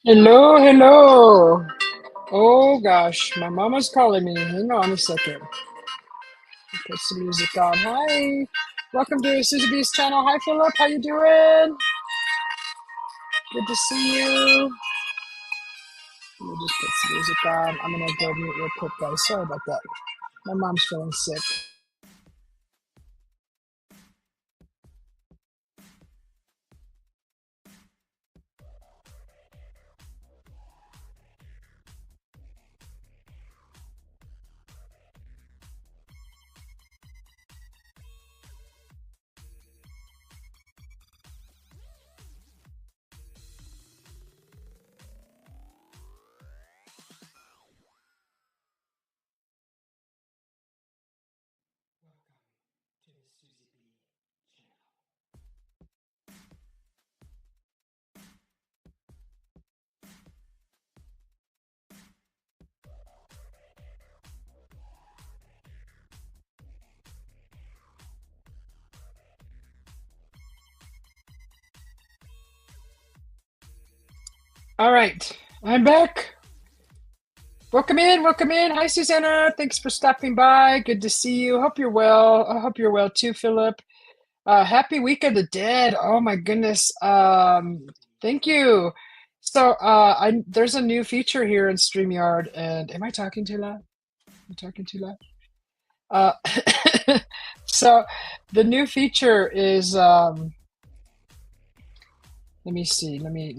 Hello, hello. Oh gosh, my mama's calling me. Hang on a second. Put some music on. Hi. Welcome to Susie B's channel. Hi Philip, how you doing? Good to see you. Let me just put some music on. I'm gonna go mute real quick, guys. Sorry about that. My mom's feeling sick. All right, I'm back. Welcome in, welcome in. Hi Susanna, thanks for stopping by. Good to see you. Hope you're well. I hope you're well too, Philip. Happy Week of the Dead. Oh my goodness. Thank you. So, there's a new feature here in StreamYard, and am I talking too loud? I'm talking too loud. So the new feature is let me see. Let me.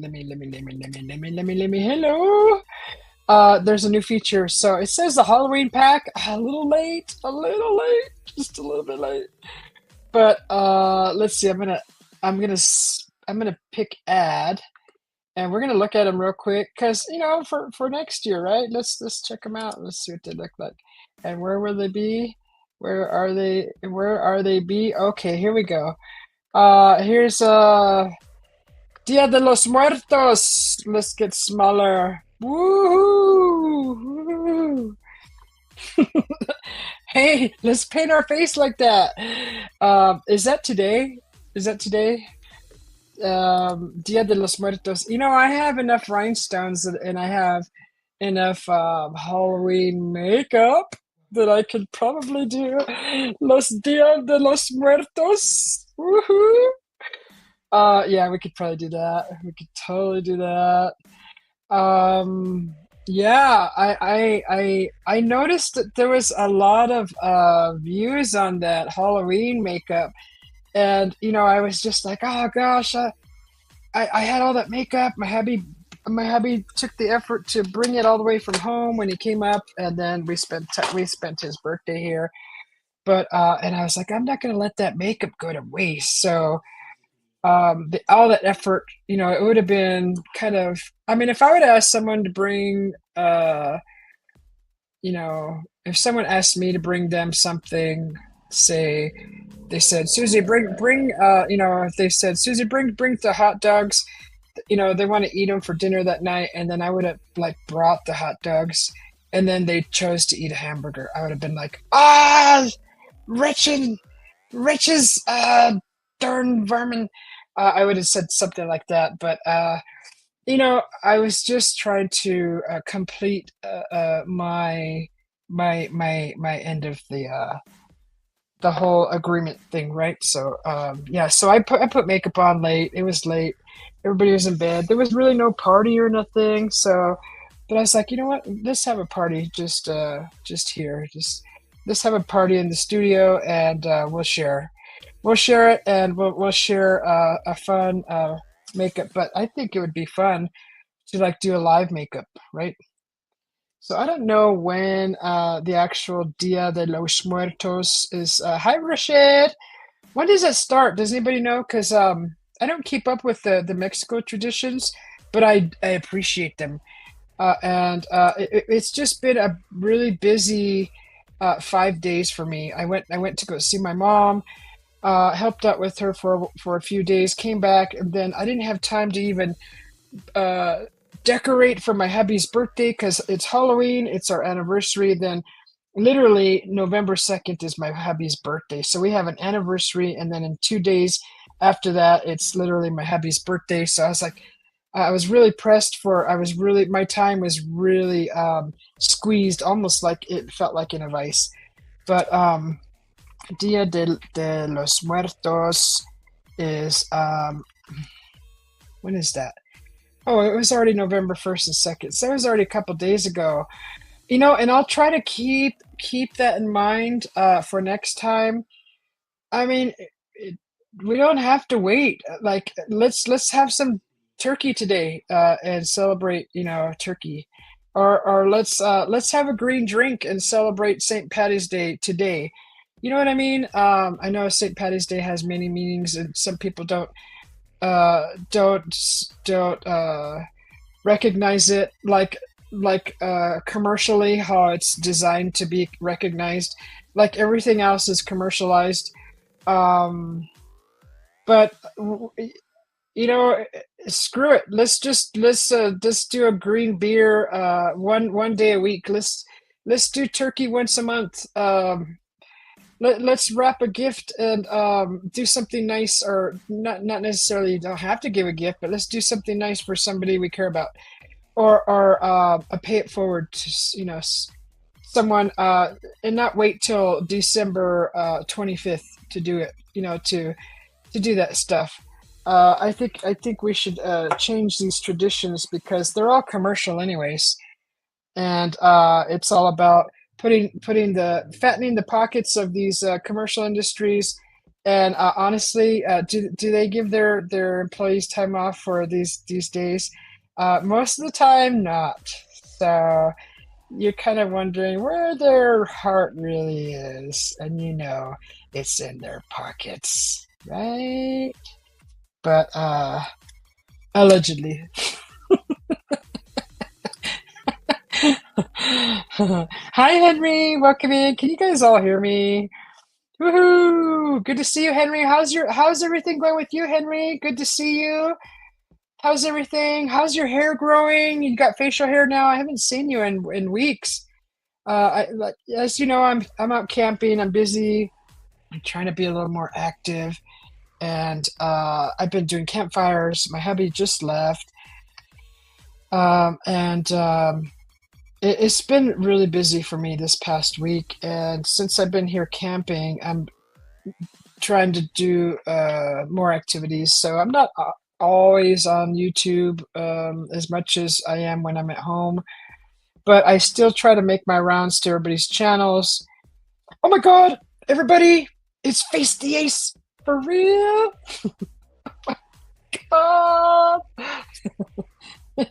Hello. There's a new feature. So it says the Halloween pack. A little late, just a little bit late. But let's see. I'm gonna pick add, and we're gonna look at them real quick because for next year, right? Let's check them out. Let's see what they look like, and where will they be? Where are they? Where are they be? Okay, here we go. Here's Dia de los Muertos. Let's get smaller. Woohoo! Woohoo! Hey, let's paint our face like that. Is that today? Is that today? Dia de los Muertos. I have enough rhinestones and I have enough Halloween makeup that I could probably do Los Dia de los Muertos. Woohoo! Yeah, we could probably do that. We could totally do that. Yeah, I noticed that there was a lot of views on that Halloween makeup, and I was just like, oh gosh, I had all that makeup. My hubby took the effort to bring it all the way from home when he came up, and then we spent his birthday here. But and I was like, I'm not gonna let that makeup go to waste. So all that effort, it would have been kind of. I mean, if I would ask someone to bring, if someone asked me to bring them something, say they said, Susie, bring, if they said, Susie, bring the hot dogs, they want to eat them for dinner that night, and then I would have like brought the hot dogs, and then they chose to eat a hamburger. I would have been like, wretched, wretches, darn vermin. I would have said something like that, but I was just trying to complete my end of the whole agreement thing, right? So yeah, so I put makeup on late. It was late. Everybody was in bed. There was really no party or nothing. So, but I was like, you know what? Let's have a party just here, just let's have a party in the studio, and we'll share. We'll share it, and we'll share a fun makeup. But I think it would be fun to like do a live makeup, right? So I don't know when the actual Dia de los Muertos is. Hi, Rashid. When does that start? Does anybody know? Because I don't keep up with the Mexico traditions, but I appreciate them. It's just been a really busy 5 days for me. I went to go see my mom, helped out with her for a few days, came back, and then I didn't have time to even uh, decorate for my hubby's birthday because it's Halloween, it's our anniversary. Then literally November 2nd is my hubby's birthday. So we have an anniversary, and then in 2 days after that, it's literally my hubby's birthday. So I was like, I was really pressed for, I was really, my time was really squeezed, almost like it felt like in a vice. But de los Muertos is, when is that? Oh, it was already November 1st and 2nd. So it was already a couple days ago. And I'll try to keep that in mind for next time. I mean, we don't have to wait. Like let's have some turkey today and celebrate, turkey. Or let's have a green drink and celebrate St. Patty's Day today. You know what I mean? I know St. Patty's Day has many meanings, and some people uh don't don't recognize it like commercially how it's designed to be recognized. Like everything else is commercialized. Um, but screw it. Let's do a green beer one day a week. Let's do turkey once a month. Let's wrap a gift and do something nice, or not necessarily, you don't have to give a gift, but let's do something nice for somebody we care about, or a pay it forward to someone, and not wait till December 25th to do it, to do that stuff. I think we should change these traditions because they're all commercial anyways, and it's all about putting the fattening the pockets of these commercial industries. And honestly, do they give their employees time off for these days? Most of the time, not. So you're kind of wondering where their heart really is, and it's in their pockets, right? But allegedly. Hi, Henry. Welcome in. Can you guys all hear me? Woohoo! Good to see you, Henry. How's everything going with you, Henry? Good to see you. How's everything? How's your hair growing? You got facial hair now. I haven't seen you in weeks. As you know, I'm out camping. I'm busy. I'm trying to be a little more active, and I've been doing campfires. My hubby just left, and it's been really busy for me this past week. And since I've been here camping, I'm trying to do more activities. So I'm not always on YouTube as much as I am when I'm at home, but I still try to make my rounds to everybody's channels. Oh my God, everybody, it's Face the Ace for real. God.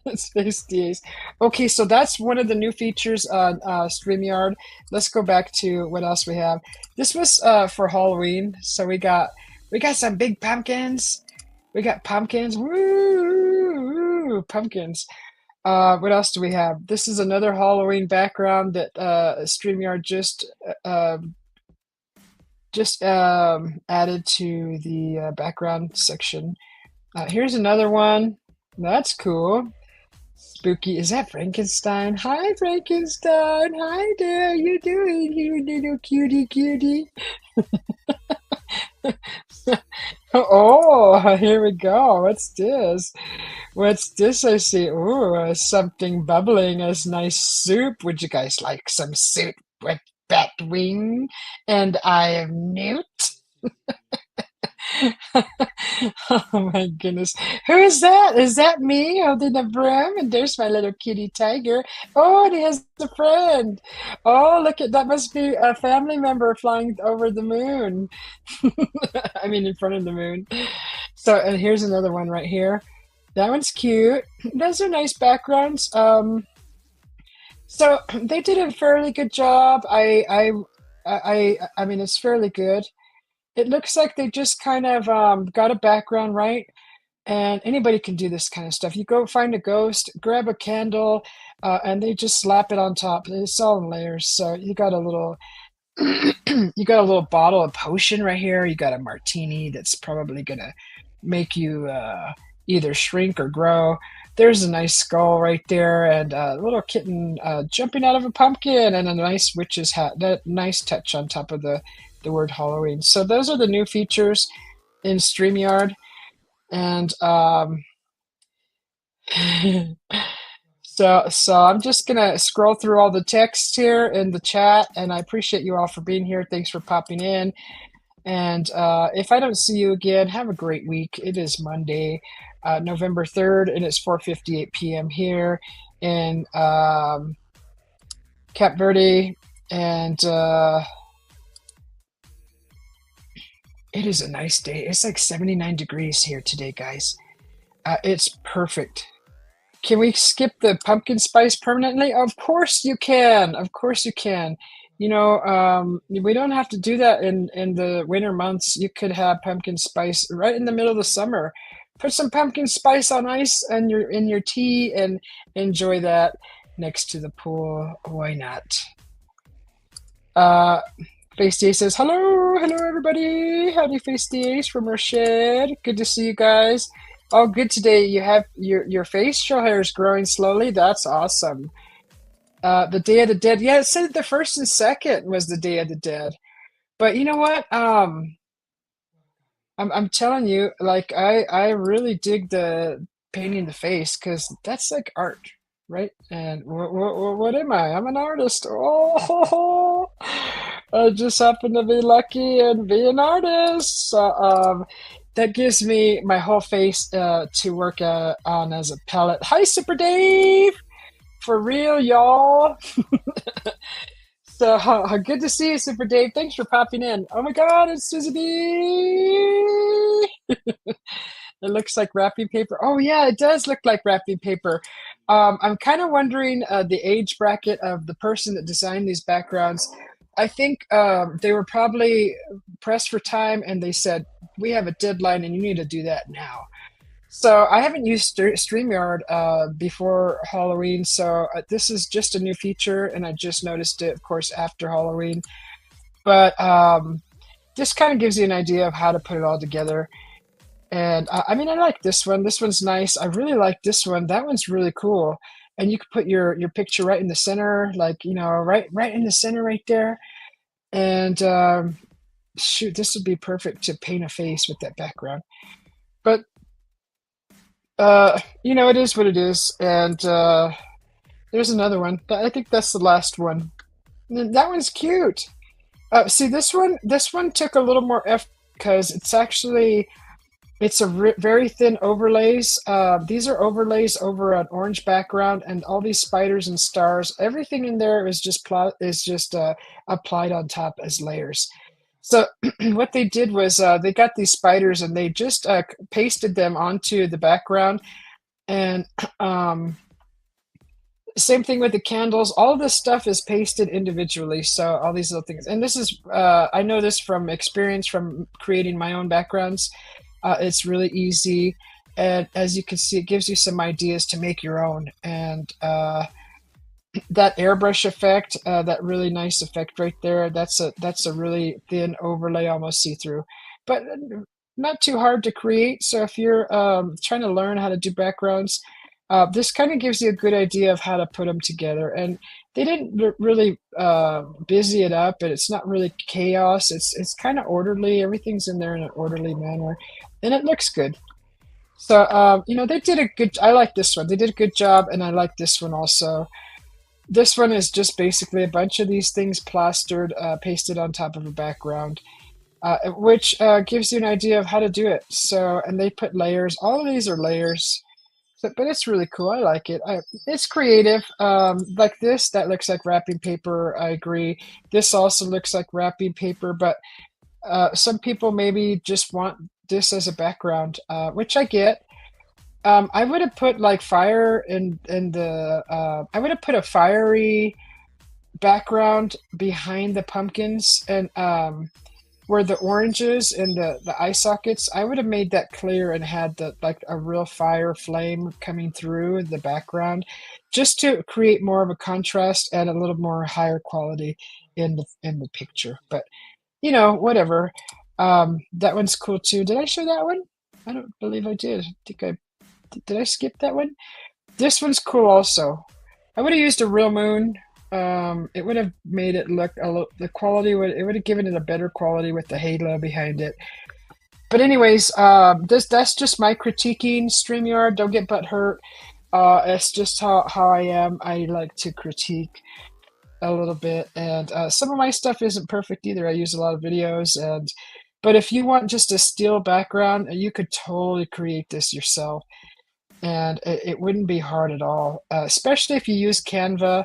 It's Face the Ace. Okay, so that's one of the new features on StreamYard. Let's go back to what else we have. This was for Halloween, so we got some big pumpkins. We got pumpkins. Woo, pumpkins. What else do we have? This is another Halloween background that StreamYard just added to the background section. Here's another one. That's cool. Spooky. Is that Frankenstein? Hi, Frankenstein. Hi there. You doing, you little cutie? Oh, here we go. What's this? What's this I see? Ooh, something bubbling as nice soup. Would you guys like some soup with bat wing? And I am Newt. Oh my goodness. Who is that? Is that me holding a broom? And there's my little kitty tiger. Oh, and he has a friend. Oh, look at that must be a family member flying over the moon. I mean, in front of the moon. So, and here's another one right here. That one's cute. Those are nice backgrounds. So they did a fairly good job. I mean, it's fairly good. It looks like they just kind of got a background right, and anybody can do this kind of stuff. You go find a ghost, grab a candle, and they just slap it on top. It's all in layers. So you got a little, you got a little bottle of potion right here. You got a martini that's probably gonna make you either shrink or grow. There's a nice skull right there, and a little kitten jumping out of a pumpkin, and a nice witch's hat. That nice touch on top of the word Halloween. So those are the new features in StreamYard, and so I'm just gonna scroll through all the text here in the chat, and I appreciate you all for being here. Thanks for popping in. And if I don't see you again, have a great week. It is Monday, November 3rd, and it's 4:58 p.m. here in Cape Verde, and it is a nice day. It's like 79 degrees here today, guys. It's perfect. Can we skip the pumpkin spice permanently? Of course you can. Of course you can. You know, we don't have to do that in the winter months. You could have pumpkin spice right in the middle of the summer. Put some pumpkin spice on ice and in your tea and enjoy that next to the pool. Why not? Face Day says, hello, hello everybody. Howdy, Face Days from Rashid. Good to see you guys. Oh, good today. You have your facial hair is growing slowly. That's awesome. The Day of the Dead. Yeah, it said the first and second was the Day of the Dead. But you know what? I'm telling you, like I really dig the painting the face because that's like art, right? And what am I? I'm an artist. Oh, I just happen to be lucky and be an artist. So, that gives me my whole face to work on as a palette. Hi, Super Dave. For real, y'all. So good to see you, Super Dave. Thanks for popping in. Oh my God, it's Susie B. It looks like wrapping paper. Oh yeah, it does look like wrapping paper. I'm kind of wondering the age bracket of the person that designed these backgrounds. I think they were probably pressed for time, and they said, "We have a deadline, and you need to do that now." So I haven't used StreamYard before Halloween, so this is just a new feature, and I just noticed it, of course, after Halloween. But this kind of gives you an idea of how to put it all together. And I mean, I like this one. This one's nice. I really like this one. That one's really cool. And you can put your picture right in the center, like, you know, right in the center right there. And shoot, this would be perfect to paint a face with that background. But you know, it is what it is. And there's another one. I think that's the last one. And that one's cute. See, this one took a little more effort because it's a very thin overlays. These are overlays over an orange background, and all these spiders and stars. Everything in there is just applied on top as layers. So what they did was they got these spiders and they just pasted them onto the background. And same thing with the candles. All of this stuff is pasted individually. So all these little things. And this is, I know this from experience from creating my own backgrounds. It's really easy. And as you can see, it gives you some ideas to make your own. And that airbrush effect, that really nice effect right there, that's a really thin overlay, almost see-through, but not too hard to create. So if you're trying to learn how to do backgrounds, this kind of gives you a good idea of how to put them together. And they didn't really busy it up, and it's not really chaos. It's kind of orderly. Everything's in there in an orderly manner, and it looks good. So you know, they did a good. I like this one. They did a good job, and I like this one also. This one is just basically a bunch of these things plastered, pasted on top of a background. which gives you an idea of how to do it. So, and they put layers. All of these are layers. So, but it's really cool. I like it. It's creative. Like this, that looks like wrapping paper. I agree. This also looks like wrapping paper, but some people maybe just want this as a background, which I get. I would have put like fire in the. I would have put a fiery background behind the pumpkins and where the oranges and the eye sockets. I would have made that clear and had the like a real fire flame coming through the background, just to create more of a contrast and a little more higher quality in the picture. But you know, whatever. That one's cool too. Did I show that one? I don't believe I did. I think I did. I skip that one? This one's cool also. I would have used a real moon. It would have made it look a little, the quality would, it would have given it a better quality with the halo behind it. But anyways, that's just my critiquing StreamYard. Don't get butt hurt. It's just how I am. I like to critique a little bit, and some of my stuff isn't perfect either. I use a lot of videos, and but if you want just a still background, you could totally create this yourself, and it wouldn't be hard at all. Especially if you use Canva,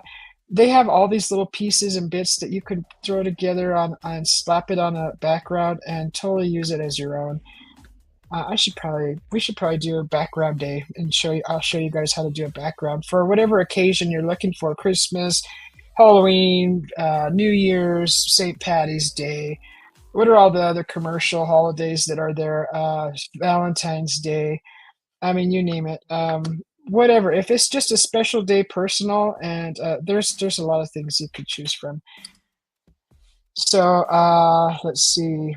they have all these little pieces and bits that you can throw together on and slap it on a background and totally use it as your own. We should probably do a background day and show you. I'll show you guys how to do a background for whatever occasion you're looking for: Christmas, Halloween, New Year's, St. Patty's Day. What are all the other commercial holidays that are there? Valentine's Day. I mean, you name it. Whatever. If it's just a special day, personal, and there's a lot of things you could choose from. So let's see.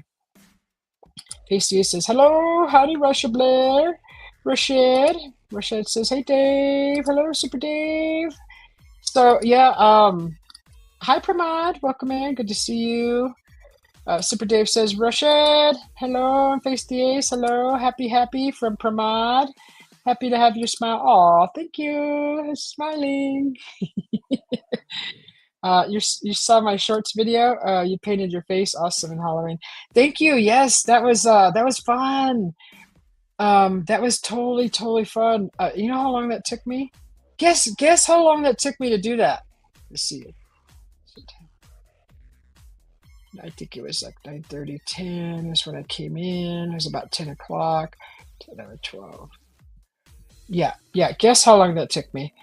Pasty says, hello, howdy, Russia Blair. Rashid. Rashid says, hey, Dave. Hello, Super Dave. So, yeah, hi, Pramod. Welcome in. Good to see you. Super Dave says, Rashid. Hello, and Face the Ace. Hello, happy from Pramod. Happy to have your smile. Aw, thank you. Smiling. You saw my shorts video. You painted your face awesome in Halloween. Thank you. Yes, that was fun. That was totally fun. You know how long that took me? Guess how long that took me to do that. Let's see. I think it was like 9:30, 10 is when I came in. It was about 10 o'clock. 11, 12. Yeah. Guess how long that took me.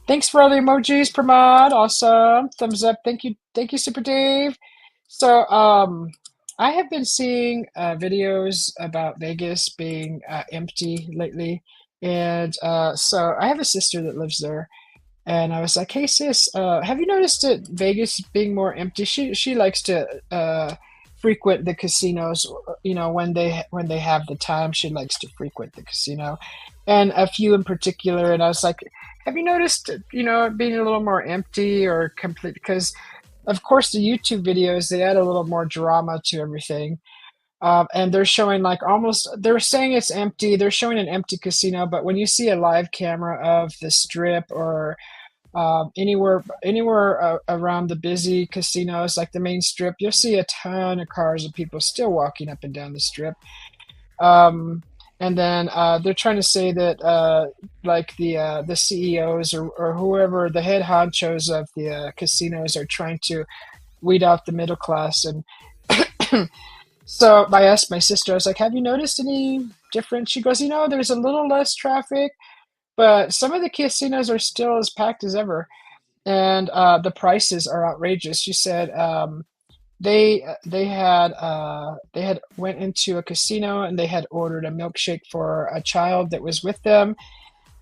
Thanks for all the emojis, Pramod. Awesome. Thumbs up. Thank you, Super Dave. So, I have been seeing videos about Vegas being empty lately. And so I have a sister that lives there. And I was like, hey, sis, have you noticed it, Vegas being more empty? She likes to frequent the casinos, you know, when they have the time. She likes to frequent the casino, and a few in particular. And I was like, have you noticed, you know, it being a little more empty or complete? Because, of course, the YouTube videos, they add a little more drama to everything. And they're showing like they're saying it's empty. They're showing an empty casino, but when you see a live camera of the strip or anywhere around the busy casinos, like the main strip, you'll see a ton of cars and people still walking up and down the strip. And then they're trying to say that like the CEOs or whoever the head honchos of the casinos are trying to weed out the middle class. And so I asked my sister, I was like, have you noticed any difference? She goes, you know, there's a little less traffic, but some of the casinos are still as packed as ever, and the prices are outrageous. She said they had went into a casino and they had ordered a milkshake for a child that was with them,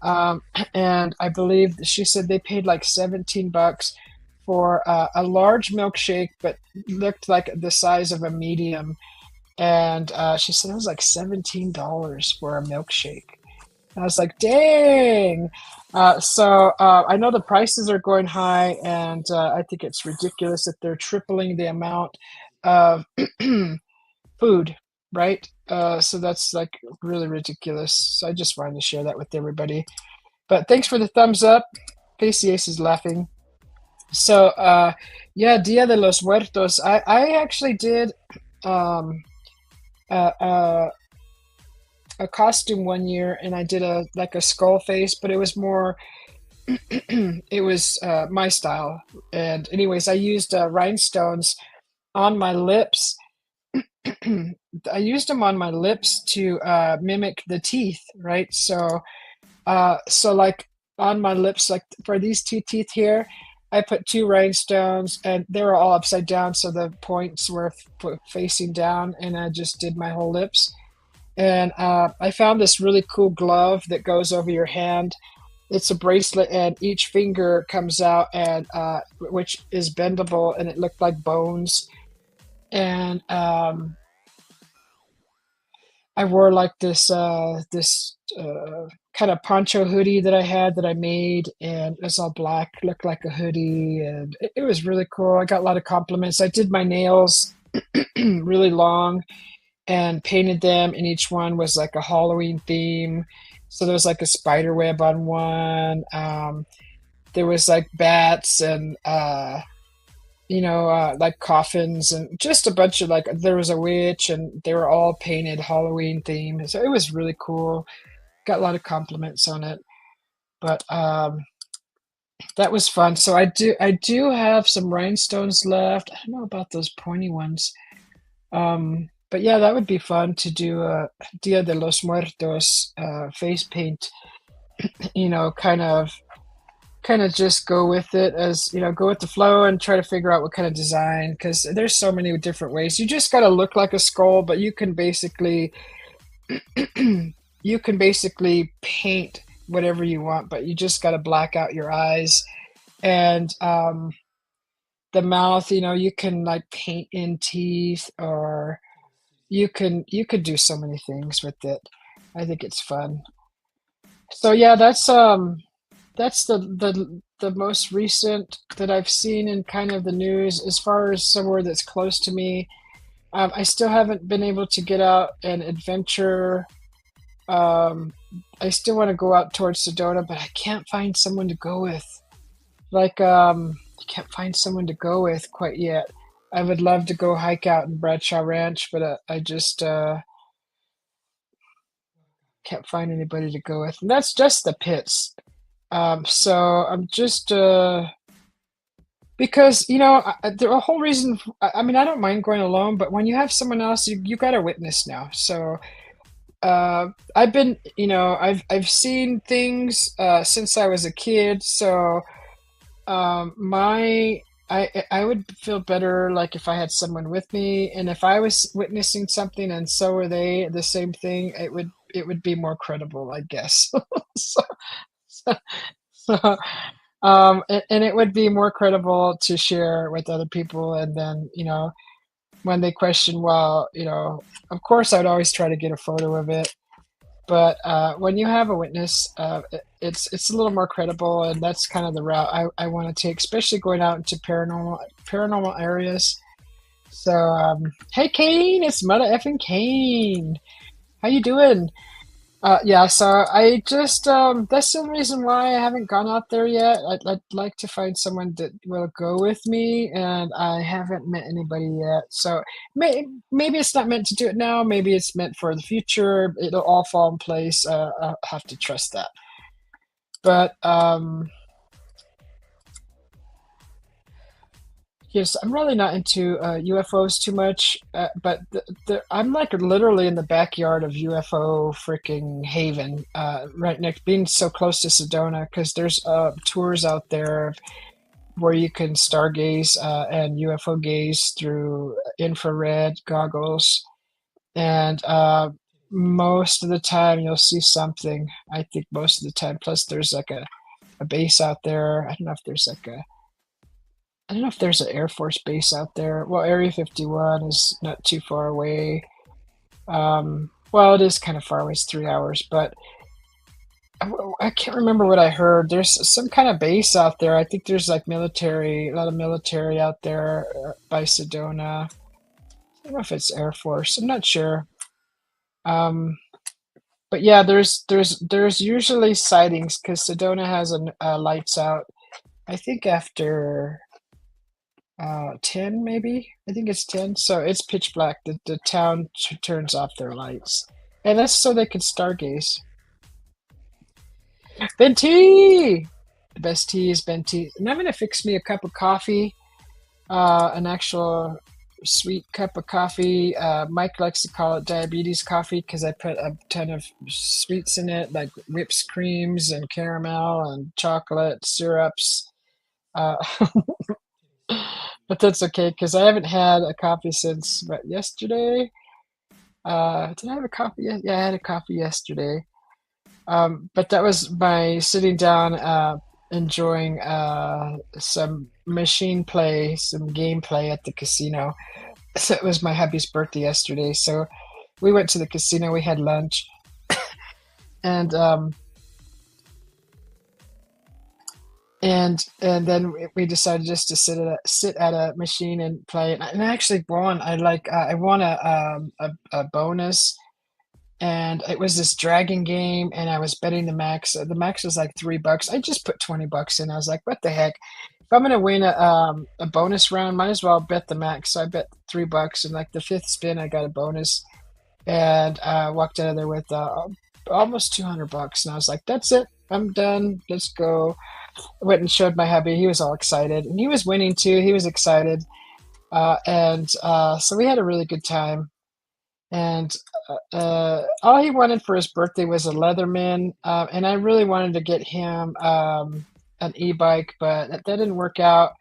and I believe she said they paid like $17 for a large milkshake, but looked like the size of a medium. And she said it was like $17 for a milkshake. And I was like, dang. So I know the prices are going high, and I think it's ridiculous that they're tripling the amount of food, right? So that's like really ridiculous. So I just wanted to share that with everybody. But thanks for the thumbs up. Casey Ace is laughing. So yeah, Dia de los Muertos. I actually did a costume one year, and I did a like a skull face, but it was more it was my style. And anyways, I used rhinestones on my lips. I used them on my lips to mimic the teeth, right? So like on my lips, like for these two teeth here, I put two rhinestones, and they were all upside down, so the points were facing down, and I just did my whole lips. And I found this really cool glove that goes over your hand. It's a bracelet, and each finger comes out, and which is bendable, and it looked like bones. And I wore like this kind of poncho hoodie that I had that I made, and it was all black, looked like a hoodie, and it was really cool. I got a lot of compliments. I did my nails really long and painted them, and each one was like a Halloween theme. So there was like a spider web on one. There was like bats and like coffins, and just a bunch of like there was a witch, and they were all painted Halloween themed. So it was really cool. Got a lot of compliments on it, but that was fun. So I do have some rhinestones left. I don't know about those pointy ones. But yeah, that would be fun to do a Dia de los Muertos face paint. You know, kind of just go with it, as go with the flow and try to figure out what kind of design, because there's so many different ways. You just got to look like a skull, but you can basically paint whatever you want, but you just got to black out your eyes. And the mouth, you can like paint in teeth, or you could do so many things with it. I think it's fun. So yeah, that's the most recent that I've seen in kind of the news. As far as somewhere that's close to me, I still haven't been able to get out and adventure. Um, I still want to go out towards Sedona, but I can't find someone to go with. Like, I can't find someone to go with quite yet. I would love to go hike out in Bradshaw Ranch, but I just can't find anybody to go with. And that's just the pits. So I'm just because the whole reason. I mean, I don't mind going alone, but when you have someone else, you got a witness now. So I've been, I've seen things since I was a kid. So my I would feel better like if I had someone with me, and if I was witnessing something and so were they the same thing, it would be more credible, I guess. so, so, so and it would be more credible to share with other people, and then when they question, well, of course I'd always try to get a photo of it, but when you have a witness, it's a little more credible, and that's kind of the route I want to take, especially going out into paranormal areas. So, hey Kane, it's Mother effing Kane. How you doing? Yeah, so I just that's the reason why I haven't gone out there yet. I'd like to find someone that will go with me, and I haven't met anybody yet. So maybe it's not meant to do it now. Maybe it's meant for the future. It'll all fall in place. I'll have to trust that. But yes, I'm really not into UFOs too much, but I'm like literally in the backyard of UFO freaking haven, right next, being so close to Sedona, because there's tours out there where you can stargaze and UFO gaze through infrared goggles, and most of the time you'll see something. I think most of the time. Plus, there's like a base out there. I don't know if there's an Air Force base out there. Well, Area 51 is not too far away. Well, it is kind of far away. It's 3 hours, but I can't remember what I heard. There's some kind of base out there. I think there's like military, a lot of military out there by Sedona. I don't know if it's Air Force. I'm not sure. Um, but yeah, there's usually sightings because Sedona has a lights out. I think after 10 maybe. I think it's 10. So it's pitch black. The town turns off their lights, and that's so they can stargaze. Venti, the best tea is Venti, and I'm gonna fix me a cup of coffee, an actual sweet cup of coffee. Mike likes to call it diabetes coffee because I put a ton of sweets in it, like whipped creams and caramel and chocolate syrups. Uh, but that's okay because I haven't had a coffee since what, yesterday. Did I have a coffee? Yeah, I had a coffee yesterday. But that was my sitting down, enjoying some machine play, some gameplay at the casino. So it was my hubby's birthday yesterday. So we went to the casino, we had lunch, and and then we decided just to sit at a machine and play. And I actually won. I won a bonus, and it was this dragon game, and I was betting the max. The max was like $3. I just put $20 in. I was like, what the heck? If I'm gonna win a bonus round, might as well bet the max. So I bet $3, and like the fifth spin, I got a bonus, and walked out of there with almost $200. And I was like, that's it. I'm done. Let's go. I went and showed my hubby. He was all excited, and he was winning too. He was excited, and so we had a really good time. And all he wanted for his birthday was a Leatherman, and I really wanted to get him an e-bike, but that didn't work out.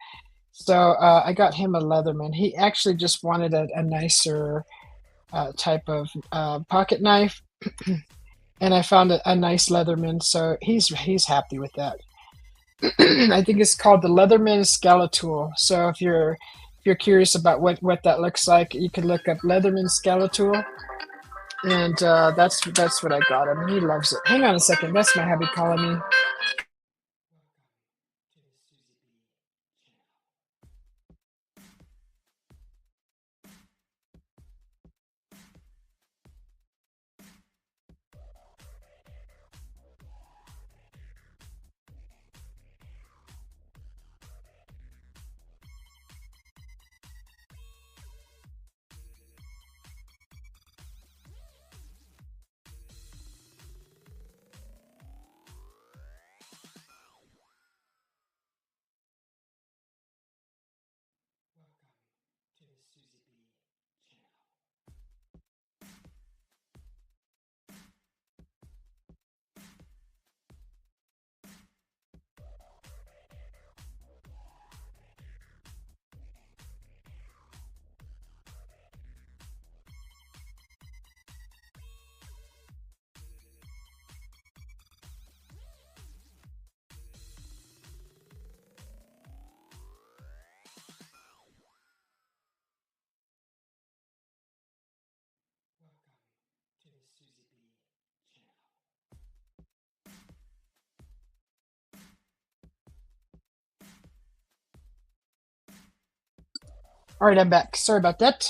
So I got him a Leatherman. He actually just wanted a nicer type of pocket knife, and I found a nice Leatherman, so he's happy with that. I think it's called the Leatherman Scalatool. So if you're curious about what that looks like, you can look up Leatherman Scalatool, and that's what I got him. He loves it. Hang on a second, that's my hubby calling me. All right, I'm back. Sorry about that.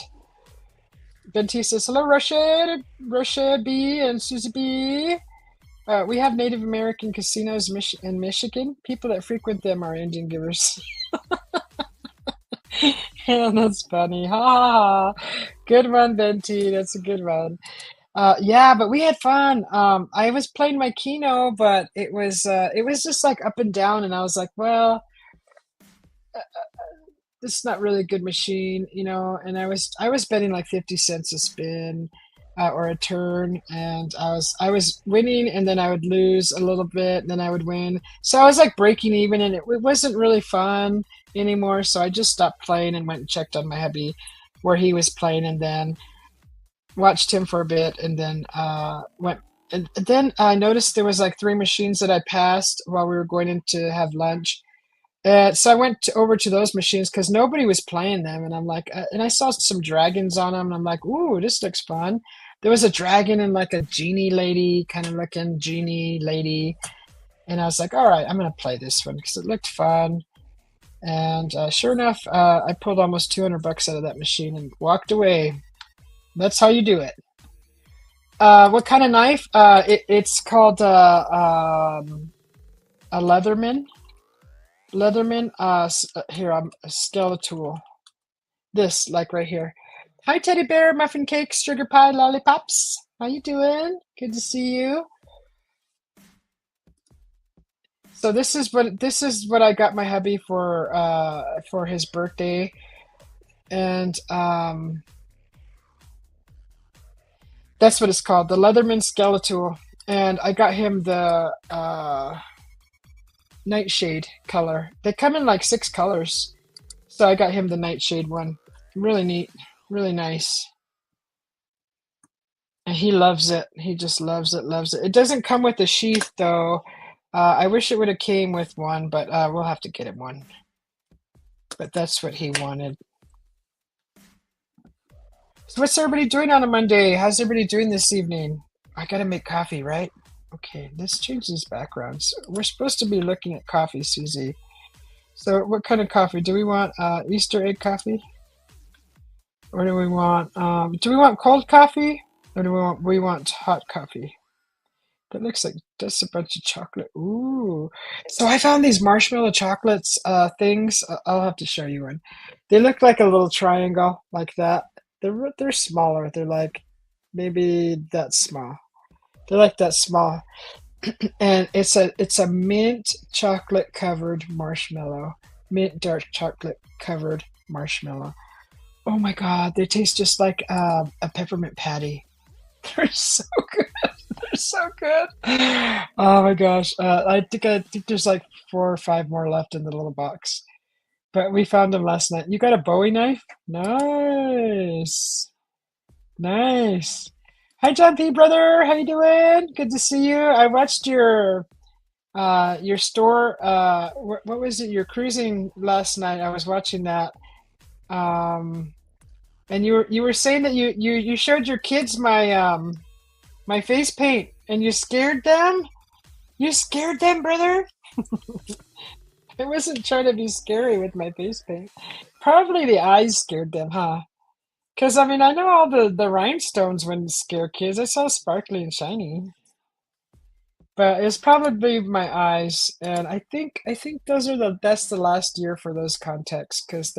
Benti says hello, Russia B, and Susie B. We have Native American casinos in Michigan. People that frequent them are Indian givers. Yeah, that's funny. Ha ha ha. Good one, Benti. That's a good one. Yeah, but we had fun. I was playing my Keno, but it was just like up and down, and I was like, well, this is not really a good machine. And I was betting like 50 cents a spin, or a turn, and I was winning, and then I would lose a little bit, and then I would win. So I was like breaking even, and it wasn't really fun anymore. So I just stopped playing and went and checked on my hubby where he was playing, and then watched him for a bit, and then went. And then I noticed there was like three machines that I passed while we were going in to have lunch. So I went over to those machines because nobody was playing them, and I'm like, and I saw some dragons on them, and I'm like, ooh, this looks fun. There was a dragon and like a genie lady, kind of looking genie lady, and I was like, all right, I'm gonna play this one because it looked fun. And sure enough, I pulled almost $200 out of that machine and walked away. That's how you do it. What kind of knife? It's called a Leatherman. Leatherman, here, I'm Skeletal. This, like right here. Hi, teddy bear, muffin cakes, sugar pie, lollipops. How you doing? Good to see you. So this is what I got my hubby for his birthday, and that's what it's called, the Leatherman Skeletal. And I got him the Nightshade color. They come in like 6 colors. So I got him the Nightshade one. Really neat, really nice. And he loves it. He just loves it, loves it. It doesn't come with a sheath though. I wish it would have came with one, but we'll have to get him one. But that's what he wanted. So what's everybody doing on a Monday? How's everybody doing this evening? I gotta make coffee, right? Okay, let's change these backgrounds. We're supposed to be looking at coffee, Susie. So what kind of coffee? Do we want Easter egg coffee? Or do we want cold coffee? Or do we want hot coffee? That looks like just a bunch of chocolate. Ooh. So I found these marshmallow chocolates things. I'll have to show you one. They look like a little triangle like that. They're smaller. They're like maybe that small. They're like that small. And it's a mint chocolate covered marshmallow. Mint dark chocolate covered marshmallow. Oh my God, they taste just like a peppermint patty. They're so good. They're so good. Oh my gosh. I think there's like 4 or 5 more left in the little box. But we found them last night. You got a Bowie knife? Nice. Nice. Hi John P. brother. How you doing? Good to see you. I watched your store what was it? You're cruising last night. I was watching that. Um and you were saying that you showed your kids my face paint and you scared them? You scared them, brother? I wasn't trying to be scary with my face paint. Probably the eyes scared them, huh? Because, I mean, I know all the rhinestones wouldn't scare kids. I saw sparkly and shiny. But it's probably my eyes. And I think those are that's the last year for those contacts because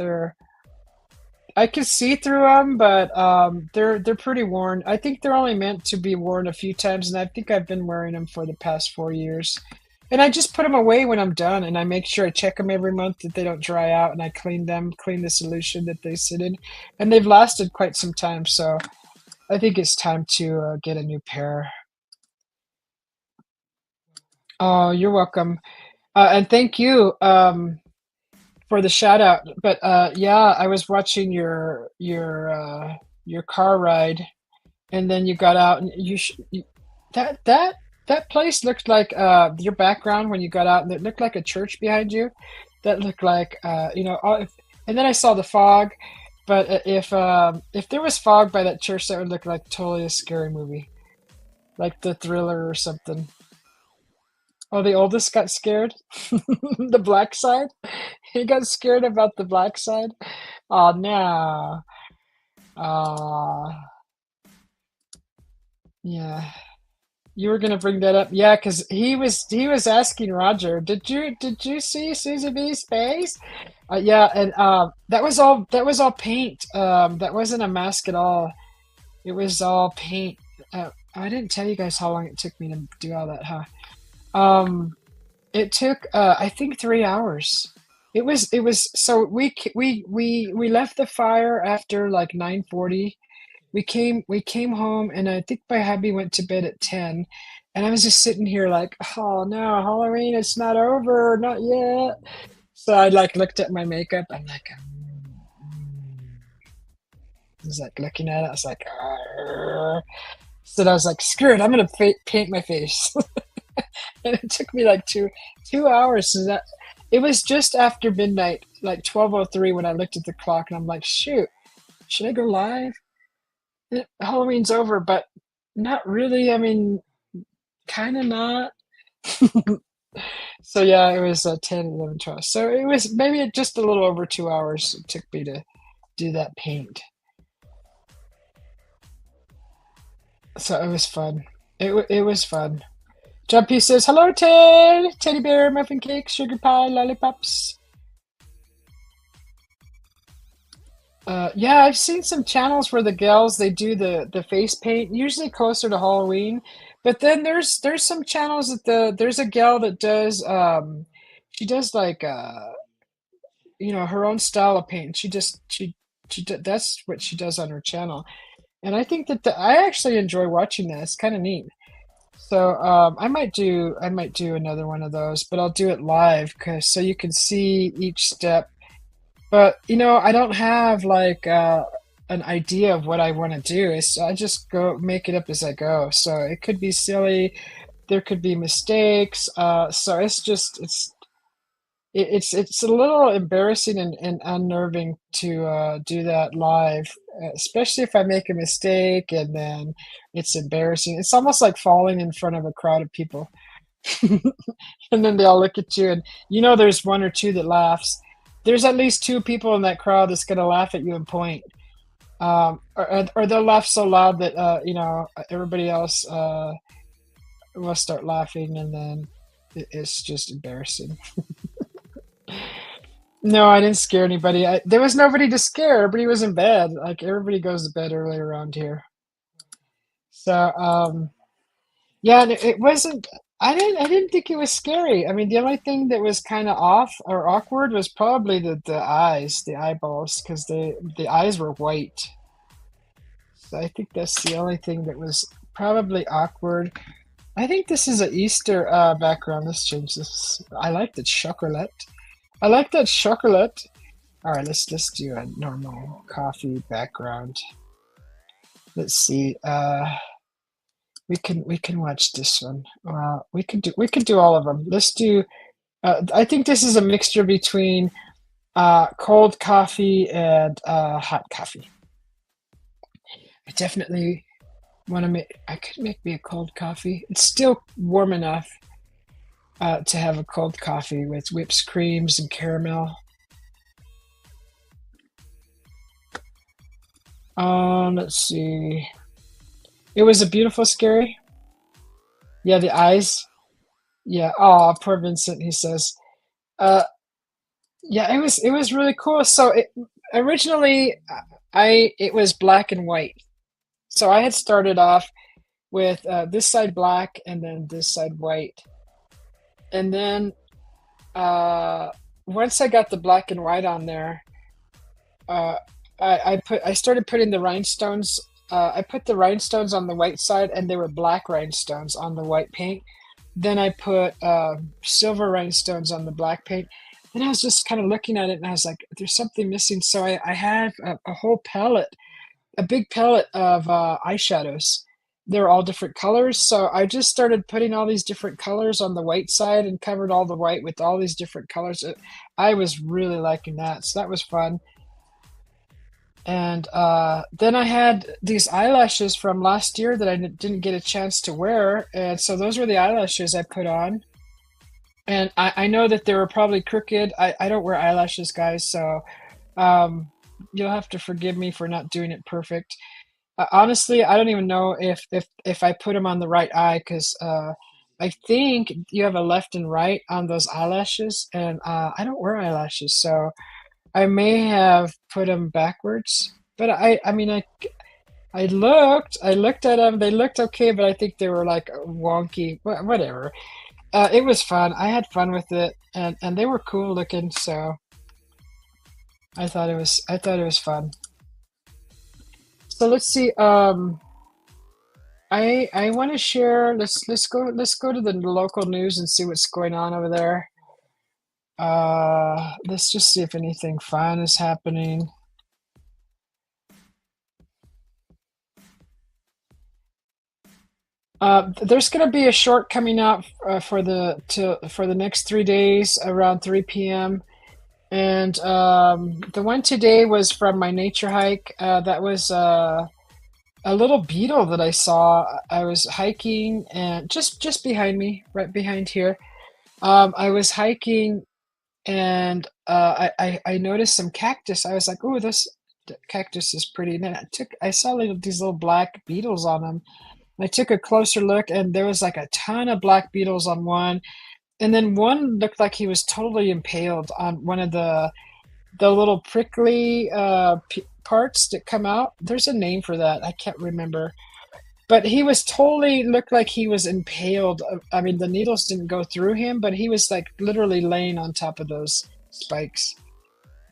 I could see through them, but they're pretty worn. I think they're only meant to be worn a few times, and I think I've been wearing them for the past 4 years. And I just put them away when I'm done, and I make sure I check them every month that they don't dry out, and I clean them, clean the solution that they sit in, and they've lasted quite some time. So I think it's time to get a new pair. Oh, you're welcome, and thank you for the shout out. But yeah, I was watching your car ride, and then you got out and that place looked like your background when you got out, and it looked like a church behind you. That looked like and then I saw the fog, but if there was fog by that church, that would look like totally a scary movie, like The Thriller or something. Oh, the oldest got scared. The black side. He got scared about the black side. Oh no. Oh yeah. You were gonna bring that up, yeah, because he was asking Roger, did you see Susie B's face? Yeah, and that was all paint. That wasn't a mask at all. It was all paint. I didn't tell you guys how long it took me to do all that, huh? Um, it took I think 3 hours. It was so we left the fire after like 9:40. We came home, and I think my hubby went to bed at 10, and I was just sitting here like, oh no, Halloween, it's not over, not yet. So I like looked at my makeup. I'm like, I was like looking at it. I was like, "Arr." So I was like, screw it, I'm gonna paint my face. And it took me like two hours. So that it was just after midnight, like 12:03, when I looked at the clock, and I'm like, shoot, should I go live? Halloween's over, but not really. I mean, kind of not. So yeah, it was 10, 11, 12. So it was maybe just a little over 2 hours it took me to do that paint. So it was fun. It was fun. Jumpy says, hello, Ted. Teddy bear, muffin cake, sugar pie, lollipops. Yeah, I've seen some channels where the gals they do the face paint, usually closer to Halloween. But then there's some channels that there's a gal that does she does like her own style of paint. That's what she does on her channel. And I think that I actually enjoy watching that. It's kind of neat. So I might do another one of those, but I'll do it live cause so you can see each step. But I don't have like an idea of what I want to do. I just go make it up as I go. So it could be silly, there could be mistakes. So it's a little embarrassing and unnerving to do that live, especially if I make a mistake and then it's embarrassing. It's almost like falling in front of a crowd of people, and then they all look at you, and there's one or two that laughs. There's at least two people in that crowd that's gonna laugh at you and point, or they'll laugh so loud that everybody else will start laughing, and then it's just embarrassing. No, I didn't scare anybody. There was nobody to scare. Everybody was in bed. Like everybody goes to bed early around here. So, yeah, and it wasn't. I didn't think it was scary. I mean, the only thing that was kind of off or awkward was probably the eyes, the eyeballs, because the eyes were white. So I think that's the only thing that was probably awkward. I think this is an Easter background. Let's change this. I like the chocolate. I like that chocolate. All right, let's do a normal coffee background. Let's see. We can watch this one. Well, we could do all of them. Let's do. I think this is a mixture between cold coffee and hot coffee. I definitely want to make. I could make me a cold coffee. It's still warm enough to have a cold coffee with whipped creams and caramel. Let's see. It was a beautiful scary. Yeah, the eyes. Yeah. Oh, poor Vincent. He says. Uh, yeah, it was really cool. So originally, it was black and white. So I had started off with this side black and then this side white, and then uh, once I got the black and white on there, uh, I started putting the rhinestones. I put the rhinestones on the white side, and they were black rhinestones on the white paint. Then I put silver rhinestones on the black paint. Then I was just kind of looking at it, and I was like, "There's something missing." So I had a whole palette, a big palette of eyeshadows. They're all different colors, so I just started putting all these different colors on the white side and covered all the white with all these different colors. I was really liking that, so that was fun. And then I had these eyelashes from last year that I didn't get a chance to wear, and so those were the eyelashes I put on. And I know that they were probably crooked. I don't wear eyelashes, guys, so um, you'll have to forgive me for not doing it perfect. Honestly, I don't even know if I put them on the right eye because I think you have a left and right on those eyelashes, and I don't wear eyelashes, so I may have put them backwards. But I mean, I looked at them. They looked okay, but I think they were like wonky. Whatever. It was fun. I had fun with it, and they were cool looking. So I thought it was fun. So let's see. I want to share. Let's go to the local news and see what's going on over there. Let's just see if anything fun is happening. There's going to be a short coming out for the next 3 days around 3 p.m. And the one today was from my nature hike. That was a little beetle that I saw. I was hiking and just behind me, right behind here. I was hiking and I noticed some cactus. I was like, "Oh, this cactus is pretty." And then I saw these little black beetles on them, I took a closer look, and there was like a ton of black beetles on one, and then one looked like he was totally impaled on one of the little prickly parts that come out. There's a name for that. I can't remember. But he was totally looked like he was impaled. I mean, the needles didn't go through him, but he was like literally laying on top of those spikes.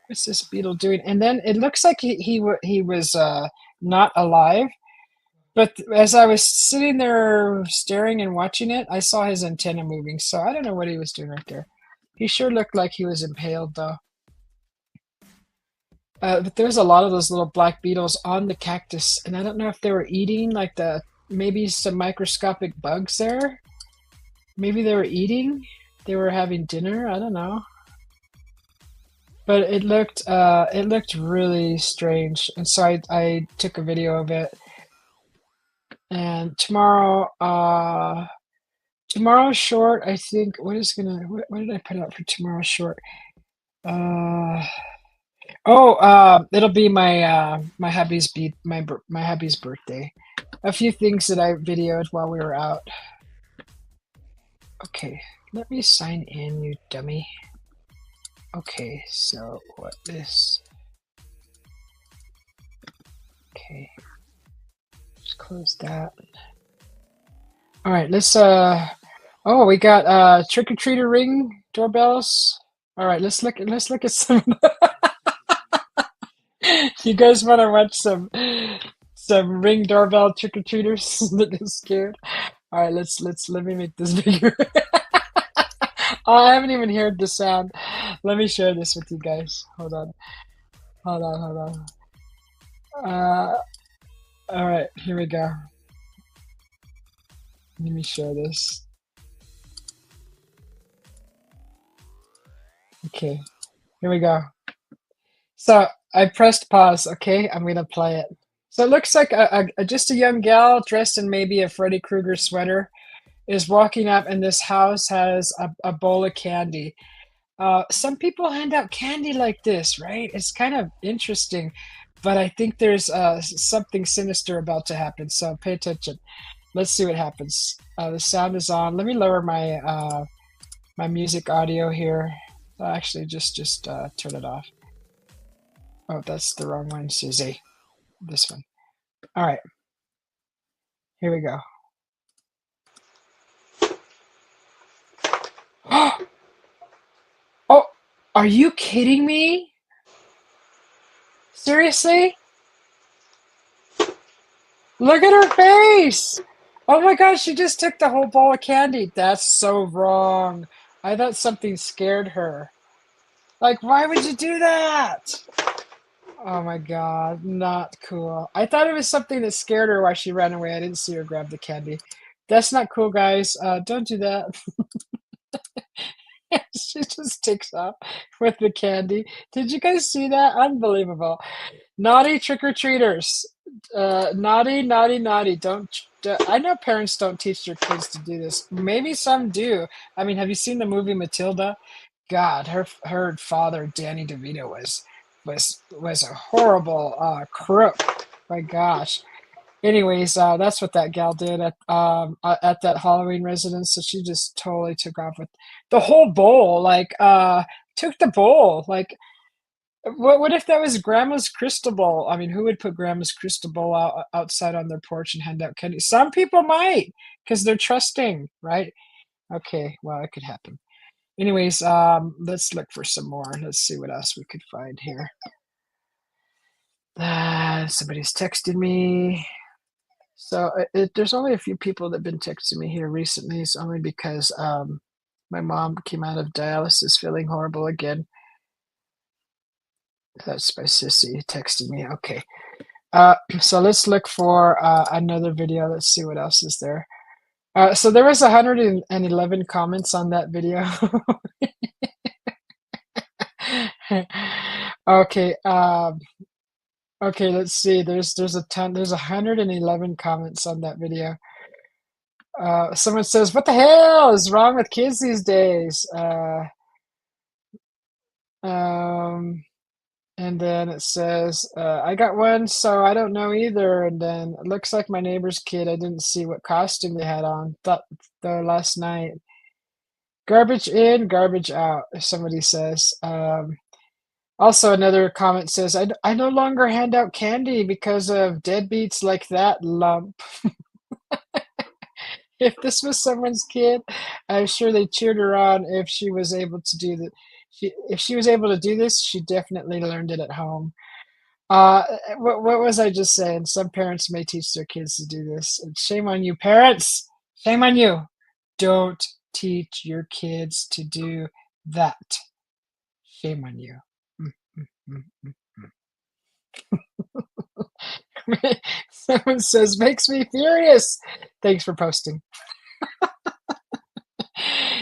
What's this beetle doing? And then it looks like he was not alive. But as I was sitting there staring and watching it, I saw his antenna moving. So I don't know what he was doing right there. He sure looked like he was impaled, though. But there's a lot of those little black beetles on the cactus, and I don't know if they were eating like maybe some microscopic bugs there. Maybe they were eating. They were having dinner. I don't know. But it looked really strange, and so I took a video of it. And tomorrow's short. I think what did I put out for tomorrow's short? Uh, it'll be my my hubby's birthday. A few things that I videoed while we were out. Okay, let me sign in, you dummy. Okay, so what this? Okay, just close that. All right, let's oh, we got trick-or-treater ring doorbells. All right, let's look at some. You guys want to watch some ring doorbell trick-or-treaters that get scared? All right, let me make this bigger. Oh, I haven't even heard the sound. Let me share this with you guys. Hold on. Hold on. All right, here we go. Let me share this. Okay, here we go. So I pressed pause. Okay, I'm gonna play it. So it looks like just a young gal dressed in maybe a Freddy Krueger sweater is walking up, and this house has a bowl of candy. Some people hand out candy like this, right? It's kind of interesting, but I think there's something sinister about to happen. So pay attention. Let's see what happens. The sound is on. Let me lower my music audio here. Actually, just turn it off. Oh, that's the wrong one, Susie. This one. All right, here we go. Oh, are you kidding me? Seriously? Look at her face! Oh my gosh, she just took the whole bowl of candy. That's so wrong. I thought something scared her. Like, why would you do that? Oh my god, not cool. I thought it was something that scared her while she ran away. I didn't see her grab the candy. That's not cool, guys. Don't do that. She just takes off with the candy. Did you guys see that? Unbelievable. Naughty trick-or-treaters. Naughty, naughty, naughty. I know parents don't teach their kids to do this. Maybe some do. I mean, have you seen the movie Matilda? God, her father, Danny DeVito, was a horrible crook. My gosh. Anyways, that's what that gal did at that Halloween residence. So she just totally took off with the whole bowl. Like, took the bowl. Like, what if that was Grandma's crystal bowl? I mean, who would put Grandma's crystal bowl outside on their porch and hand out candy? Some people might, because they're trusting, right? Okay, well, it could happen. Anyways, let's look for some more. Let's see what else we could find here. Somebody's texted me. So there's only a few people that have been texting me here recently. It's only because my mom came out of dialysis feeling horrible again. That's my sissy texting me. Okay. So let's look for another video. Let's see what else is there. So there was 111 comments on that video. Okay. Okay, let's see. There's a ton. There's 111 comments on that video. Someone says, "What the hell is wrong with kids these days?" Um, And then it says, I got one, so I don't know either. And then it looks like my neighbor's kid. I didn't see what costume they had on thought though last night. Garbage in, garbage out, if somebody says. Also, another comment says, I no longer hand out candy because of deadbeats like that lump. If this was someone's kid, I'm sure they cheered her on if she was able to do that. If she was able to do this, she definitely learned it at home. What was I just saying? Some parents may teach their kids to do this. Shame on you, parents. Shame on you. Don't teach your kids to do that. Shame on you. Mm, mm, mm, mm. Someone says, makes me furious. Thanks for posting.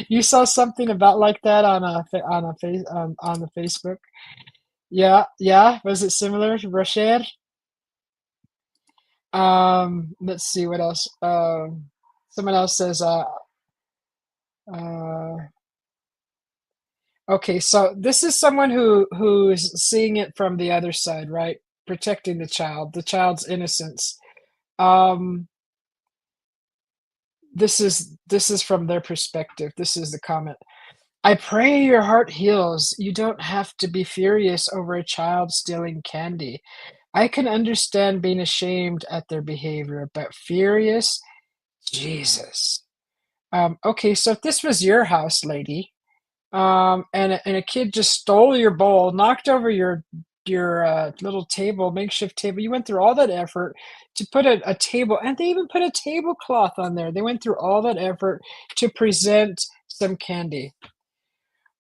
You saw something about like that on a face on the Facebook. Yeah, yeah. Was it similar to Rocher? Let's see what else. Someone else says, uh, okay, so this is someone who's seeing it from the other side, right? Protecting the child's innocence. Um, this is from their perspective. This is the comment. I pray your heart heals. You don't have to be furious over a child stealing candy. I can understand being ashamed at their behavior, but furious? Jesus. Okay, so if this was your house, lady, and a kid just stole your bowl, knocked over your little table, makeshift table. You went through all that effort to put a table, and they even put a tablecloth on there. They went through all that effort to present some candy.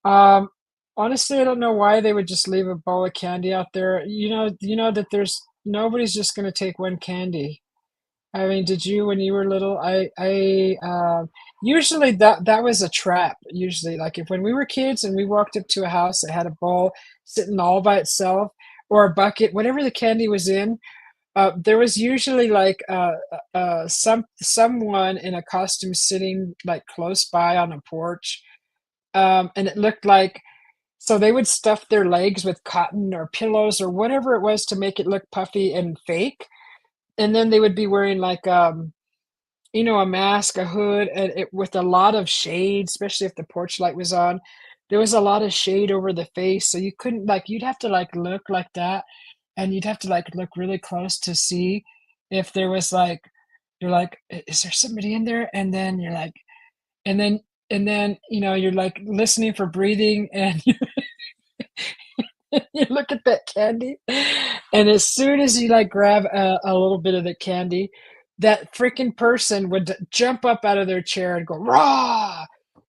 Um, Honestly, I don't know why they would just leave a bowl of candy out there. You know that there's nobody's just gonna take one candy. I mean, did you when you were little? Usually that was a trap. Usually, like if when we were kids and we walked up to a house that had a bowl sitting all by itself or a bucket, whatever the candy was in, there was usually like someone in a costume sitting like close by on a porch, and it looked like so they would stuff their legs with cotton or pillows or whatever it was to make it look puffy and fake, and then they would be wearing like a mask, a hood, and it with a lot of shade, especially if the porch light was on. There was a lot of shade over the face, so you couldn't like you'd have to like look like that, and you'd have to like look really close to see if there was like you're like, Is there somebody in there?" And then you're like, and then you're like listening for breathing, and you look at that candy, and as soon as you like grab a little bit of the candy, that freaking person would jump up out of their chair and go raw,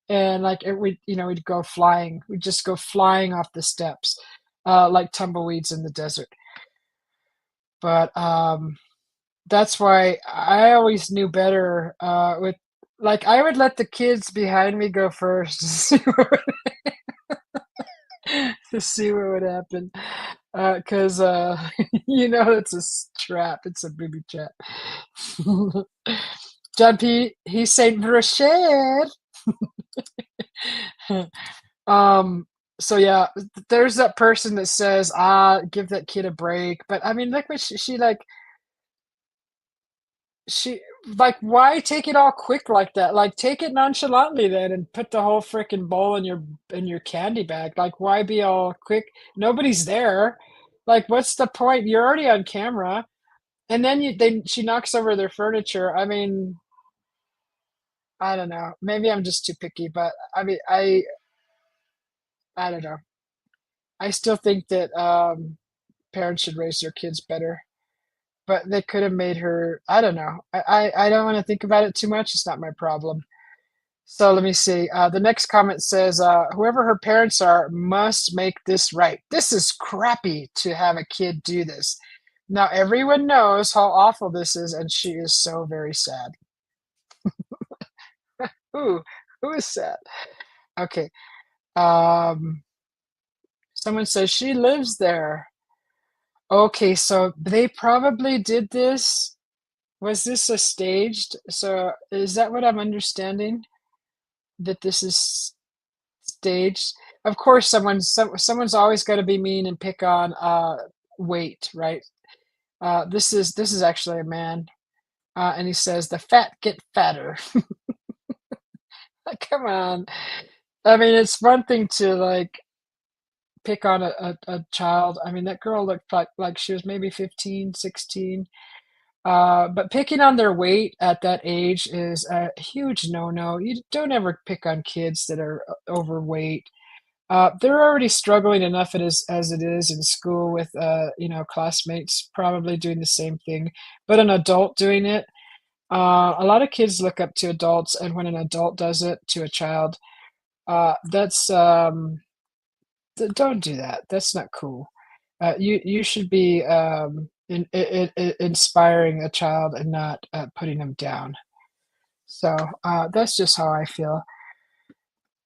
and like we'd go flying. We'd just go flying off the steps, like tumbleweeds in the desert. But that's why I always knew better. With like I would let the kids behind me go first to see to see what would happen. Because it's a trap. It's a booby trap. John P. He's saying Rochelle. um. So yeah, there's that person that says, give that kid a break. But I mean, look what she like. Why take it all quick like that? Like, take it nonchalantly then, and put the whole freaking bowl in your candy bag. Like, why be all quick? Nobody's there. Like, what's the point? You're already on camera. And then she knocks over their furniture. I mean, I don't know. Maybe I'm just too picky, but I mean, I don't know. I still think that parents should raise their kids better, but they could have made her. I don't know. I don't want to think about it too much. It's not my problem. So let me see. The next comment says, "Whoever her parents are must make this right. This is crappy to have a kid do this. Now everyone knows how awful this is, and she is so very sad." Who? Who is sad? Okay. Um, Someone says she lives there. Okay, so they probably did this. Was this a staged? So is that what I'm understanding? That this is staged? Of course, someone's always gotta be mean and pick on, weight, right? This is actually a man, and he says, "The fat get fatter." Come on. I mean, it's one thing to, like, pick on a child. I mean, that girl looked like she was maybe 15, 16. But picking on their weight at that age is a huge no-no. You don't ever pick on kids that are overweight. They're already struggling enough as it is in school with, classmates probably doing the same thing, but an adult doing it, a lot of kids look up to adults, and when an adult does it to a child, that's, don't do that. That's not cool. You should be, inspiring a child and not, putting them down. So, that's just how I feel.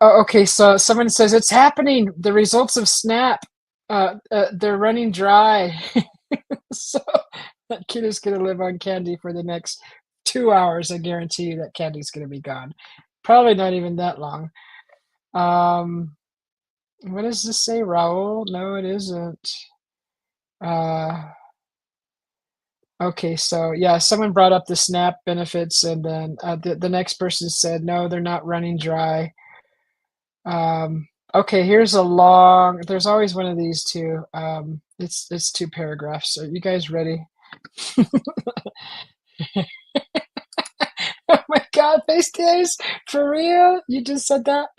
Oh, okay, so someone says, "It's happening! The results of SNAP, they're running dry." So, that kid is gonna live on candy for the next 2 hours, I guarantee you that candy's gonna be gone. Probably not even that long. Um, what does this say, Raul? No, it isn't. Uh, okay, so, yeah, someone brought up the SNAP benefits, and then, the next person said, "No, they're not running dry." Okay, here's a long there's always one of these 2, it's 2 paragraphs. Are you guys ready? Oh my god, face days? For real? You just said that?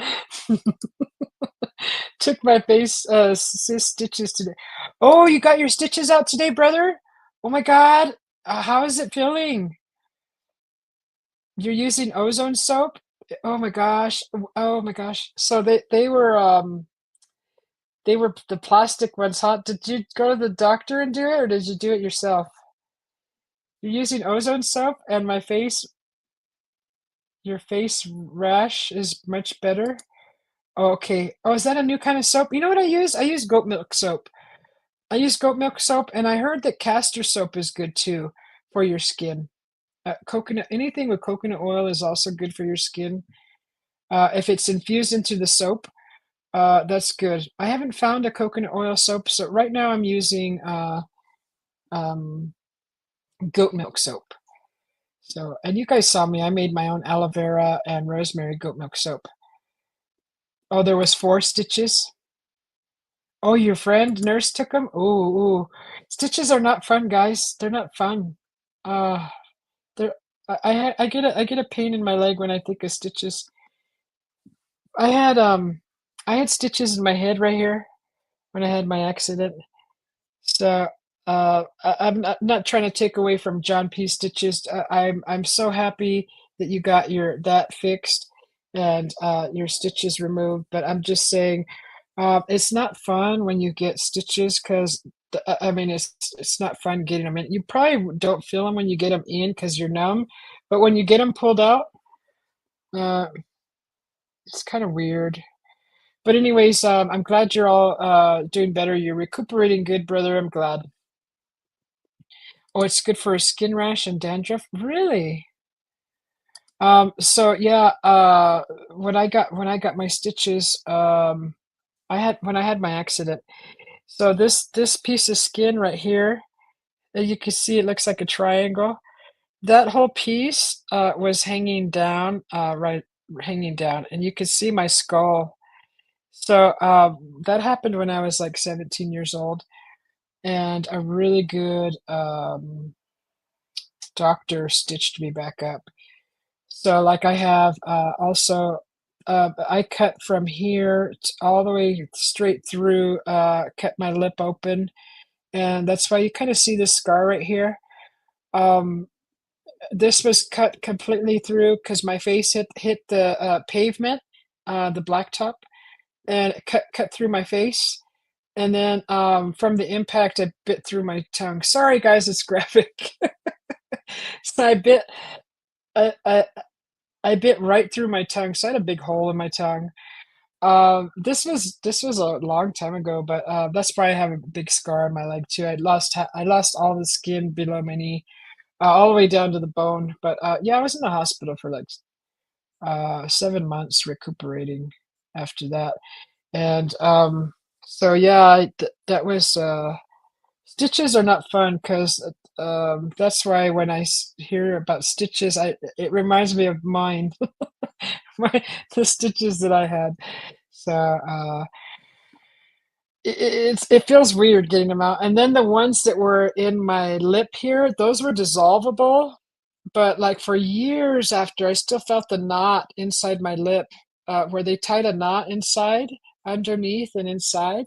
Took my face, stitches today. Oh, you got your stitches out today, brother? Oh my god, how is it feeling? You're using ozone soap? Oh my gosh, oh my gosh. So they were the plastic ones, huh? Did you go to the doctor and do it, or did you do it yourself? You're using ozone soap, and your face rash is much better? Oh, okay. Oh, is that a new kind of soap? You know what I use? I use goat milk soap. I use goat milk soap, and I heard that castor soap is good too for your skin. Coconut, anything with coconut oil is also good for your skin. If it's infused into the soap, that's good. I haven't found a coconut oil soap, so right now I'm using um, goat milk soap. So, and you guys saw me, I made my own aloe vera and rosemary goat milk soap. Oh, there was 4 stitches? Oh, your friend nurse took them. Ooh, ooh. Stitches are not fun, guys. They're not fun. Uh, they're I get a pain in my leg when I think of stitches. I had, I had stitches in my head right here when I had my accident. So, I'm not trying to take away from John P. Stitches. I'm so happy that you got that fixed and, your stitches removed, but I'm just saying, it's not fun when you get stitches 'cause I mean, it's not fun getting them in. You probably don't feel them when you get them in because 'cause you're numb, but when you get them pulled out, uh, it's kinda weird. But anyways, I'm glad you're all, doing better. You're recuperating good, brother. I'm glad. Oh, it's good for a skin rash and dandruff? Really? So yeah, when I got my stitches, when I had my accident, so this piece of skin right here, you can see it looks like a triangle. That whole piece, was hanging down, and you could see my skull. So, that happened when I was, like, 17 years old, and a really good, doctor stitched me back up. So, like, I have, also, I cut from here all the way straight through, cut my lip open, and that's why you kinda see this scar right here. Um, this was cut completely through because my face hit the, pavement, the blacktop, and it cut through my face, and then, from the impact, it bit through my tongue. Sorry, guys, it's graphic. So I I I bit right through my tongue, so I had a big hole in my tongue. This was a long time ago, but, that's why I have a big scar on my leg too. I lost all the skin below my knee, all the way down to the bone, but, yeah, I was in the hospital for, like, 7 months recuperating after that. And so yeah, that was stitches are not fun because that's why when hear about stitches, it reminds me of mine, my the stitches that I had. So it feels weird getting them out. And then the ones that were in my lip here, those were dissolvable. But like for years after, I still felt the knot inside my lip, where they tied a knot inside, underneath and inside.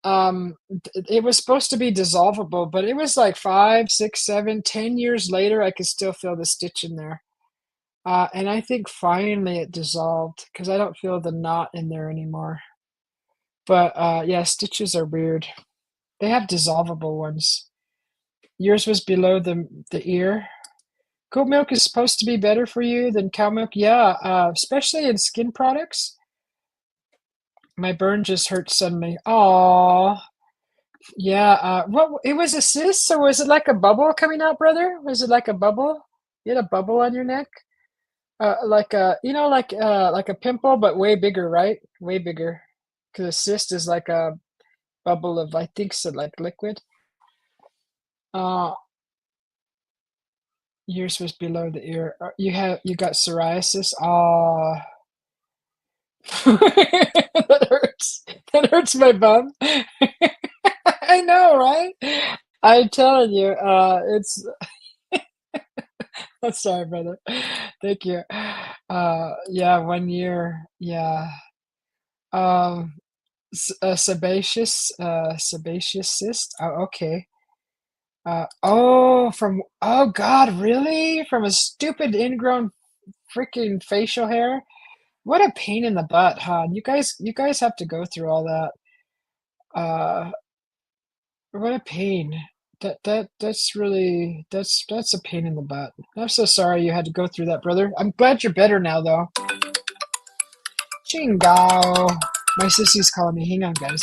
It was supposed to be dissolvable, but it was like 5, 6, 7, 10 years later, I could still feel the stitch in there. And I think finally it dissolved because I don't feel the knot in there anymore. But yeah, stitches are weird. They have dissolvable ones. Yours was below the ear. Goat milk is supposed to be better for you than cow milk. Yeah, especially in skin products. My burn just hurt suddenly. Aw. Yeah, what it was a cyst, or was it like a bubble coming out, brother? Was it like a bubble? You had a bubble on your neck? Like a, like a pimple, but way bigger, right? Way bigger. Because a cyst is like a bubble of, I think so, like liquid. Uh, Yours was below the ear. You got psoriasis? Oh, that hurts. That hurts my bum. I know, right? I'm telling you, it's I'm sorry, brother. Thank you. Yeah, 1 year. Yeah. Um, sebaceous cyst. Oh, okay. Oh God, really? From a stupid ingrown freaking facial hair? What a pain in the butt, huh? You guys have to go through all that. Uh, what a pain. That's really that's a pain in the butt. I'm so sorry you had to go through that, brother. I'm glad you're better now, though. Chingao. My sissy's calling me. Hang on, guys.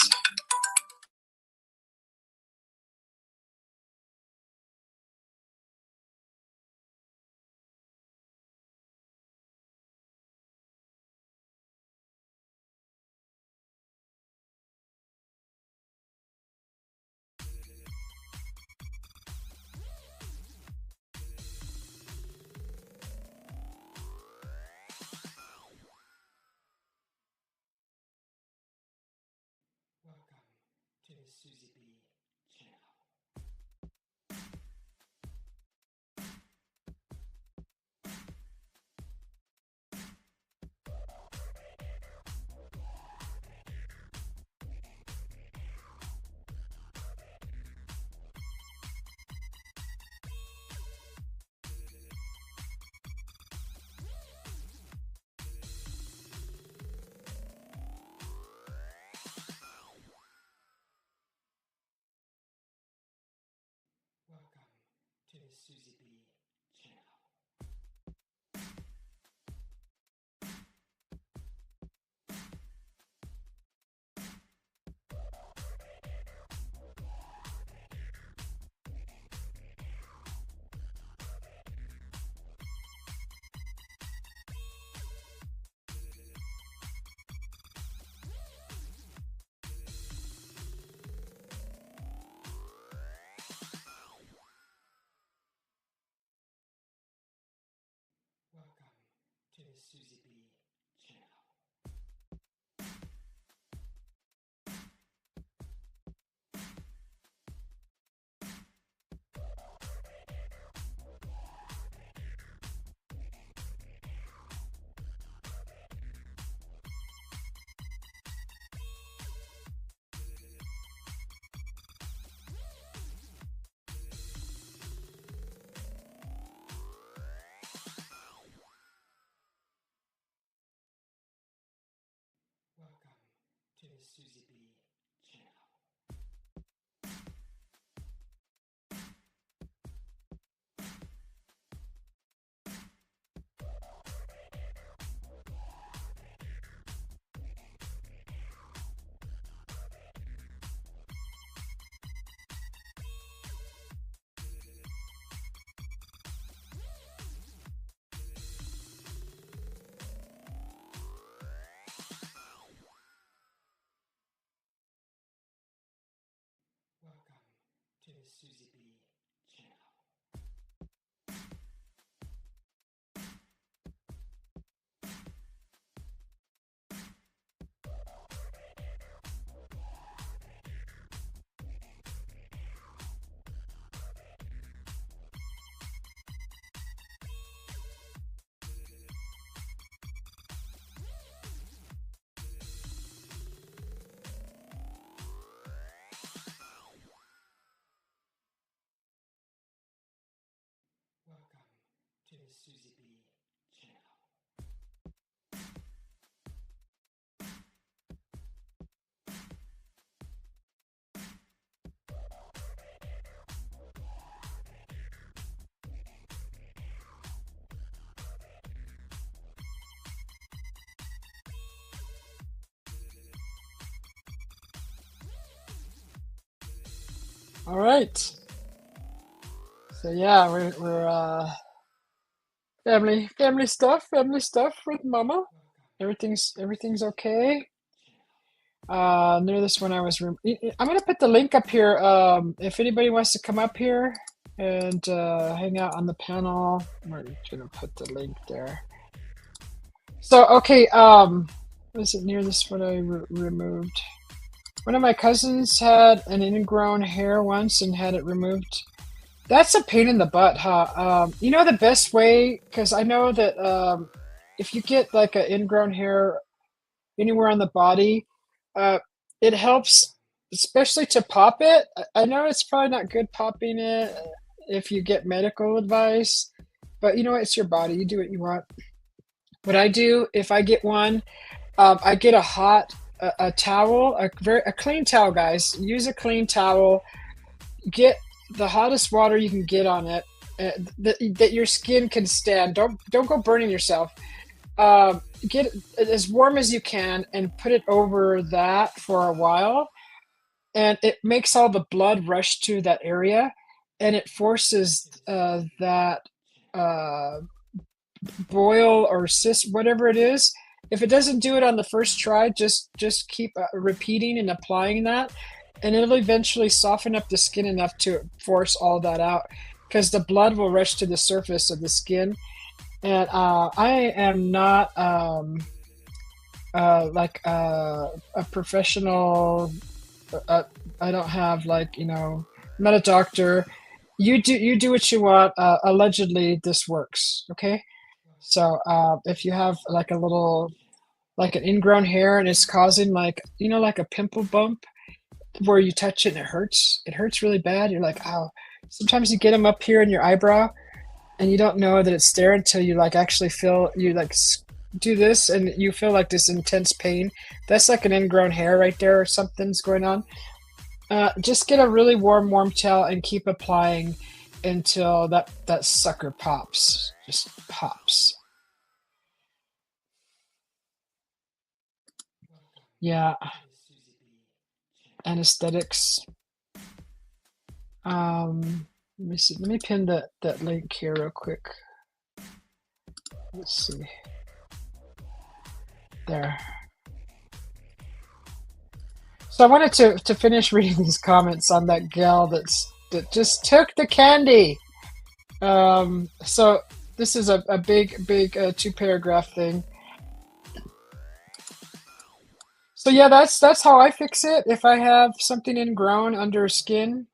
Welcome to the Susie B channel. Welcome to the Susie B channel. Welcome to the Susie B channel. Welcome to the Susie B channel. All right. So yeah, we're family stuff with Mama. Everything's okay. Near this one I'm gonna put the link up here. If anybody wants to come up here and hang out on the panel, we're gonna put the link there. So okay, was it near this one I removed? One of my cousins had an ingrown hair once and had it removed. That's a pain in the butt, huh? You know the best way, because I know that if you get like an ingrown hair anywhere on the body, uh, it helps, especially to pop it. I know it's probably not good popping it if you get medical advice, but you know what? It's your body. You do what you want. What I do if I get one, I get a hot a towel, a clean towel, guys. Use a clean towel. Get the hottest water you can get on it, that your skin can stand. Don't go burning yourself. Get it as warm as you can and put it over that for a while, and it makes all the blood rush to that area, and it forces that uh, boil or cyst, whatever it is. If it doesn't do it on the first try, just keep repeating and applying that, and it'll eventually soften up the skin enough to force all that out, because the blood will rush to the surface of the skin. And I am not like a professional. I don't have like, I'm not a doctor. You do what you want. Allegedly, this works. Okay, so if you have like a little like an ingrown hair and it's causing like like a pimple bump where you touch it and it hurts really bad. You're like, ow. Sometimes you get them up here in your eyebrow and you don't know that it's there until you like actually feel you like do this and you feel like this intense pain. That's like an ingrown hair right there, or something's going on. Just get a really warm towel and keep applying until that sucker pops. Just pops. Yeah, anesthetics. Let me see. Let me pin that link here real quick. Let's see. There. So I wanted to finish reading these comments on that gal that just took the candy. So this is a big 2-paragraph thing. So yeah, that's how I fix it. If I have something ingrown under skin,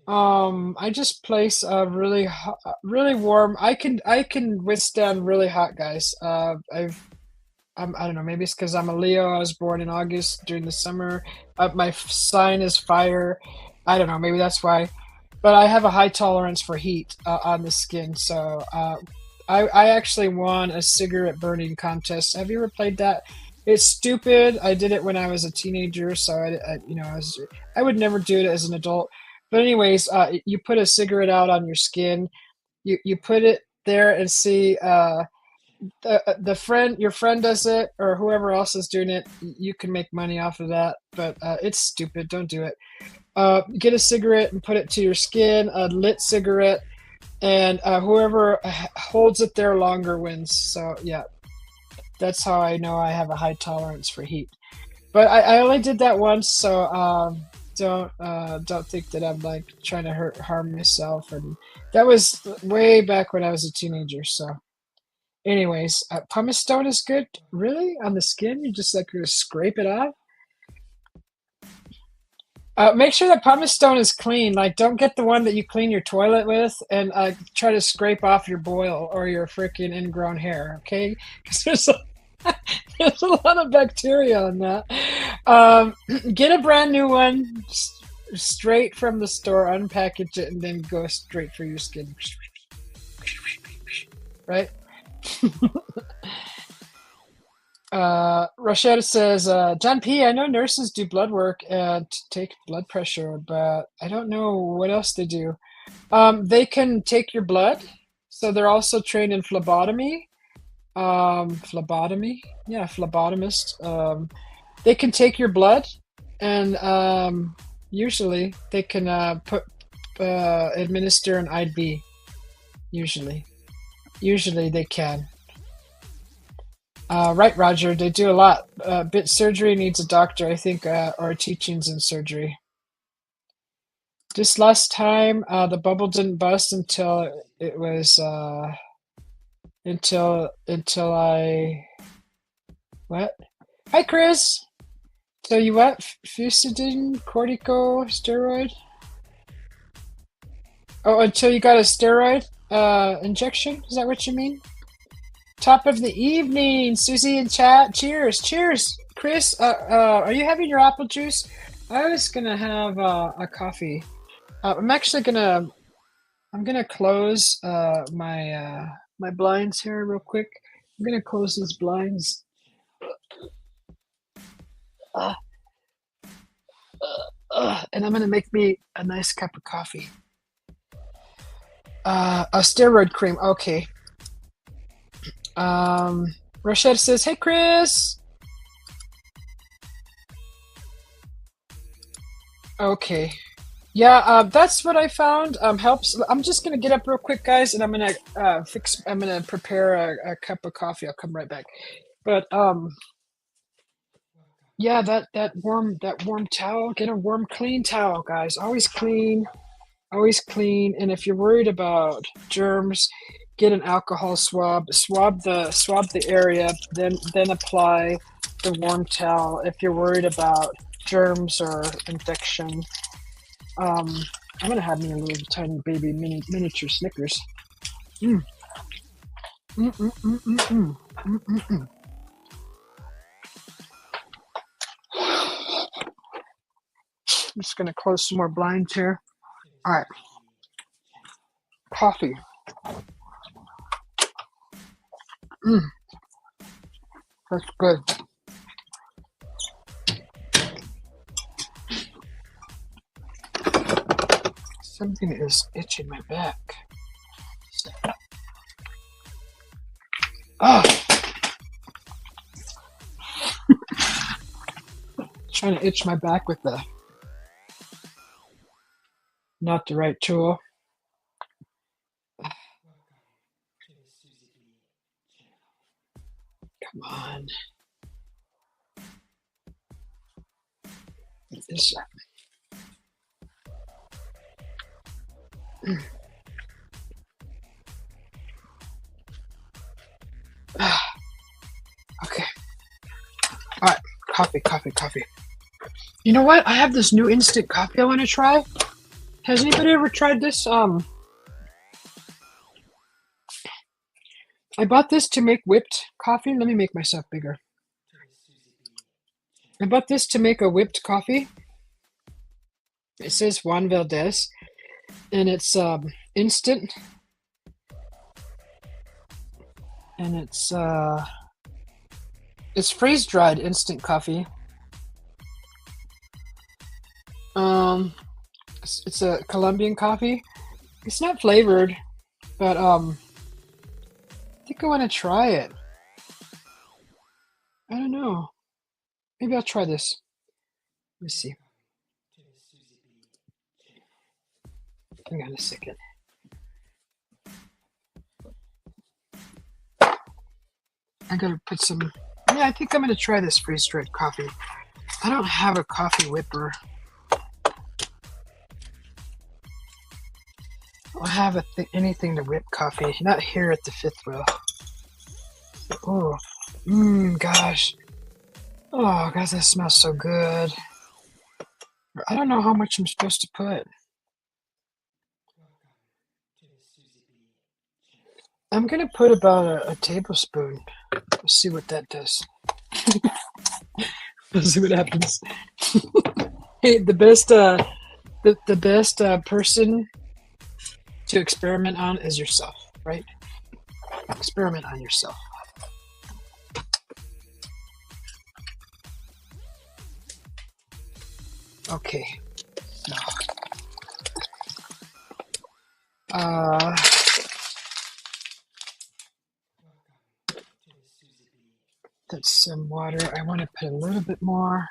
I just place a really warm. I can withstand really hot, guys. I don't know. Maybe it's because I'm a Leo. I was born in August during the summer. My sign is fire. I don't know. Maybe that's why. But I have a high tolerance for heat on the skin. So I actually won a cigarette burning contest. Have you ever played that? It's stupid. I did it when I was a teenager, so I would never do it as an adult. But anyways, you put a cigarette out on your skin. You put it there and see. Your friend does it, or whoever else is doing it, you can make money off of that, but it's stupid. Don't do it. Get a cigarette and put it to your skin, a lit cigarette, and whoever holds it there longer wins. So yeah, that's how I know I have a high tolerance for heat. But I only did that once, so don't think that I'm like trying to harm myself. And that was way back when I was a teenager. So, anyways, pumice stone is good. Really, on the skin, you just like gonna scrape it off. Make sure that pumice stone is clean. Like, don't get the one that you clean your toilet with and try to scrape off your boil or your freaking ingrown hair, okay? Because there's a lot of bacteria on that. Get a brand new one straight from the store, unpackage it, and then go straight for your skin. Right? Rochetta says, John P., I know nurses do blood work and take blood pressure, but I don't know what else they do. They can take your blood, so they're also trained in phlebotomy. Phlebotomy? Yeah, phlebotomist. They can take your blood, and usually they can administer an IV. Usually they can. Right, Roger. They do a lot. Bit surgery needs a doctor, I think, or teachings in surgery. This last time, the bubble didn't bust until it was until I what? Hi, Chris. So you what? Fusidine, corticosteroid? Oh, until you got a steroid injection? Is that what you mean? Top of the evening, Susie in chat. Cheers, cheers, Chris. Are you having your apple juice? I was gonna have a coffee. I'm actually gonna. I'm gonna close my my blinds here real quick. I'm gonna close these blinds. And I'm gonna make me a nice cup of coffee. A steroid cream. Okay. Rochette says, "Hey, Chris." Okay. Yeah, that's what I found. Helps. I'm just gonna get up real quick, guys, and I'm gonna I'm gonna prepare a cup of coffee. I'll come right back. But yeah, that warm towel. Get a warm, clean towel, guys. Always clean, always clean. And if you're worried about germs, get an alcohol swab. Swab the area, then apply the warm towel. If you're worried about germs or infection. I'm gonna have me a little tiny baby miniature Snickers. Mm. Mm, mm, mm, mm, mm. Mm, mm, mm. I'm just gonna close some more blinds here. All right, coffee. That's good. Something is itching my back. Oh. Trying to itch my back with not the right tool. Come on. This. Okay. All right. Coffee. You know what? I have this new instant coffee I want to try. Has anybody ever tried this? I bought this to make whipped coffee. Let me make myself bigger. I bought this to make a whipped coffee. It says Juan Valdez, and it's instant, and it's freeze dried instant coffee. It's a Colombian coffee. It's not flavored, but I think I want to try it. I don't know. Maybe I'll try this. Let me see. Hang on a second. I gotta put some. Yeah, I think I'm gonna try this freeze dried coffee. I don't have a coffee whipper. have anything to whip coffee. Not here at the fifth wheel. Oh, gosh. Oh, God, that smells so good. I don't know how much I'm supposed to put. I'm gonna put about a tablespoon. Let's see what that does. Let's see what happens. Hey, the best person to experiment on is yourself, right? Experiment on yourself. Okay. So, that's some water. I want to put a little bit more.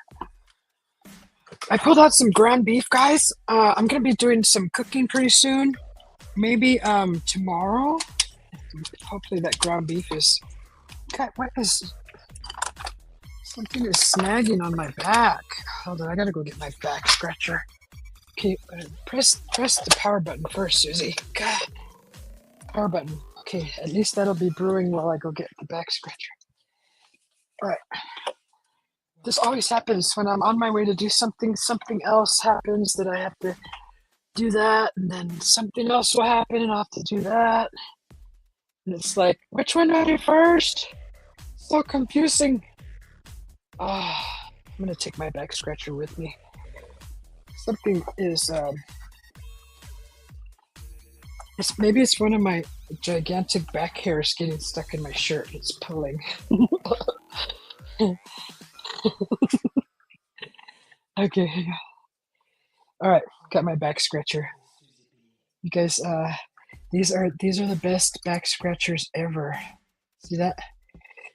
I pulled out some ground beef, guys. I'm gonna be doing some cooking pretty soon. Maybe tomorrow. Hopefully that ground beef is. God, what is? Something is snagging on my back. Hold on, I gotta go get my back scratcher. Okay, press the power button first, Susie. God, power button. Okay, at least that'll be brewing while I go get the back scratcher. All right. This always happens when I'm on my way to do something. Something else happens that I have to do that, and then something else will happen, and I'll have to do that. And it's like, which one do I do first? So confusing. I'm gonna take my back scratcher with me. Something is, maybe it's one of my gigantic back hairs getting stuck in my shirt. It's pulling. Okay. All right, got my back scratcher. You guys, these are the best back scratchers ever. See that?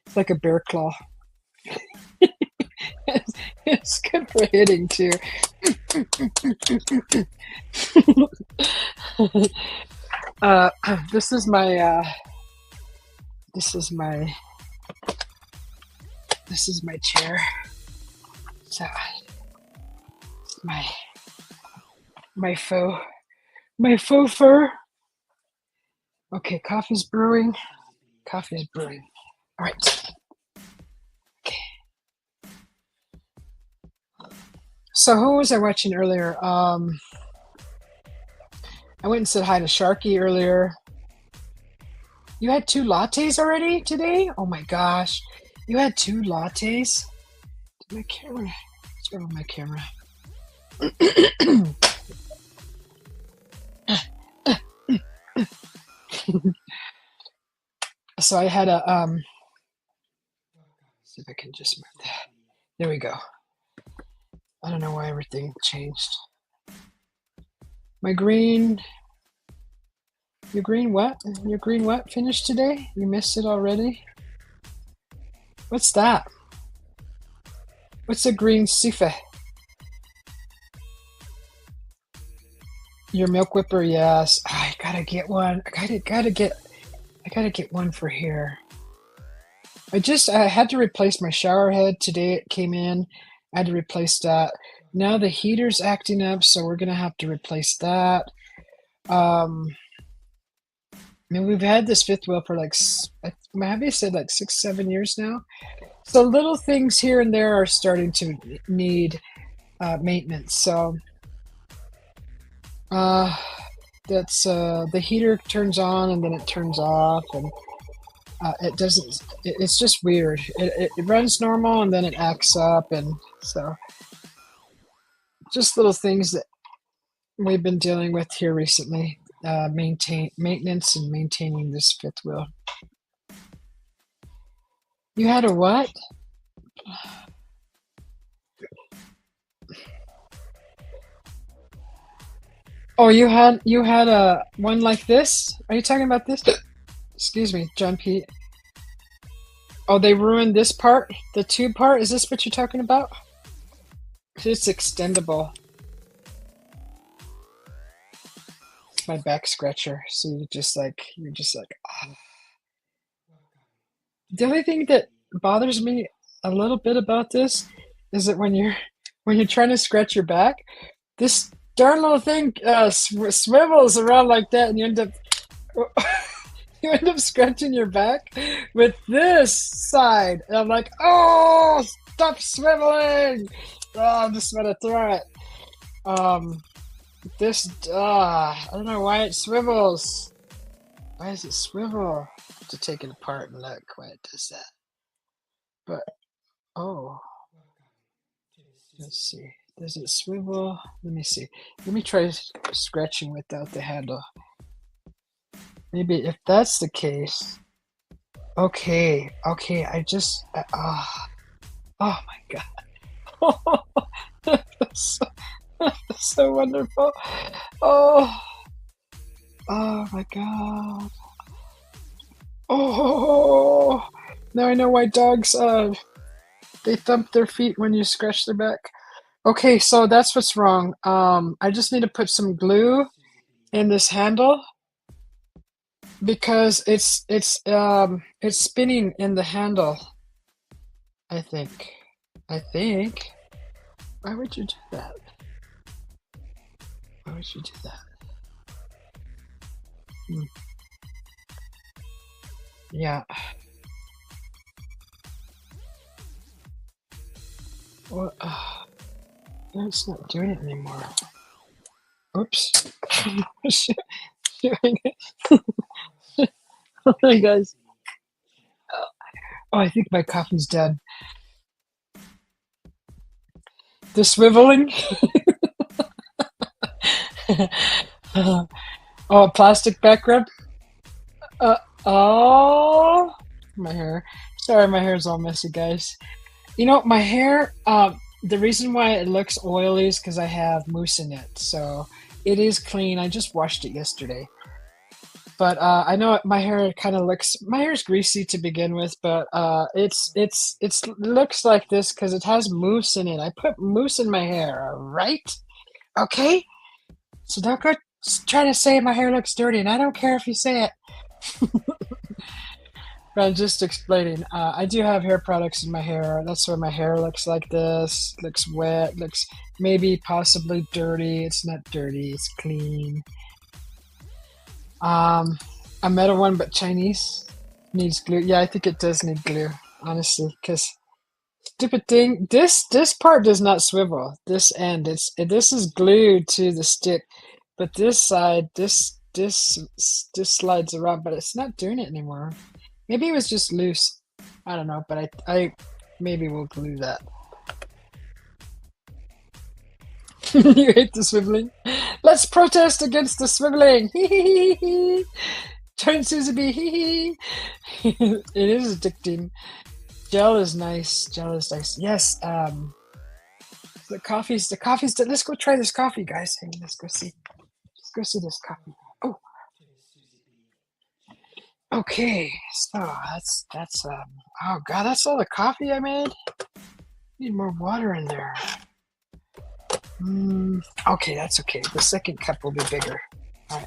It's like a bear claw. It's good for hitting too. This is my chair. So my faux fur. Okay, coffee's brewing. All right. Okay. So who was I watching earlier? I went and said hi to Sharky earlier. You had 2 lattes already today? Oh my gosh. You had 2 lattes? My camera. Let's grab my camera. So I had a see if I can just move that. There we go. I don't know why everything changed. Your green what? Your green what finished today? You missed it already? What's that? What's a green sifa? Your milk whipper, yes. I gotta get one. I gotta get one for here. I had to replace my shower head today. It came in. I had to replace that. Now the heater's acting up, so we're gonna have to replace that. I mean, we've had this fifth wheel for like, have you said like 6-7 years now? So little things here and there are starting to need maintenance. So that's the heater turns on and then it turns off, and it doesn't. It's just weird. It runs normal and then it acts up, and so just little things that we've been dealing with here recently. Maintenance and maintaining this fifth wheel. You had a what? Oh, you had a one like this? Are you talking about this? Excuse me, John P. Oh, they ruined this part? The tube part? Is this what you're talking about? It's extendable. It's my back scratcher. So you're just like, oh. The only thing that bothers me a little bit about this is that when you're trying to scratch your back, this darn little thing swivels around like that, and you end up you end up scratching your back with this side. And I'm like, oh, stop swiveling! Oh, I'm just gonna throw it. Um, I don't know why it swivels. Why does it swivel? To take it apart and look why it does that. But oh, let's see. Does it swivel? Let me see. Let me try scratching without the handle. Maybe if that's the case. Okay, okay. Oh my god. that's, so, that's so wonderful. Oh, oh my god. Oh, now I know why dogs they thump their feet when you scratch their back. Okay, so that's what's wrong. I just need to put some glue in this handle because it's spinning in the handle. I think. I think. Why would you do that? Why would you do that? Hmm. Yeah. Well, no, it's not doing it anymore. Oops. Doing it. Oh my guys. Oh, I think my coffee's done. The swiveling. Oh, plastic back rub. Oh, my hair. Sorry, my hair's all messy, guys. You know, my hair, the reason why it looks oily is because I have mousse in it. So it is clean. I just washed it yesterday. But I know my hair kind of my hair's greasy to begin with, but it's looks like this because it has mousse in it. I put mousse in my hair, all right? Okay? So don't go try to say my hair looks dirty, and I don't care if you say it. But I'm just explaining. I do have hair products in my hair. That's why my hair looks like this. Looks wet. Looks maybe possibly dirty. It's not dirty. It's clean. A metal one, but Chinese needs glue. Yeah, I think it does need glue, honestly, because stupid thing. This part does not swivel. This end, this is glued to the stick, but this side, this slides around, but it's not doing it anymore. Maybe it was just loose. I don't know, but I maybe we'll glue that. You hate the swiveling? Let's protest against the swiveling! Turn Susie B. It is addicting. Gel is nice. Gel is nice. Yes. The coffee's. Let's go try this coffee, guys. Hey, let's go see. Let's go see this coffee. Oh, okay. So that's. Oh god, that's all the coffee I made. Need more water in there. Okay, that's okay. The second cup will be bigger. All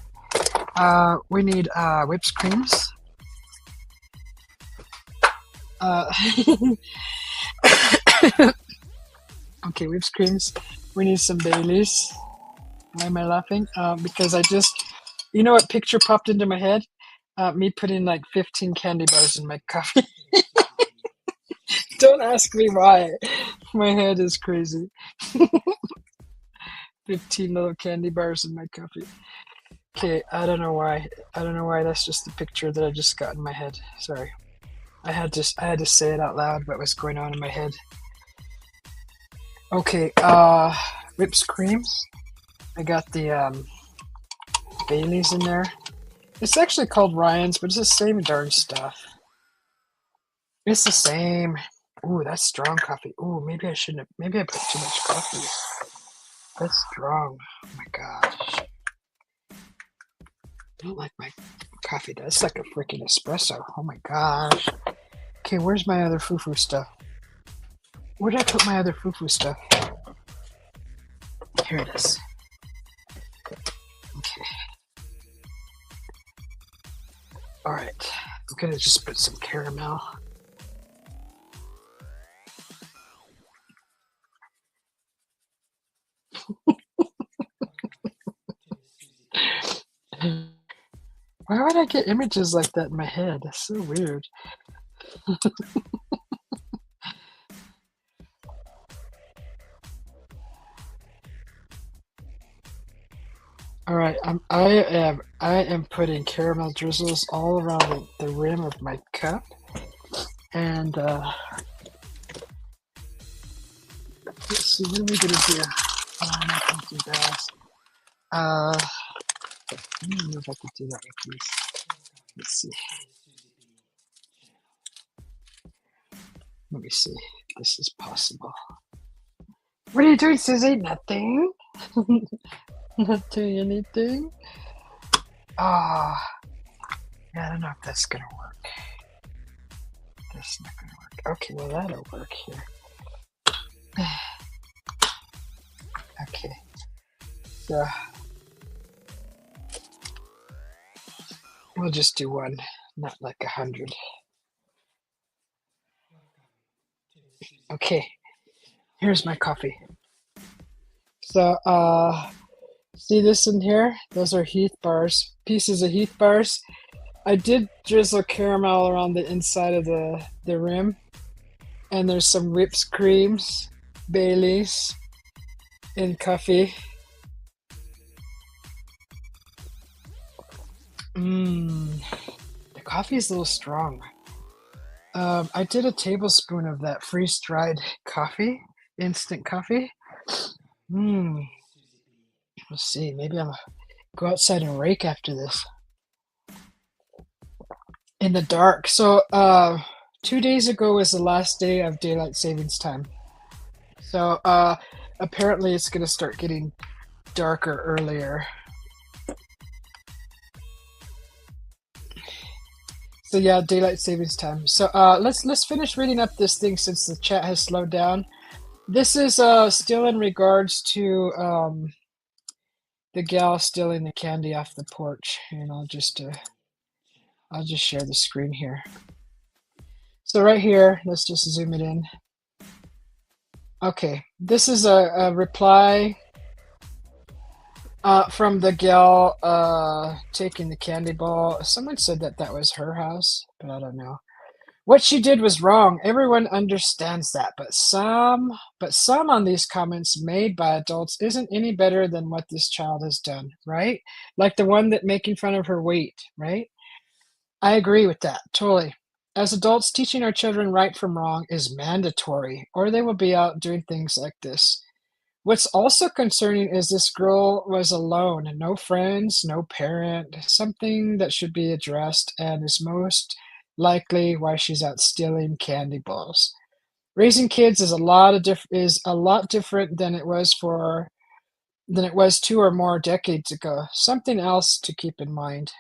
right. We need whipped creams. Okay, whipped creams. We need some Baileys. Why am I laughing? Because you know what picture popped into my head? Me putting like 15 candy bars in my coffee. Don't ask me why. My head is crazy. 15 little candy bars in my coffee. Okay, I don't know why. I don't know why. That's just the picture that I just got in my head. Sorry. I had to say it out loud. What was going on in my head? Okay. Whipped cream. I got the Bailey's in there. It's actually called Ryan's, but it's the same darn stuff. It's the same. Ooh, that's strong coffee. Ooh, maybe I shouldn't have. Maybe I put too much coffee. That's strong. Oh my gosh. I don't like my coffee. That's like a freaking espresso. Oh my gosh. Okay, where's my other foo-foo stuff? Where did I put my other foo-foo stuff? Here it is. Okay. Alright. I'm gonna just put some caramel. I get images like that in my head? It's so weird. All right, I am putting caramel drizzles all around the rim of my cup, and let's see, what are we gonna do? I'm not gonna do that. I don't know if I could do that with these. Let's see. Let me see if this is possible. What are you doing, Susie? Nothing. Not doing anything. Ah, yeah, I don't know if that's gonna work. That's not gonna work. Okay, well that'll work here. Okay, so we'll just do one, not like 100. Okay, here's my coffee. So, see this in here? Those are Heath bars, pieces of Heath bars. I did drizzle caramel around the inside of the rim, and there's some whipped creams, Baileys, and coffee. Mmm, the coffee is a little strong. I did a tablespoon of that freeze-dried coffee, instant coffee. Mmm, let's see, maybe I'll go outside and rake after this. In the dark. So, 2 days ago was the last day of daylight savings time. So, apparently it's gonna start getting darker earlier. So yeah, daylight savings time. So let's finish reading up this thing since the chat has slowed down. This is still in regards to the gal stealing the candy off the porch, and I'll just share the screen here. So right here, let's just zoom it in. Okay, this is a reply from the gal taking the candy ball. Someone said that was her house, but I don't know. What she did was wrong. Everyone understands that, but some on these comments made by adults isn't any better than what this child has done, right? Like the one that making fun of her weight, right? I agree with that, totally. As adults, teaching our children right from wrong is mandatory, or they will be out doing things like this. What's also concerning is this girl was alone and no friends, no parent, something that should be addressed and is most likely why she's out stealing candy balls. Raising kids is a lot different than it was 2 or more decades ago. Something else to keep in mind.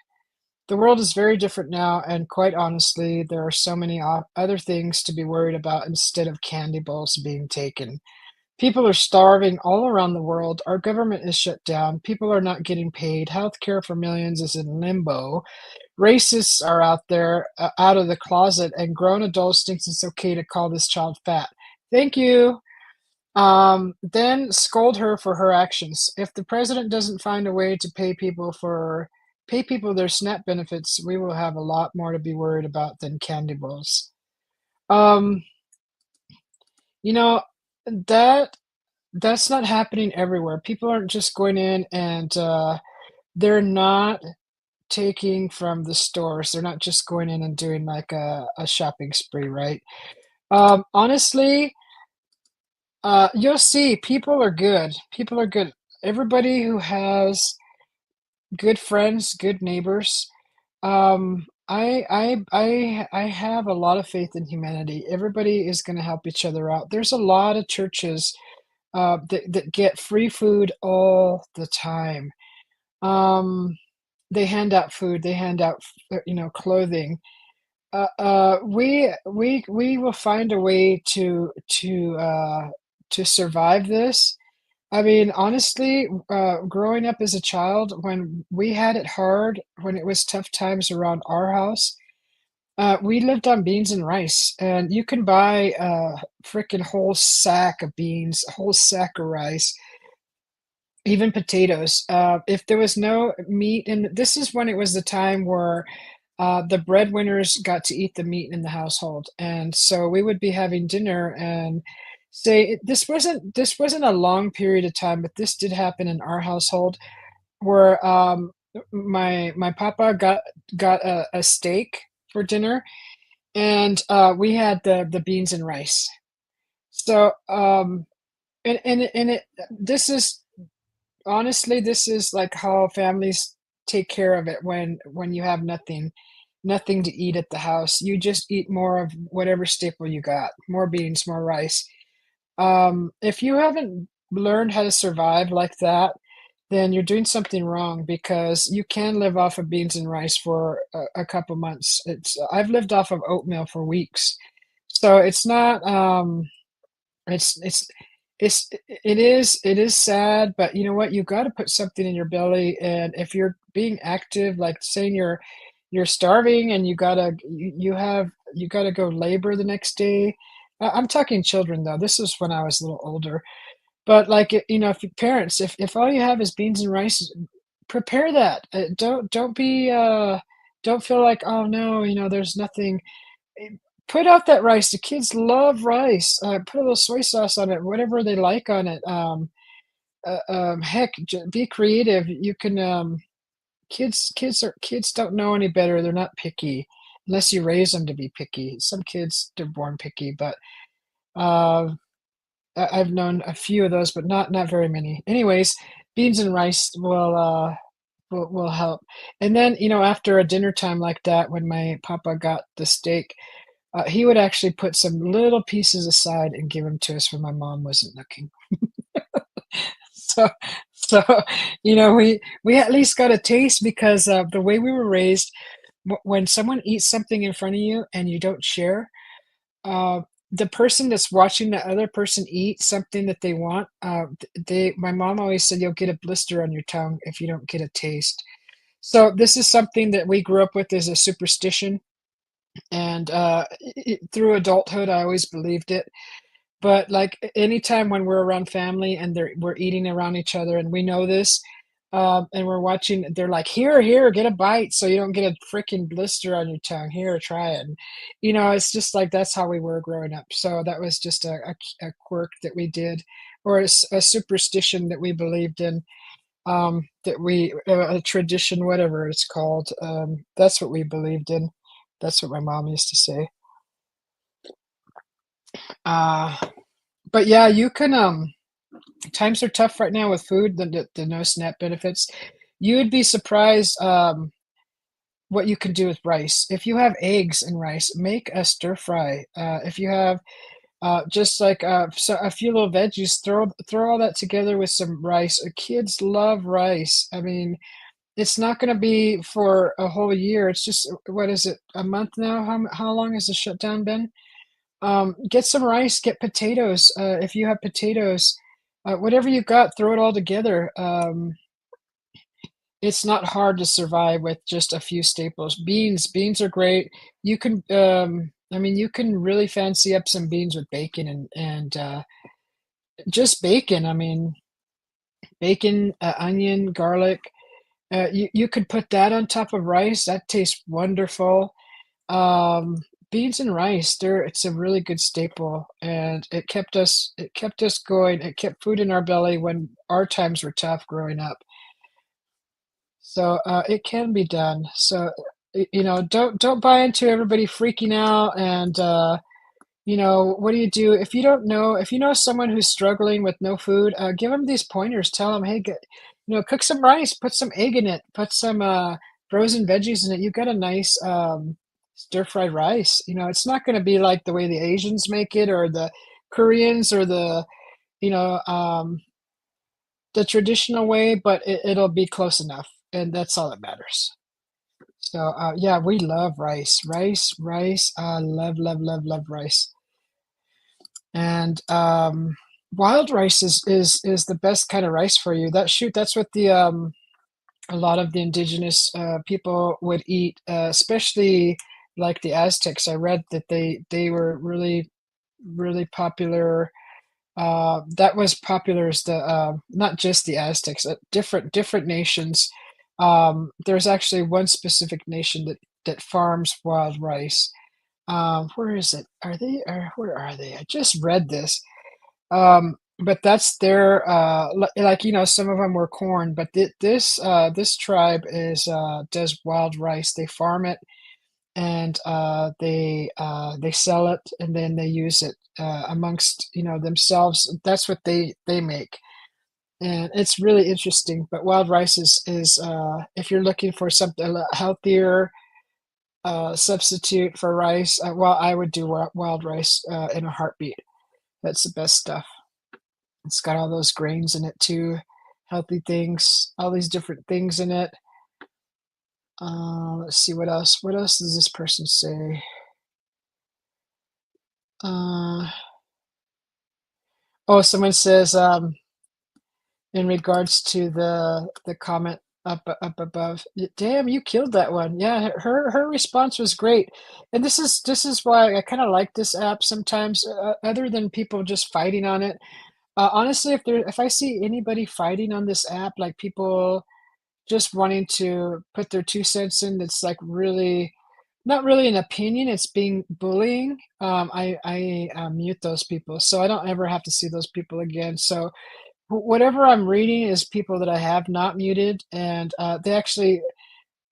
The world is very different now, and quite honestly, there are so many other things to be worried about instead of candy balls being taken. People are starving all around the world. Our government is shut down. People are not getting paid. Healthcare for millions is in limbo. Racists are out there, out of the closet, and grown adults think it's okay to call this child fat. Thank you. Then scold her for her actions. If the president doesn't find a way to pay people their SNAP benefits, we will have a lot more to be worried about than candy balls. Um, you know, that that's not happening everywhere. People aren't just going in and they're not taking from the stores. They're not just going in and doing like a shopping spree, right? Honestly, you'll see people are good. People are good. Everybody who has good friends, good neighbors. I have a lot of faith in humanity. Everybody is going to help each other out. There's a lot of churches that get free food all the time. Um, they hand out food. They hand out clothing. We will find a way to survive this. I mean, honestly, growing up as a child, when we had it hard, when it was tough times around our house, we lived on beans and rice, and you can buy a freaking whole sack of beans, a whole sack of rice, even potatoes. If there was no meat, and this is when it was the time where the breadwinners got to eat the meat in the household, and so we would be having dinner and say this wasn't a long period of time, but this did happen in our household where my papa got a steak for dinner, and we had the beans and rice. So and it this is honestly, this is like how families take care of it when you have nothing to eat at the house. You just eat more of whatever staple you got, more beans, more rice. If you haven't learned how to survive like that, then you're doing something wrong because you can live off of beans and rice for a couple months. I've lived off of oatmeal for weeks. So it's not it's it is sad, but you know what? You gotta put something in your belly, and if you're being active, like saying you're starving and you gotta go labor the next day. I'm talking children though. This is when I was a little older. But like if your parents, if all you have is beans and rice, prepare that. Don't feel like, oh no, there's nothing. Eh, Put out that rice. The kids love rice. Put a little soy sauce on it, whatever they like on it. Heck, be creative. You can. Kids don't know any better. They're not picky unless you raise them to be picky. Some kids they're born picky, but uh, I've known a few of those, but not very many. Anyways, beans and rice will help. And then after a dinner time like that, when my papa got the steak. He would actually put some little pieces aside and give them to us when my mom wasn't looking. So so, we at least got a taste because, the way we were raised, when someone eats something in front of you and you don't share, uh, the person that's watching the other person eat something that they want, they my mom always said, "You'll get a blister on your tongue if you don't get a taste." So, this is something that we grew up with as a superstition, and, through adulthood, I always believed it. But, like, anytime when we're around family and we're eating around each other and we know this, and we're watching, they're like, "Here, here, get a bite so you don't get a freaking blister on your tongue. Here, try it." And, it's just like that's how we were growing up. So that was just a quirk that we did, or a superstition that we believed in, a tradition, whatever it's called. That's what we believed in. That's what my mom used to say. Uh, but yeah, you can, times are tough right now with food, the no SNAP benefits. You would be surprised, what you can do with rice. If you have eggs and rice, make a stir fry. If you have, just like, so a few little veggies, throw all that together with some rice. Kids love rice. I mean, it's not gonna be for a whole year. It's just, what is it, a month now? How long has the shutdown been? Get some rice, get potatoes. If you have potatoes, whatever you got, throw it all together. It's not hard to survive with just a few staples. Beans are great. I mean, you can really fancy up some beans with bacon and just bacon. I mean, bacon, onion, garlic. You could put that on top of rice. That tastes wonderful. Um, Beans and rice, it's a really good staple, and it kept us going. It kept food in our belly when our times were tough growing up. So, it can be done. So, don't buy into everybody freaking out and, what do you do? If you know someone who's struggling with no food, give them these pointers. Tell them, "Hey, cook some rice, put some egg in it, put some, frozen veggies in it. You got a nice, stir-fried rice." It's not gonna be like the way the Asians make it or the Koreans or you know, um, the traditional way, but it'll be close enough, and that's all that matters. So, yeah, we love rice. Rice, I love, love, love, love rice. And, wild rice is the best kind of rice for you. That's what a lot of the indigenous, people would eat, especially like the Aztecs. I read that they were really, really popular, That was popular as the not just the Aztecs, different nations. There's actually one specific nation that farms wild rice. Where is it? Where are they? I just read this. But that's their like some of them were corn, but this tribe is does wild rice. They farm it and they sell it and then they use it amongst themselves. That's what they make, and it's really interesting. But wild rice is if you're looking for something a healthier substitute for rice, well, I would do wild rice in a heartbeat. That's the best stuff. It's got all those grains in it too, healthy things, all these different things in it. Let's see what else. What else does this person say? Uh, oh, someone says in regards to the comment up above. Damn, you killed that one. Yeah, her response was great, and this is why I kind of like this app sometimes. Other than people just fighting on it, honestly, if I see anybody fighting on this app, like people just wanting to put their 2 cents in, that's like really not really an opinion, it's being bullying. I mute those people, so I don't ever have to see those people again. So whatever I'm reading is people that I have not muted, and they actually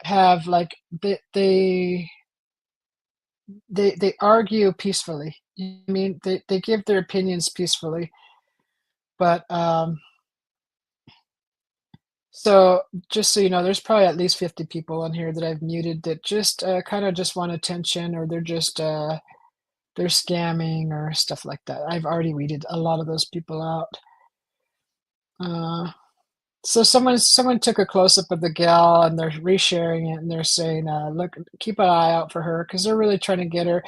have like they argue peacefully. You know what I mean, they give their opinions peacefully, but so just so you know, there's probably at least 50 people on here that I've muted that just kind of just want attention, or they're scamming or stuff like that. I've already weeded a lot of those people out. Uh, so someone took a close up of the gal and they're resharing it and they're saying, "Look, keep an eye out for her because they're really trying to get her."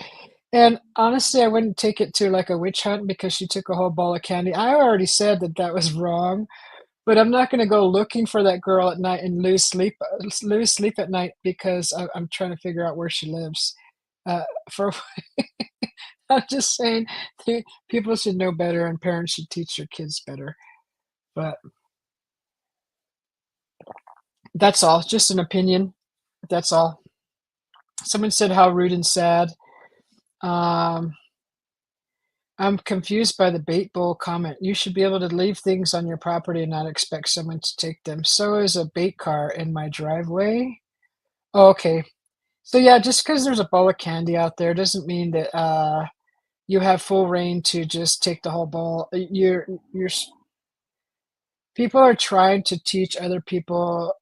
And honestly, I wouldn't take it to like a witch hunt because she took a whole ball of candy. I already said that that was wrong, but I'm not gonna go looking for that girl at night and lose sleep at night because I'm trying to figure out where she lives. For I'm just saying, people should know better and parents should teach their kids better. But that's all, just an opinion. That's all. Someone said how rude and sad. Um, I'm confused by the bait bowl comment. You should be able to leave things on your property and not expect someone to take them. So is a bait car in my driveway. Oh, okay. So yeah, just because there's a bowl of candy out there doesn't mean that you have full reign to just take the whole bowl. People are trying to teach other people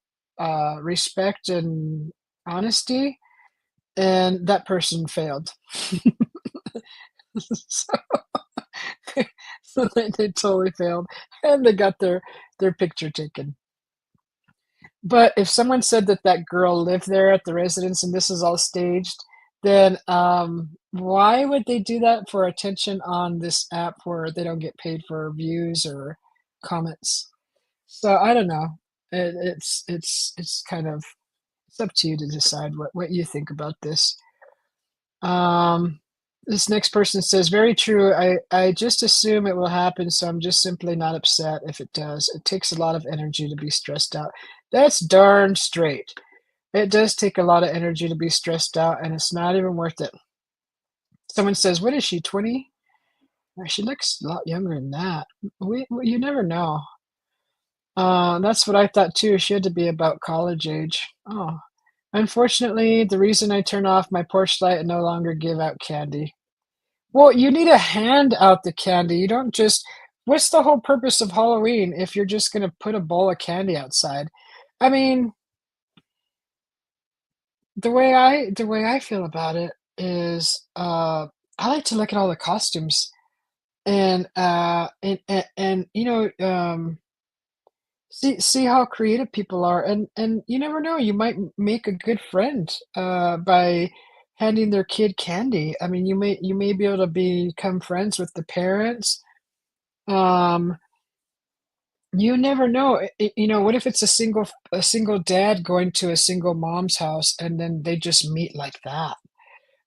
respect and honesty, and that person failed. so, so they totally failed, and they got their picture taken. But if someone said that that girl lived there at the residence and this is all staged, then why would they do that for attention on this app where they don't get paid for views or comments? So I don't know. It's kind of it's up to you to decide what you think about this. Um, this next person says, "Very true. I just assume it will happen, so I'm just simply not upset if it does. It takes a lot of energy to be stressed out." That's darn straight. It does take a lot of energy to be stressed out, and it's not even worth it. Someone says, "What is she, 20?" She looks a lot younger than that. You never know. That's what I thought too. She had to be about college age. Oh, unfortunately, the reason I turn off my porch light and no longer give out candy. Well, you need to hand out the candy. You don't just. What's the whole purpose of Halloween if you're just gonna put a bowl of candy outside? I mean, the way I feel about it is, I like to look at all the costumes and see how creative people are, and you never know, you might make a good friend by handing their kid candy. I mean, you may be able to become friends with the parents. Um, you never know. What if it's a single dad going to a single mom's house and then they just meet like that?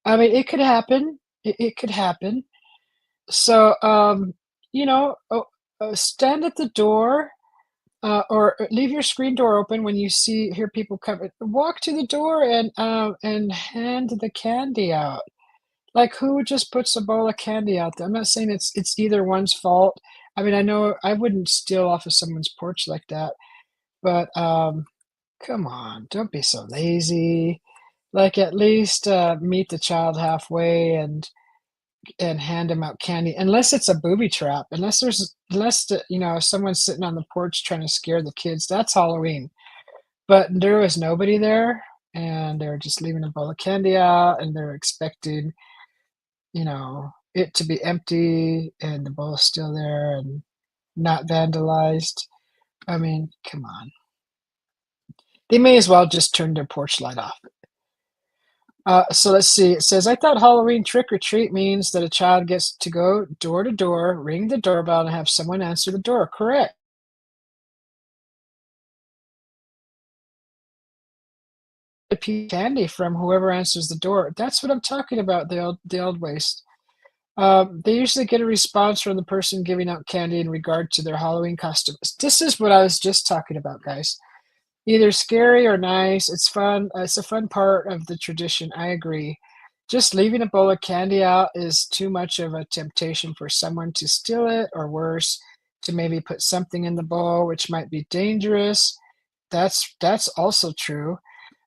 I mean, it could happen. It could happen. So, stand at the door, or leave your screen door open when you hear people come. Walk to the door and hand the candy out. Like, who just puts a bowl of candy out there? I'm not saying it's either one's fault. I mean, I know I wouldn't steal off of someone's porch like that, but, come on, don't be so lazy. Like, at least, meet the child halfway and hand him out candy, unless it's a booby trap, unless someone's sitting on the porch trying to scare the kids, that's Halloween. But there was nobody there, and they were just leaving a bowl of candy out, and they're expecting, it to be empty and the bowl's still there and not vandalized. I mean, come on. They may as well just turn their porch light off. So let's see. It says, I thought Halloween trick or treat means that a child gets to go door to door, ring the doorbell, and have someone answer the door. Correct. A piece of candy from whoever answers the door. That's what I'm talking about. The old waste. They usually get a response from the person giving out candy in regard to their Halloween costumes. This is what I was just talking about, guys. Either scary or nice. It's fun. It's a fun part of the tradition. I agree. Just leaving a bowl of candy out is too much of a temptation for someone to steal it, or worse, to maybe put something in the bowl, which might be dangerous. That's also true.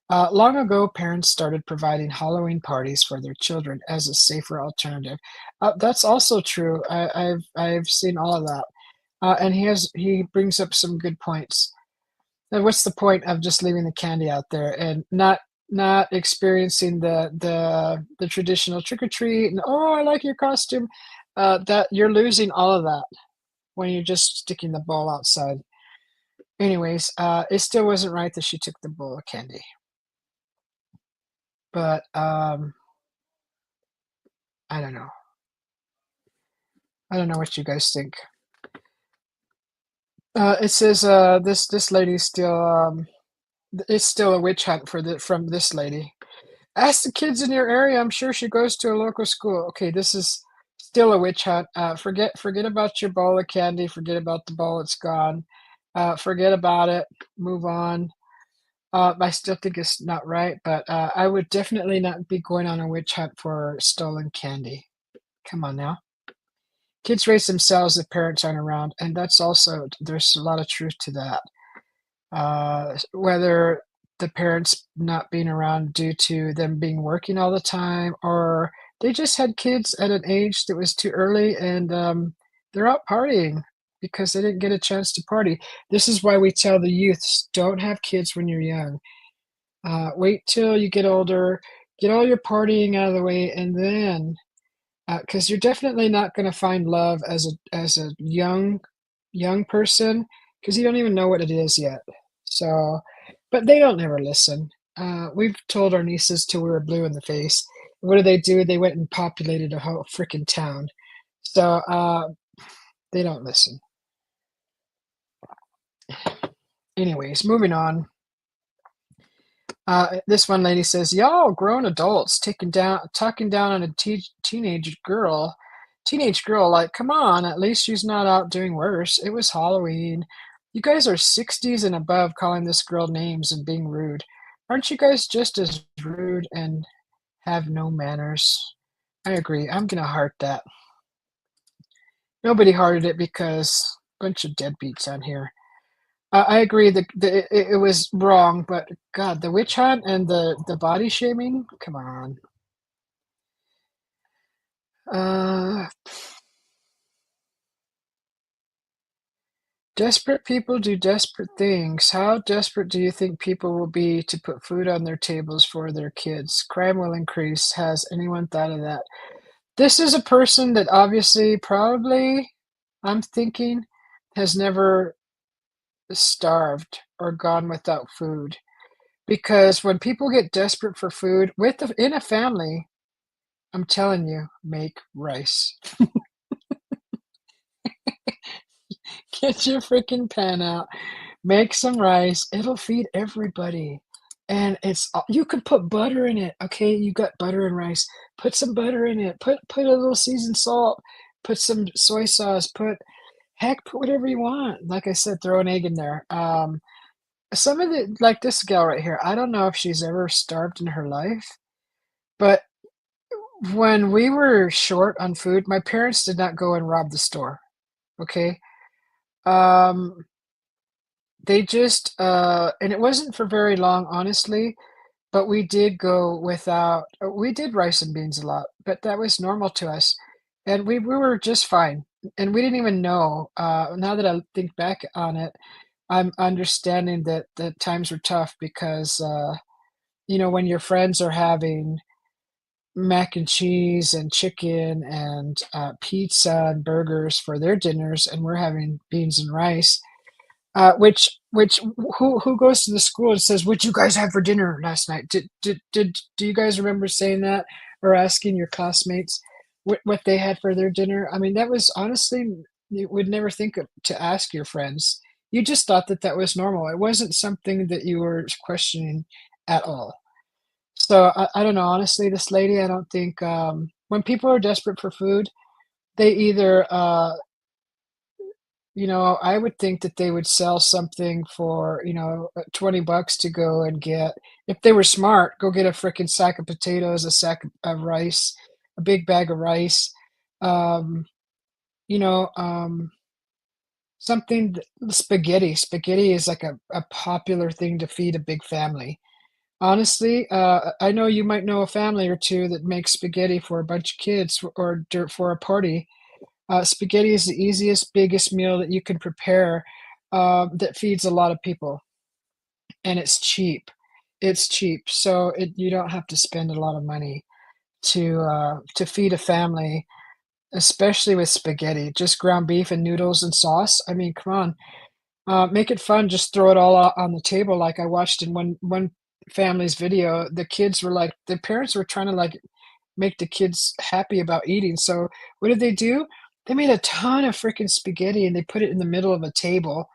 Long ago, parents started providing Halloween parties for their children as a safer alternative. That's also true. I've seen all of that, and he brings up some good points. And what's the point of just leaving the candy out there and not experiencing the traditional trick or treat and, "Oh, I like your costume." That you're losing all of that when you're just sticking the bowl outside. Anyways, it still wasn't right that she took the bowl of candy. But, I don't know. I don't know what you guys think. It says, this lady's still, it's still a witch hunt from this lady. Ask the kids in your area, I'm sure she goes to a local school. Okay, this is still a witch hunt. Forget about your bowl of candy, forget about the bowl, it's gone. Forget about it, move on. I still think it's not right, but, I would definitely not be going on a witch hunt for stolen candy. Come on now. Kids raise themselves if parents aren't around, and that's also there's a lot of truth to that. Whether the parents not being around due to them being working all the time, or they just had kids at an age that was too early and they're out partying because they didn't get a chance to party. This is why we tell the youths, don't have kids when you're young. Wait till you get older, get all your partying out of the way, and then because you're definitely not going to find love as a young person because you don't even know what it is yet. So, but they don't never listen. We've told our nieces till we were blue in the face. What do? They went and populated a whole freaking town. So they don't listen. Anyways, moving on. This one lady says, "Y'all grown adults talking down on a teenage girl. Like, come on, at least she's not out doing worse. It was Halloween. You guys are 60s and above calling this girl names and being rude. Aren't you guys just as rude and have no manners?" I agree. I'm gonna heart that. Nobody hearted it because bunch of deadbeats on here. I agree that it was wrong, but God, the witch hunt and the body shaming, come on. Uh, Desperate people do desperate things. How desperate do you think people will be to put food on their tables for their kids? Crime will increase. Has anyone thought of that? This is a person that obviously, probably, I'm thinking, has never starved or gone without food. Because when people get desperate for food in a family, I'm telling you, make rice. Get your freaking pan out, make some rice, it'll feed everybody, and you can put butter in it, okay? You got butter and rice, put some butter in it, put a little seasoned salt, put some soy sauce, put whatever you want. Like I said, throw an egg in there. Some of the like this gal right here, I don't know if she's ever starved in her life, but when we were short on food, my parents did not go and rob the store, okay? Um, they just, and it wasn't for very long, honestly, but we did go without we did rice and beans a lot, but that was normal to us, and we were just fine, and we didn't even know, now that I think back on it, I'm understanding that the times were tough because, when your friends are having mac and cheese and chicken and, pizza and burgers for their dinners, and we're having beans and rice, which who goes to the school and says, "What'd you guys have for dinner last night?" Do you guys remember saying that or asking your classmates what they had for their dinner? I mean, that was honestly you would never think of to ask your friends. You just thought that that was normal. It wasn't something that you were questioning at all. So, I don't know, honestly, this lady, I don't think, when people are desperate for food, they either, I would think that they would sell something for, 20 bucks to go and get if they were smart, go get a fricking sack of potatoes, a sack of rice, a big bag of rice, um, you know, something th spaghetti. Spaghetti is like a popular thing to feed a big family. Honestly, I know you might know a family or 2 that makes spaghetti for a bunch of kids for a party. Spaghetti is the easiest, biggest meal that you can prepare, that feeds a lot of people, and it's cheap. It's cheap, so you don't have to spend a lot of money to feed a family, especially with spaghetti. Just ground beef and noodles and sauce. I mean, come on. Make it fun, just throw it all out on the table, like I watched in one family's video, the kids were like the parents were trying to, like, make the kids happy about eating, so what did they do? They made a ton of freaking spaghetti, and they put it in the middle of a table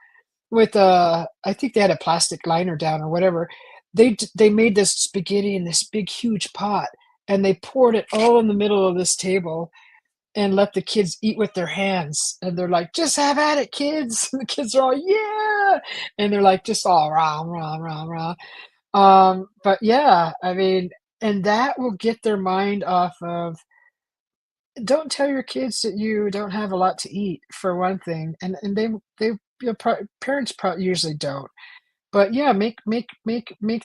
with, I think they had a plastic liner down or whatever. They made this spaghetti in this big, huge pot, and they poured it all in the middle of this table, and let the kids eat with their hands, and they're like, "Just have at it, kids." And the kids are all, "Yeah!" And they're like just all rah, rah, rah, rah. But yeah, I mean, and that will get their mind off of don't tell your kids that you don't have a lot to eat for one thing, and they parents usually don't. But yeah, make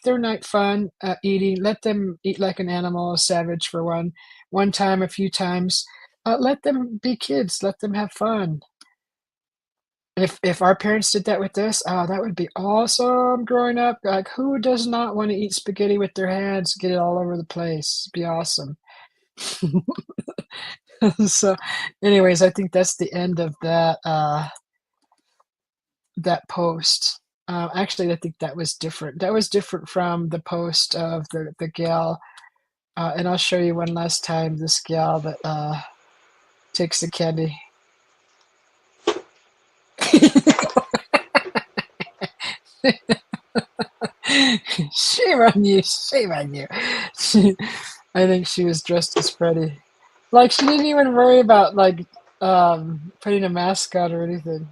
their night fun, eating. Let them eat like an animal, a savage for one time, a few times. Let them be kids, let them have fun. If our parents did that with us, oh, that would be awesome growing up. Like, who does not wanna eat spaghetti with their hands, get it all over the place? Be awesome. So, anyways, I think that's the end of that post. Actually, I think that was different. That was different from the post of the gal, and I'll show you one last time this gal that, takes the candy. Shame on you, shame on you. She I think she was dressed as Freddy. Like, she didn't even worry about, like, putting a mask on or anything.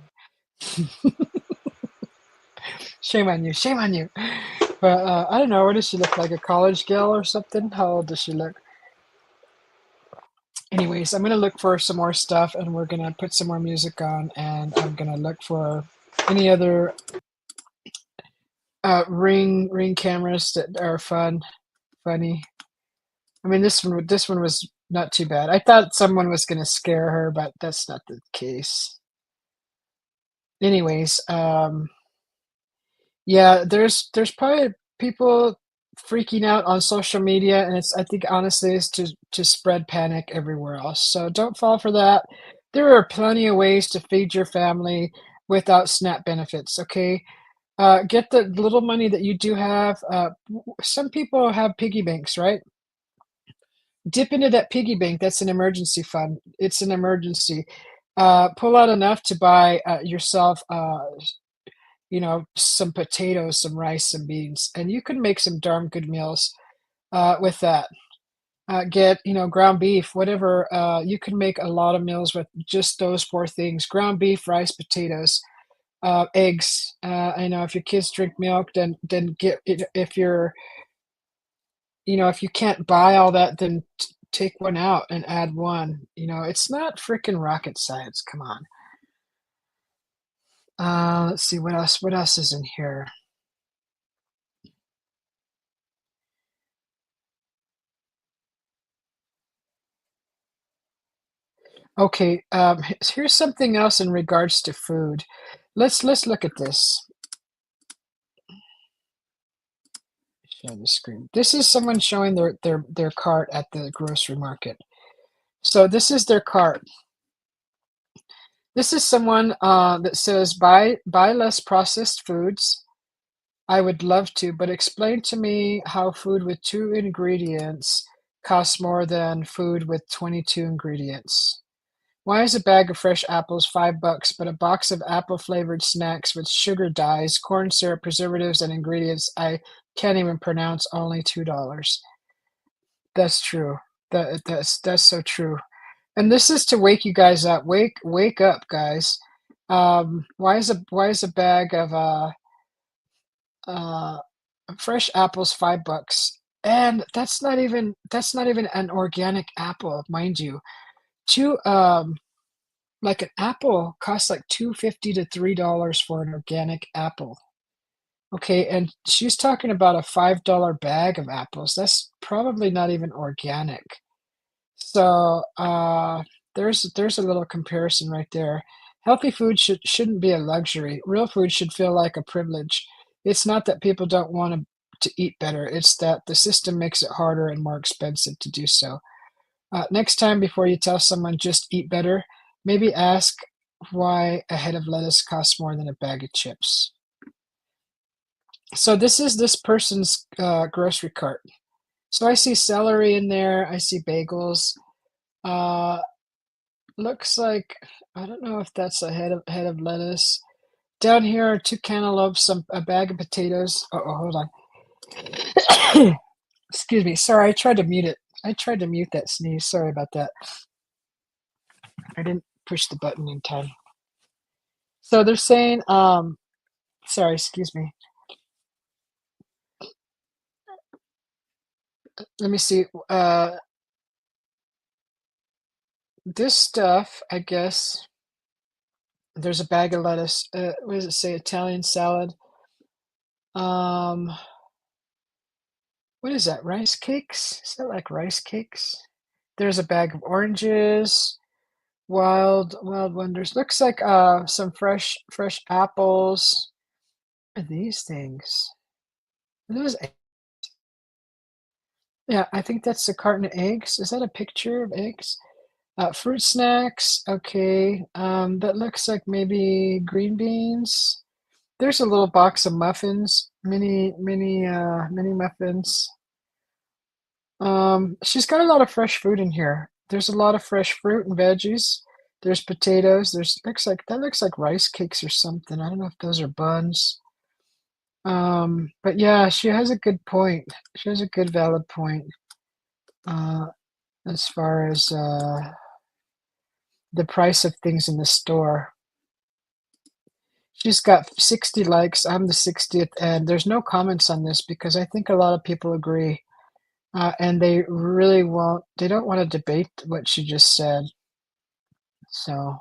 Shame on you, shame on you. But, I don't know, what does she look like, a college gal or something? How old does she look? Anyways, I'm gonna look for some more stuff, and we're gonna put some more music on, and I'm gonna look for any other, Ring cameras that are funny. I mean, this one was not too bad. I thought someone was gonna scare her, but that's not the case. Anyways, yeah, there's probably people freaking out on social media, and I think honestly it's to spread panic everywhere else. So don't fall for that. There are plenty of ways to feed your family without SNAP benefits, okay? Get the little money that you do have. Some people have piggy banks, right? Dip into that piggy bank. That's an emergency fund. It's an emergency. Pull out enough to buy yourself, some potatoes, some rice, some beans, and you can make some darn good meals with that. Get, ground beef, whatever. You can make a lot of meals with just those 4 things: ground beef, rice, potatoes, eggs. If your kids drink milk, then get it. If you can't buy all that, then take one out and add one. It's not freaking rocket science. Come on. Let's see what else. What else is in here? Okay. Here's something else in regards to food. Let's look at this. Share the screen. This is someone showing their cart at the grocery market. So this is their cart. This is someone that says buy less processed foods. I would love to, but explain to me how food with 2 ingredients costs more than food with 22 ingredients. Why is a bag of fresh apples $5, but a box of apple-flavored snacks with sugar dyes, corn syrup, preservatives, and ingredients I can't even pronounce only $2? That's true. That's so true. And this is to wake you guys up. Wake up, guys. Why is a bag of uh fresh apples $5? And that's not even an organic apple, mind you. Two like an apple costs like 2.50 to $3 for an organic apple. Okay, and she's talking about a $5 bag of apples. That's probably not even organic. So, there's a little comparison right there. Healthy food shouldn't be a luxury. Real food should feel like a privilege. It's not that people don't want to eat better, it's that the system makes it harder and more expensive to do so. Next time before you tell someone just eat better, maybe ask why a head of lettuce costs more than a bag of chips. So this is this person's grocery cart. So I see celery in there. I see bagels. Uh, Looks like I don't know if that's a head of lettuce. Down here are 2 cantaloupes, a bag of potatoes. Oh, hold on. Excuse me. Sorry, I tried to mute it. I tried to mute that sneeze. Sorry about that. I didn't push the button in time. So they're saying, sorry, excuse me. Let me see. This stuff, I guess. There's a bag of lettuce. What does it say? Italian salad. Um, what is that? Rice cakes? Is that like rice cakes? There's a bag of oranges, wild wonders. Looks like some fresh apples. What are these things? Are those yeah, I think that's a carton of eggs. Is that a picture of eggs? Fruit snacks. Okay. That looks like maybe green beans. There's a little box of muffins, mini muffins. She's got a lot of fresh food in here. There's a lot of fresh fruit and veggies. There's potatoes. That looks like rice cakes or something. I don't know if those are buns. But yeah, she has a good point. She has a good valid point. Uh, as far as the price of things in the store. She's got 60 likes. I'm the 60th, and there's no comments on this because I think a lot of people agree. And they really won't, they don't want to debate what she just said. So,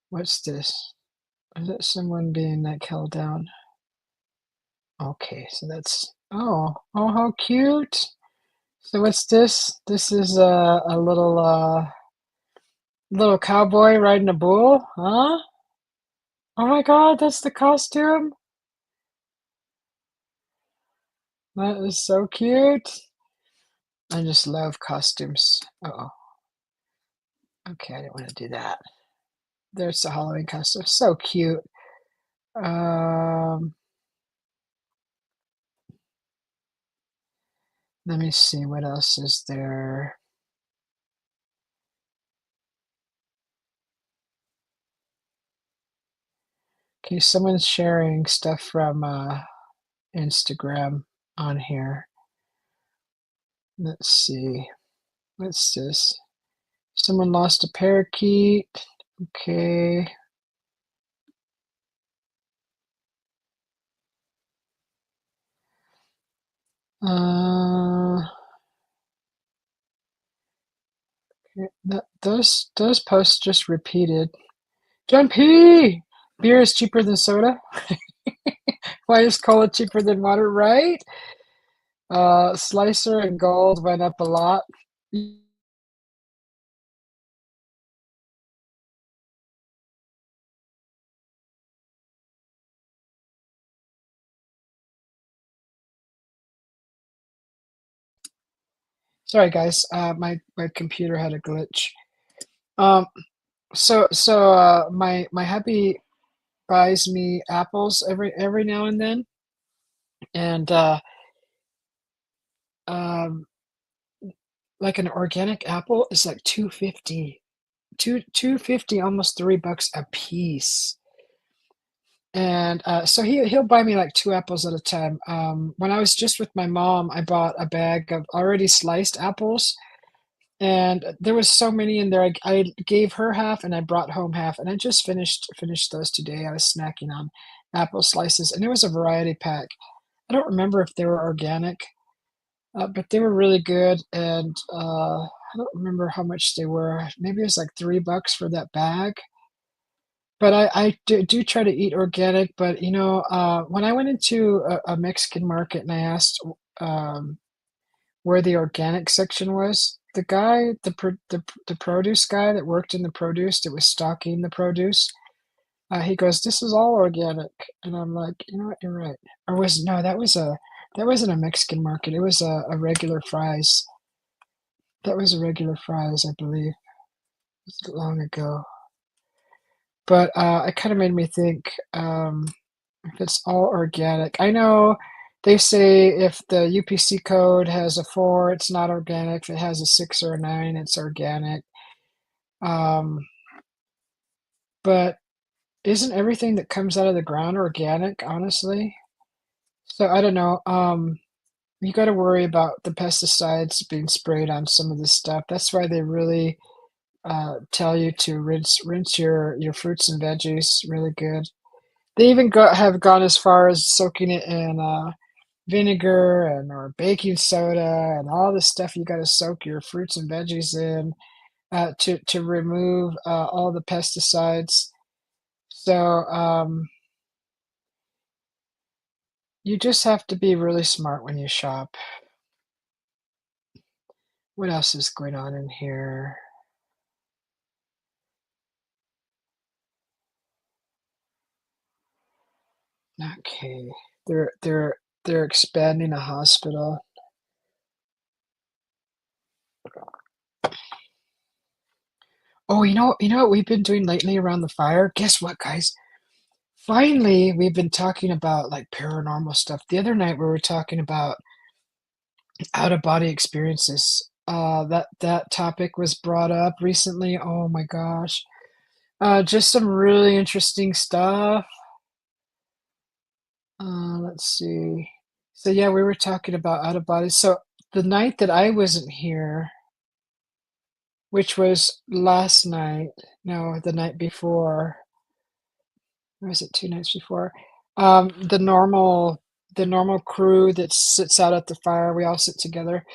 what's this? Is that someone being like held down? Okay, so oh, how cute. So, what's this? This is a little cowboy riding a bull, huh? Oh my God, that's the costume. That is so cute. I just love costumes. Uh-oh. Okay, I didn't want to do that. There's the Halloween costume. So cute. Um, Let me see what else is there. Okay, someone's sharing stuff from Instagram on here. Let's see. What's this? Someone lost a parakeet. Okay. Uh, those posts just repeated. John P. Beer is cheaper than soda. Why is cola cheaper than water? Right? Slicer and gold went up a lot. Sorry, guys. My computer had a glitch. Um, my hubby buys me apples every now and then, and um, like an organic apple is like 250, 250, almost $3 a piece. And so he'll buy me like two apples at a time. When I was just with my mom, I bought a bag of already sliced apples, and there was so many in there. I gave her half, and I brought home half, and I just finished those today. I was snacking on apple slices, and it was a variety pack. I don't remember if they were organic, but they were really good, and I don't remember how much they were. Maybe it was like $3 for that bag. But I do try to eat organic, but, when I went into a Mexican market and I asked, um, where the organic section was, the guy, the produce guy that worked in the produce that was stocking the produce, he goes, "This is all organic." And I'm like, "You know what? You're right." Or was no, that wasn't a Mexican market, it was a regular Fry's. That was a regular Fry's, I believe. It was long ago. But, it kinda made me think, if it's all organic. I know they say if the UPC code has a 4, it's not organic. If it has a 6 or a 9, it's organic. Um, but isn't everything that comes out of the ground organic, honestly? So I don't know. You gotta worry about the pesticides being sprayed on some of this stuff. That's why they really, tell you to rinse your fruits and veggies really good. They even have gone as far as soaking it in, vinegar and or baking soda and all this stuff you gotta soak your fruits and veggies in, to remove, all the pesticides. So, you just have to be really smart when you shop. What else is going on in here? Okay. They're expanding a hospital. Oh, you know what we've been doing lately around the fire? Guess what, guys? Finally, we've been talking about, like, paranormal stuff. The other night, we were talking about out-of-body experiences. That topic was brought up recently. Oh my gosh. Just some really interesting stuff. Let's see. So, yeah, we were talking about out-of-body. So, the night that I wasn't here, which was last night, no, the night before, or was it 2 nights before? The normal crew that sits out at the fire, we all sit together.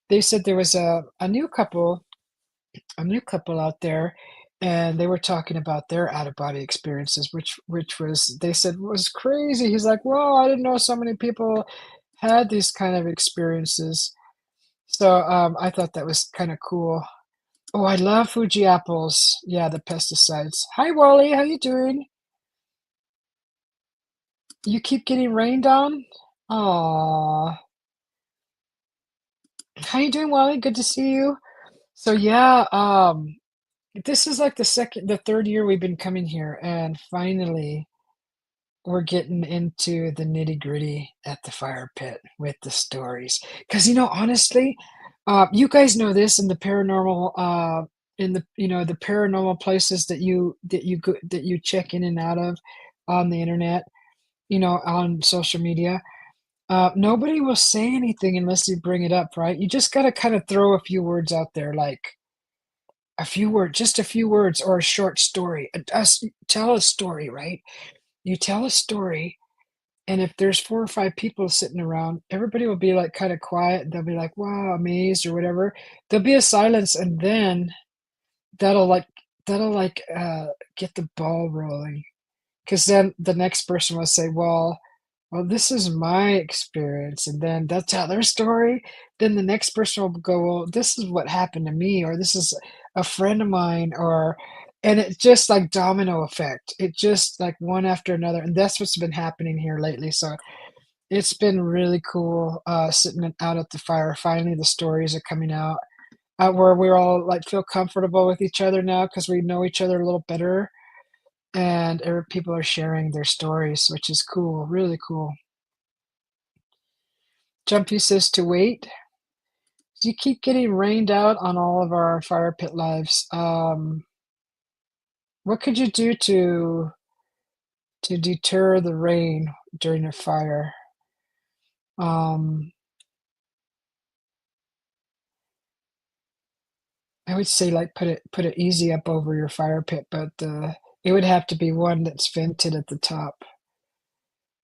They said there was a new couple out there, and they were talking about their out-of-body experiences, which was they said was crazy. He's like, "Whoa, I didn't know so many people had these kind of experiences." So, I thought that was kinda cool. Oh, I love Fuji apples. Yeah, the pesticides. Hi, Wally, how you doing? You keep getting rained on? Aw. How you doing, Wally? Good to see you. So, yeah, this is like the third year we've been coming here, and finally, we're getting into the nitty-gritty at the fire pit with the stories. Because honestly, you guys know this in the paranormal, the paranormal places that you check in and out of on the internet, on social media. Nobody will say anything unless you bring it up, right? You just gotta kind of throw a few words out there, like a few words, just a few words, or a short story. Tell a story, right? You tell a story, and if there's 4 or 5 people sitting around, everybody will be, like, kinda quiet, and they'll be like, "Wow, amazed," or whatever. There'll be a silence, and then that'll, like that'll, like, get the ball rolling. 'Cause then the next person will say, "Well, this is my experience," and then they'll tell their story. Then the next person will go, "Well, this is what happened to me," or, "This is a friend of mine," or and it just like domino effect. It just like one after another, and that's what's been happening here lately, so it's been really cool, sitting out at the fire. Finally, the stories are coming out, where we're all, like, feel comfortable with each other now because we know each other a little better, and people are sharing their stories, which is cool, really cool. Jumpy says to wait. You keep getting rained out on all of our fire pit lives. What could you do to deter the rain during a fire? Um, I would say like put it easy up over your fire pit, but it would have to be one that's vented at the top.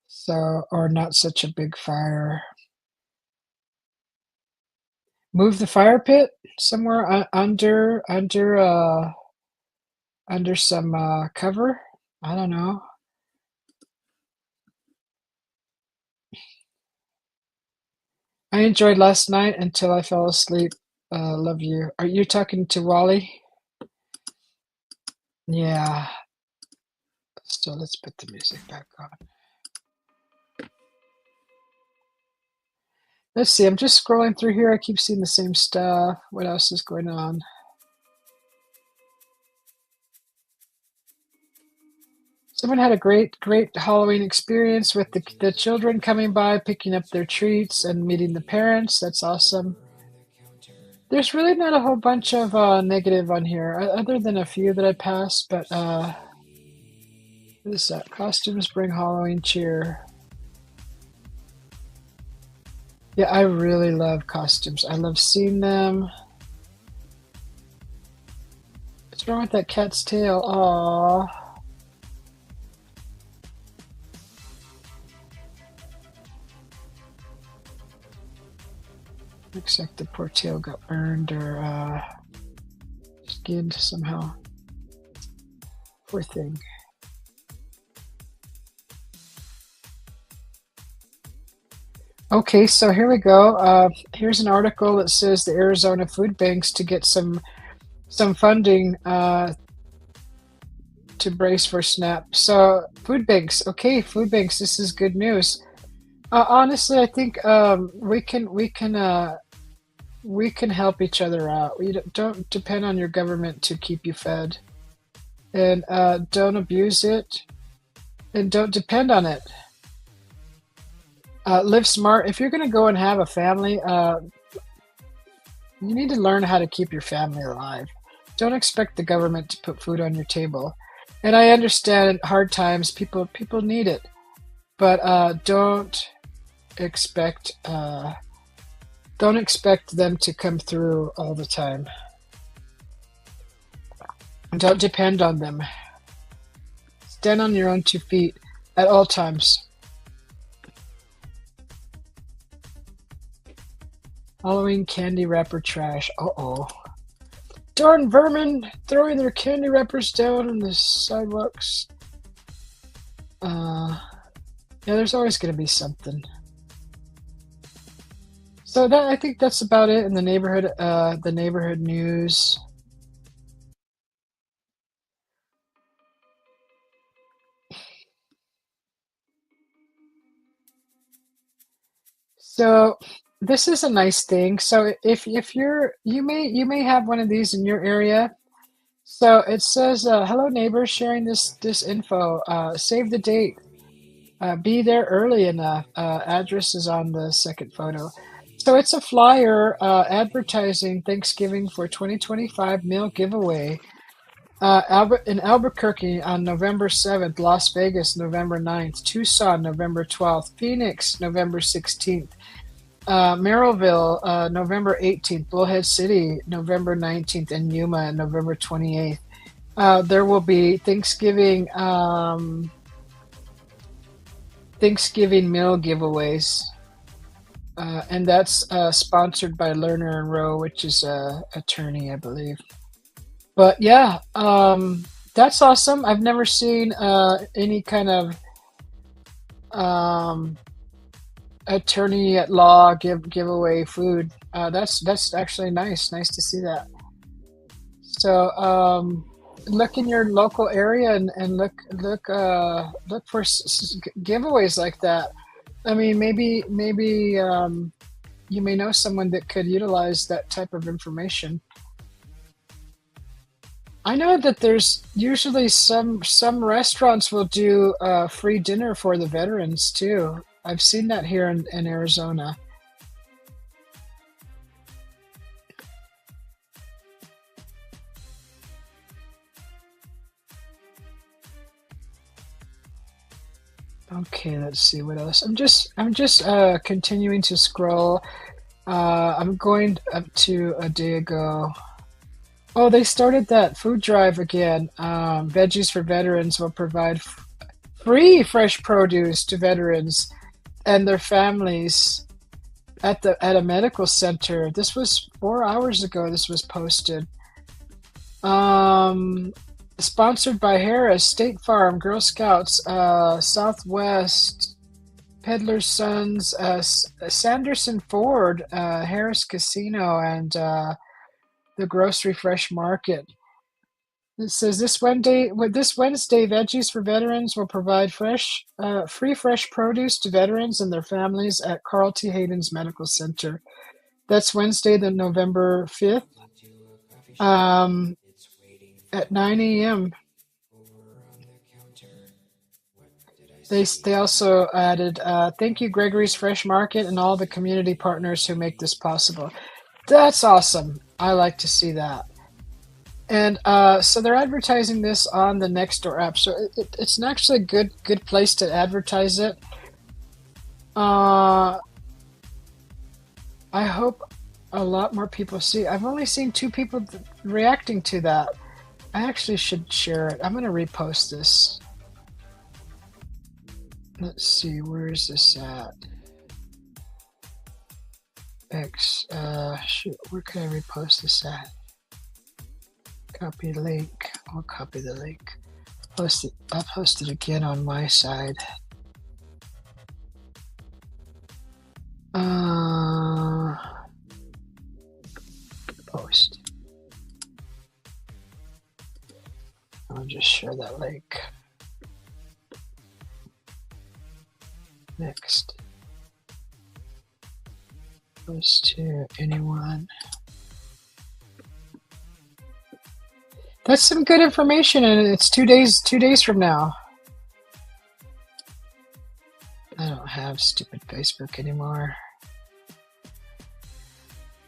So, or not such a big fire. Move the fire pit somewhere under some cover. I don't know. I enjoyed last night until I fell asleep. Love you. Are you talking to Wally? Yeah. So let's put the music back on. Let's see. I'm just scrolling through here. I keep seeing the same stuff. What else is going on? Someone had a great Halloween experience with the children coming by, picking up their treats, and meeting the parents. That's awesome. There's really not a whole bunch of negative on here, other than a few that I passed. But what is that? Costumes bring Halloween cheer. Yeah, I really love costumes. I love seeing them. What's wrong with that cat's tail? Aww. Looks like the poor tail got burned or skinned somehow. Poor thing. Okay, so here we go. Here's an article that says the Arizona food banks to get some funding to brace for SNAP. So food banks, okay, food banks. This is good news. Honestly, I think we can help each other out. We don't depend on your government to keep you fed, and don't abuse it, and don't depend on it. Live smart. If you're going to go and have a family, you need to learn how to keep your family alive. Don't expect the government to put food on your table. And I understand hard times, people need it, but expect don't expect them to come through all the time. Don't depend on them. Stand on your own 2 feet at all times. Halloween candy wrapper trash. Uh-oh. Darn vermin throwing their candy wrappers down on the sidewalks. Yeah, there's always going to be something. So I think that's about it in the neighborhood news. So this is a nice thing. So if you may have one of these in your area. So it says, "Hello neighbors, sharing this info. Save the date. Be there early enough." Address is on the second photo. So it's a flyer advertising Thanksgiving for 2025 meal giveaway. In Albuquerque on November 7th, Las Vegas November 9th, Tucson November 12th, Phoenix November 16th, Merrillville November 18th, Bullhead City November 19th, and Yuma November 28th. There will be Thanksgiving meal giveaways, and that's sponsored by Lerner and Rowe, which is a attorney, I believe. But yeah, that's awesome. I've never seen any kind of um, attorney at law give away food. That's actually nice. Nice to see that. So look in your local area and look for giveaways like that. I mean, maybe you may know someone that could utilize that type of information. I know that there's usually some restaurants will do free dinner for the veterans too. I've seen that here in Arizona. Okay, let's see what else. I'm just continuing to scroll. I'm going up to a day ago. Oh, they started that food drive again. Veggies for Veterans will provide free fresh produce to veterans and their families at a medical center. This was 4 hours ago. This was posted. Um, Sponsored by Harris, State Farm, Girl Scouts, Southwest, Peddler's Sons, Sanderson Ford, Harris Casino, and the Grocery Fresh Market. It says this Wednesday, Veggies for Veterans will provide free fresh produce to veterans and their families at Carl T. Hayden's Medical Center. That's Wednesday, the November 5th, at 9 a.m. They also added, thank you, Gregory's Fresh Market, and all the community partners who make this possible. That's awesome. I like to see that. And so they're advertising this on the Nextdoor app. So it's actually a good place to advertise it. I hope a lot more people see. I've only seen 2 people reacting to that. I actually should share it. I'm going to repost this. Let's see, where is this at? Shoot, where can I repost this at? Copy link. I'll copy the link. I'll post it again on my side. Post. I'll just share that link. Next. Post to anyone. That's some good information, and it's 2 days from now. I don't have stupid Facebook anymore.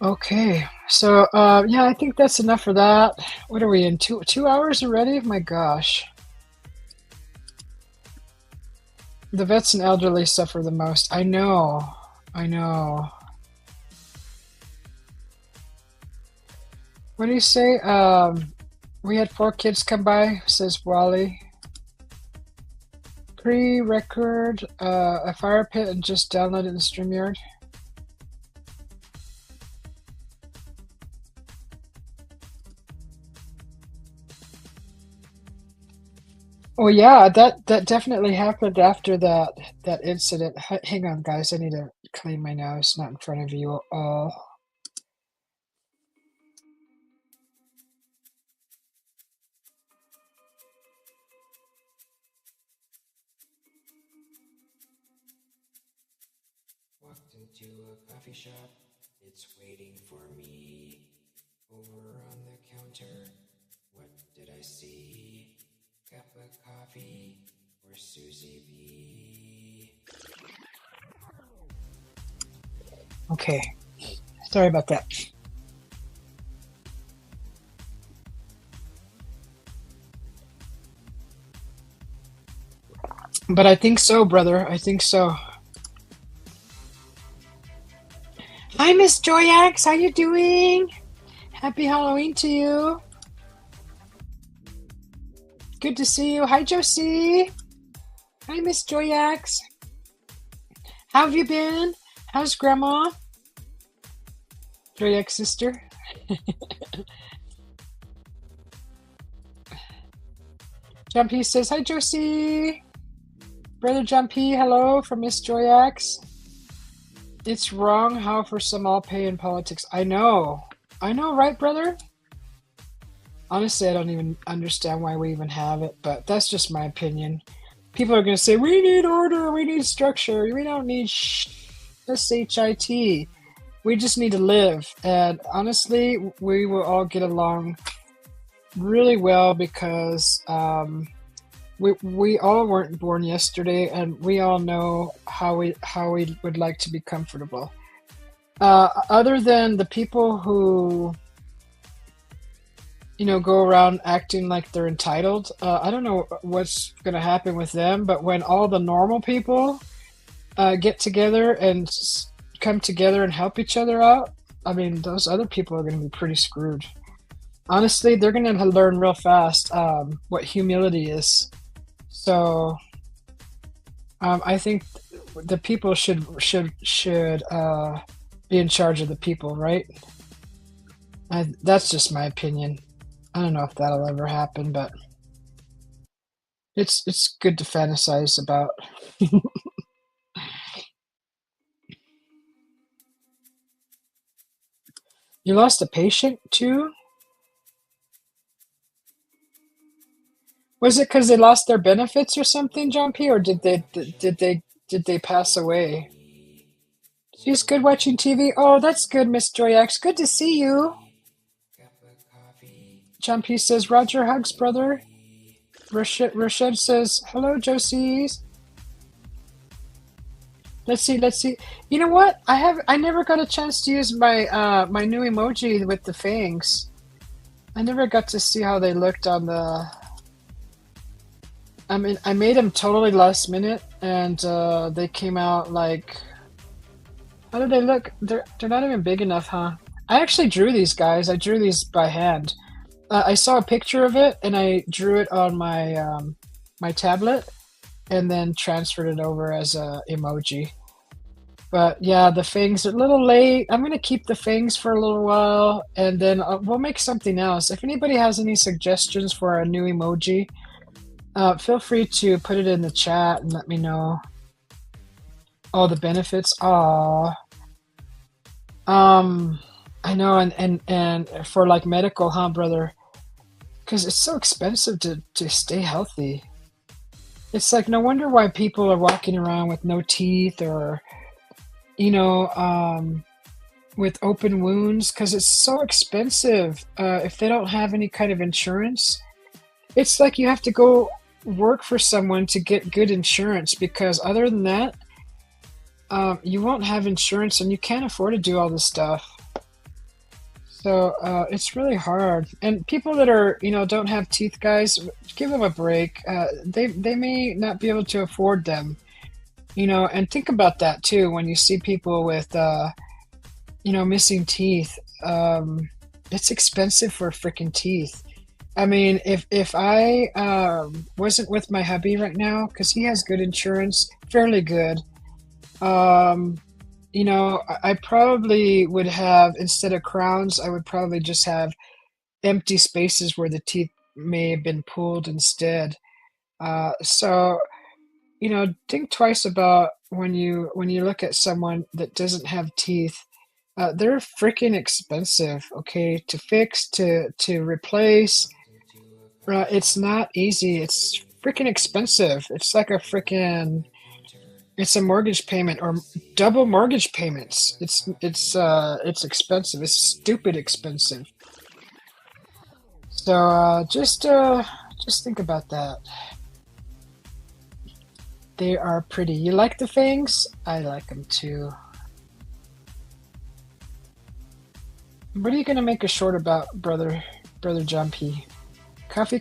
Okay, so yeah, I think that's enough for that. What are we in? 2 hours already? My gosh. The vets and elderly suffer the most. I know. What do you say? We had 4 kids come by, says Wally. Pre-record a fire pit and just download it in StreamYard. Oh yeah, that definitely happened after that incident. Hang on, guys. I need to clean my nose, not in front of you all. Walked into a coffee shop, it's waiting for me. Over on the counter, what did I see? Cup of coffee for Susie B. Okay, sorry about that. But I think so, brother. I think so. Hi, Miss Joyax. How you doing? Happy Halloween to you. Good to see you. Hi, Josie. Hi, Miss Joyax. How have you been? How's Grandma? Joyax sister. Jumpy says, hi, Josie. Brother Jumpy, hello from Miss Joyax. It's wrong how for some all pay in politics. I know, right, brother? Honestly, I don't even understand why we even have it, but that's just my opinion. People are going to say, we need order, we need structure, we don't need S-H-I-T. We just need to live. And honestly, we will all get along really well because we all weren't born yesterday, and we all know how we would like to be comfortable. Other than the people who go around acting like they're entitled, I don't know what's going to happen with them. But when all the normal people get together and come together and help each other out, I mean, those other people are going to be pretty screwed. Honestly, they're going to learn real fast what humility is. So I think the people should be in charge of the people, right? That's just my opinion. I don't know if that'll ever happen, but it's good to fantasize about. You lost a patient too? Was it because they lost their benefits or something, John P, or did they pass away? She's good watching TV. Oh, that's good, Miss Joyax. Good to see you. John P says, Roger hugs, brother. Rashid says, hello, Josie. Let's see. You know what? I never got a chance to use my my new emoji with the fangs. I never got to see how they looked on the. I mean, I made them totally last minute, and they came out like. How did they look? They're not even big enough, huh? I actually drew these guys. I drew these by hand. I saw a picture of it, and I drew it on my my tablet, and then transferred it over as a emoji. But yeah, the fangs are a little late. I'm gonna keep the fangs for a little while, and then we'll make something else. If anybody has any suggestions for a new emoji, feel free to put it in the chat and let me know. All the benefits. I know, and for like medical, huh, brother? Because it's so expensive to stay healthy. It's like no wonder why people are walking around with no teeth or, you know, with open wounds because it's so expensive. If they don't have any kind of insurance, it's like you have to go work for someone to get good insurance because other than that, you won't have insurance and you can't afford to do all this stuff. So it's really hard. And people that are, don't have teeth, guys, give them a break. They may not be able to afford them, and think about that too when you see people with, missing teeth. It's expensive for freaking teeth. I mean, if I wasn't with my hubby right now, because he has good insurance, fairly good, I probably would have, instead of crowns, I would probably just have empty spaces where the teeth may have been pulled instead. So, think twice about when you look at someone that doesn't have teeth. They're freaking expensive, okay, to fix, to replace. It's not easy. It's freaking expensive. It's like it's a mortgage payment or double mortgage payments. It's expensive. It's stupid expensive. So just think about that. They are pretty. You like the fangs? I like them too. What are you gonna make a short about, brother Jumpy? Coffee.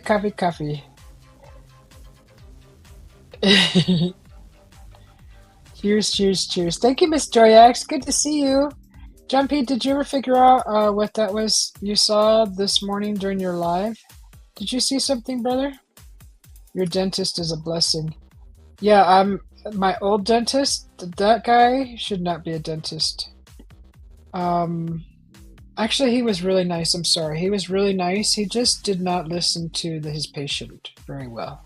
Cheers, cheers, cheers. Thank you, Miss Joyax. Good to see you. Jumpy, did you ever figure out what that was you saw this morning during your live? Did you see something, brother? Your dentist is a blessing. Yeah, I'm my old dentist. That guy should not be a dentist. Um, Actually, he was really nice. I'm sorry. He was really nice. He just did not listen to his patient very well.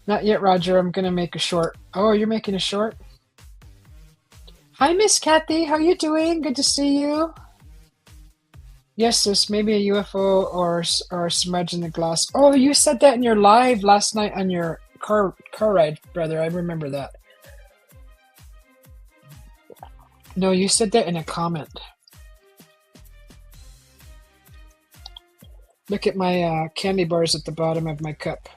Not yet, Roger. I'm gonna make a short. Oh, you're making a short? Hi, Miss Kathy. How you doing? Good to see you. Yes, sis. Maybe a UFO or a smudge in the glass. Oh, you said that in your live last night on your car ride, brother. I remember that. No, you said that in a comment. Look at my candy bars at the bottom of my cup.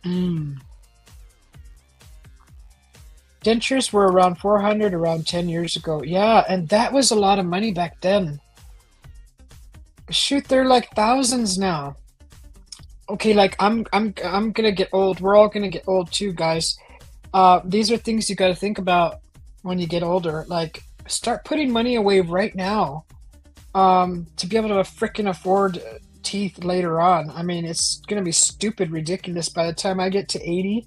Mmm. Dentures were around 400 around 10 years ago. Yeah, and that was a lot of money back then. Shoot, they're like thousands now. Okay, like I'm gonna get old. We're all gonna get old too, guys. These are things you got to think about when you get older. Like, start putting money away right now, to be able to frickin' afford teeth later on. I mean, it's gonna be stupid ridiculous by the time I get to 80.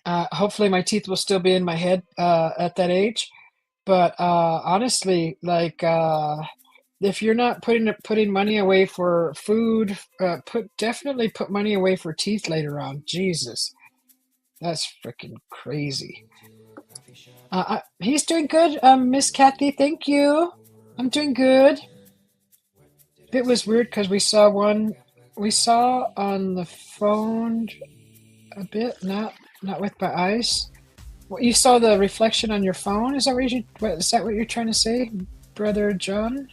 Hopefully, my teeth will still be in my head at that age. But honestly, like, if you're not putting money away for food, definitely put money away for teeth later on. Jesus, that's freaking crazy. He's doing good, Miss Kathy. Thank you. I'm doing good. It was weird because we saw on the phone a bit, not with my eyes. What, you saw the reflection on your phone? Is that is that what you're trying to say, Brother John?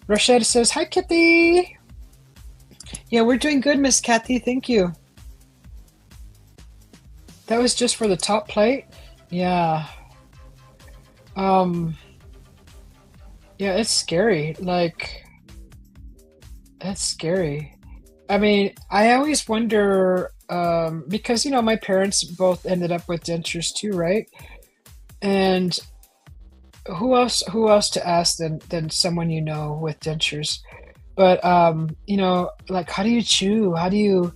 Rochette says, "Hi, Kitty." Yeah, we're doing good, Miss Kathy. Thank you. That was just for the top plate. Yeah. Um. Yeah, it's scary. Like, that's scary. I mean, I always wonder, because my parents both ended up with dentures too, right? And who else to ask than someone with dentures? But like, how do you chew? How do you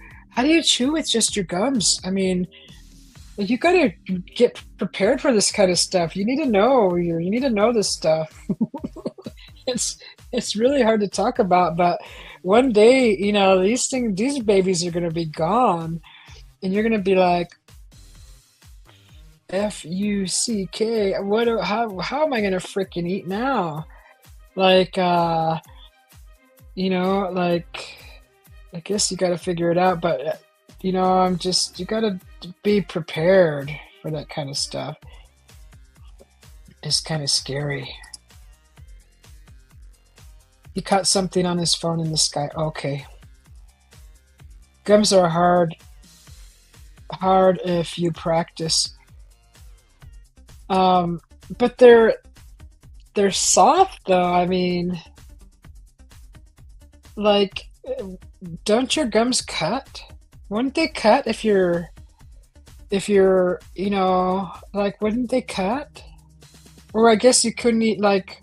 chew with just your gums? I mean, you gotta get prepared for this kind of stuff. You need to know. You need to know this stuff. it's it's really hard to talk about, but one day, these babies are gonna be gone, and you're gonna be like, Fuck. How am I gonna freaking eat now? Like, like, I guess you gotta figure it out, but you gotta be prepared for that kind of stuff. It's kind of scary. He caught something on his phone in the sky. Okay. Gums are hard if you practice. But they're soft though. I mean, like, don't your gums cut? Wouldn't they cut if you're, like, wouldn't they cut? Or I guess you couldn't eat like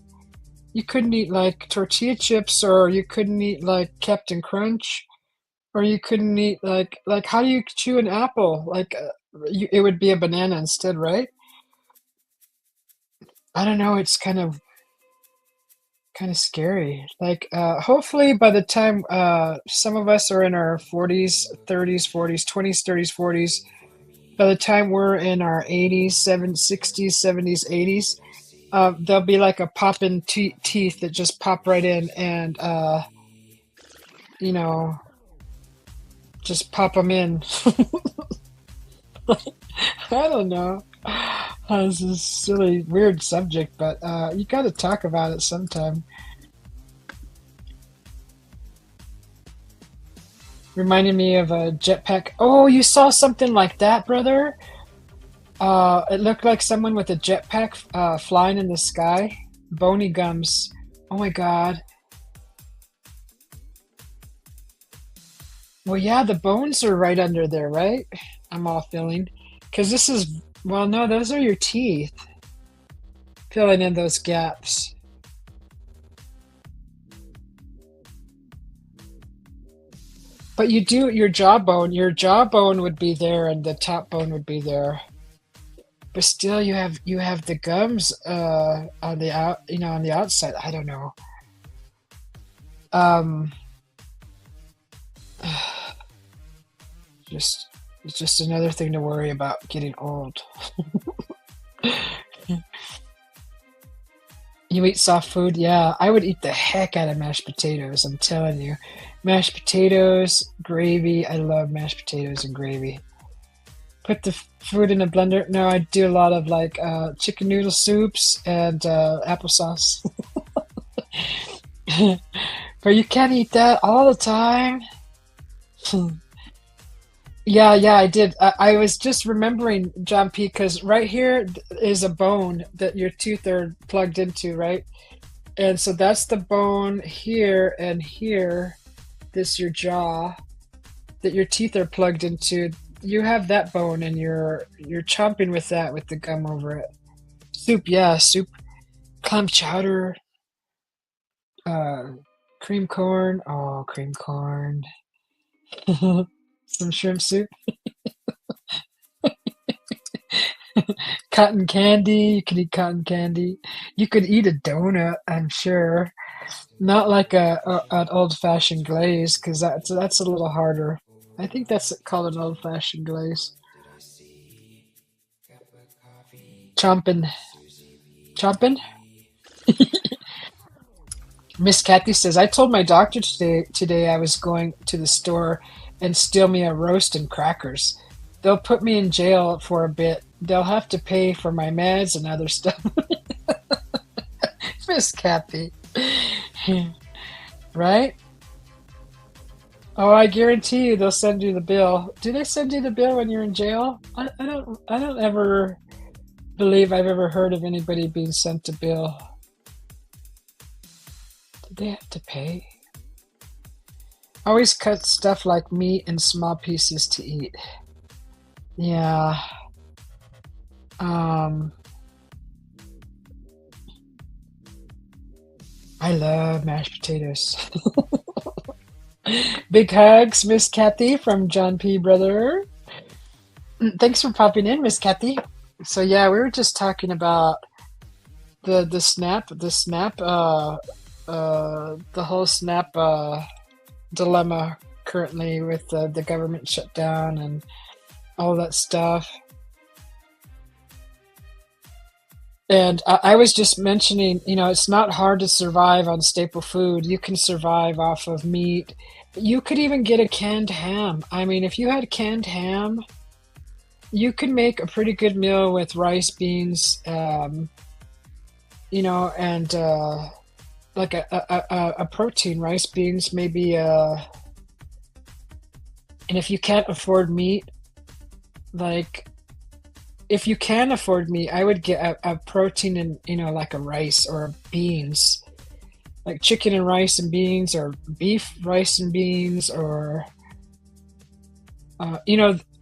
tortilla chips, or you couldn't eat like Captain Crunch, or you couldn't eat like how do you chew an apple? Like, it would be a banana instead, right? I don't know. It's kind of scary. Like, hopefully by the time some of us are in our 40s, 30s, 40s, 20s, 30s, 40s, by the time we're in our 80s, 70s, 60s, 70s, 80s, there'll be like a pop in teeth that just pop right in, and you know, just pop them in. I don't know. This is a silly, weird subject, but you got to talk about it sometime. Reminded me of a jetpack. Oh, you saw something like that, brother? It looked like someone with a jetpack flying in the sky. Bony gums. Oh my god. Well, yeah, the bones are right under there, right? I'm all feeling. Because this is, well, no, those are your teeth filling in those gaps. But you do your jawbone would be there and the top bone would be there. But still you have the gums on the on the outside. I don't know. Um just it's just another thing to worry about getting old. You eat soft food? Yeah, I would eat the heck out of mashed potatoes, I'm telling you. Mashed potatoes, gravy. I love mashed potatoes and gravy. Put the food in a blender. No, I do a lot of like chicken noodle soups and applesauce. But you can't eat that all the time. Yeah, yeah, I did. I was just remembering, John P, because right here is a bone that your teeth are plugged into, right? And so that's the bone here and here. This your jaw that your teeth are plugged into. You have that bone, and you're chomping with that with the gum over it. Soup, yeah, soup, clam chowder, uh, cream corn. Oh, cream corn. Some shrimp soup. Cotton candy. You could eat cotton candy. You could eat a donut, I'm sure. Not like an old fashioned glaze, because that's a little harder. I think that's called an old fashioned glaze. Did I see? Cup of coffee. Chomping, Susie chomping. B. Miss Kathy says, I told my doctor today I was going to the store and steal me a roast and crackers. They'll put me in jail for a bit. They'll have to pay for my meds and other stuff. Miss Kathy. Right? Oh, I guarantee you they'll send you the bill. Do they send you the bill when you're in jail? I don't ever believe I've ever heard of anybody being sent a bill. Did they have to pay? Always cut stuff like meat in small pieces to eat. Yeah. Um, I love mashed potatoes. Big hugs, Miss Kathy from John P. Brother. Thanks for popping in, Miss Kathy. So yeah, we were just talking about the whole SNAP dilemma currently with the government shutdown and all that stuff. And I was just mentioning, it's not hard to survive on staple food. You can survive off of meat. You could even get a canned ham. I mean, if you had canned ham, you could make a pretty good meal with rice, beans, and like a protein, rice, beans, maybe. And if you can't afford meat, like if you can afford meat, I would get a protein and like a rice or beans, like chicken and rice and beans, or beef, rice and beans, or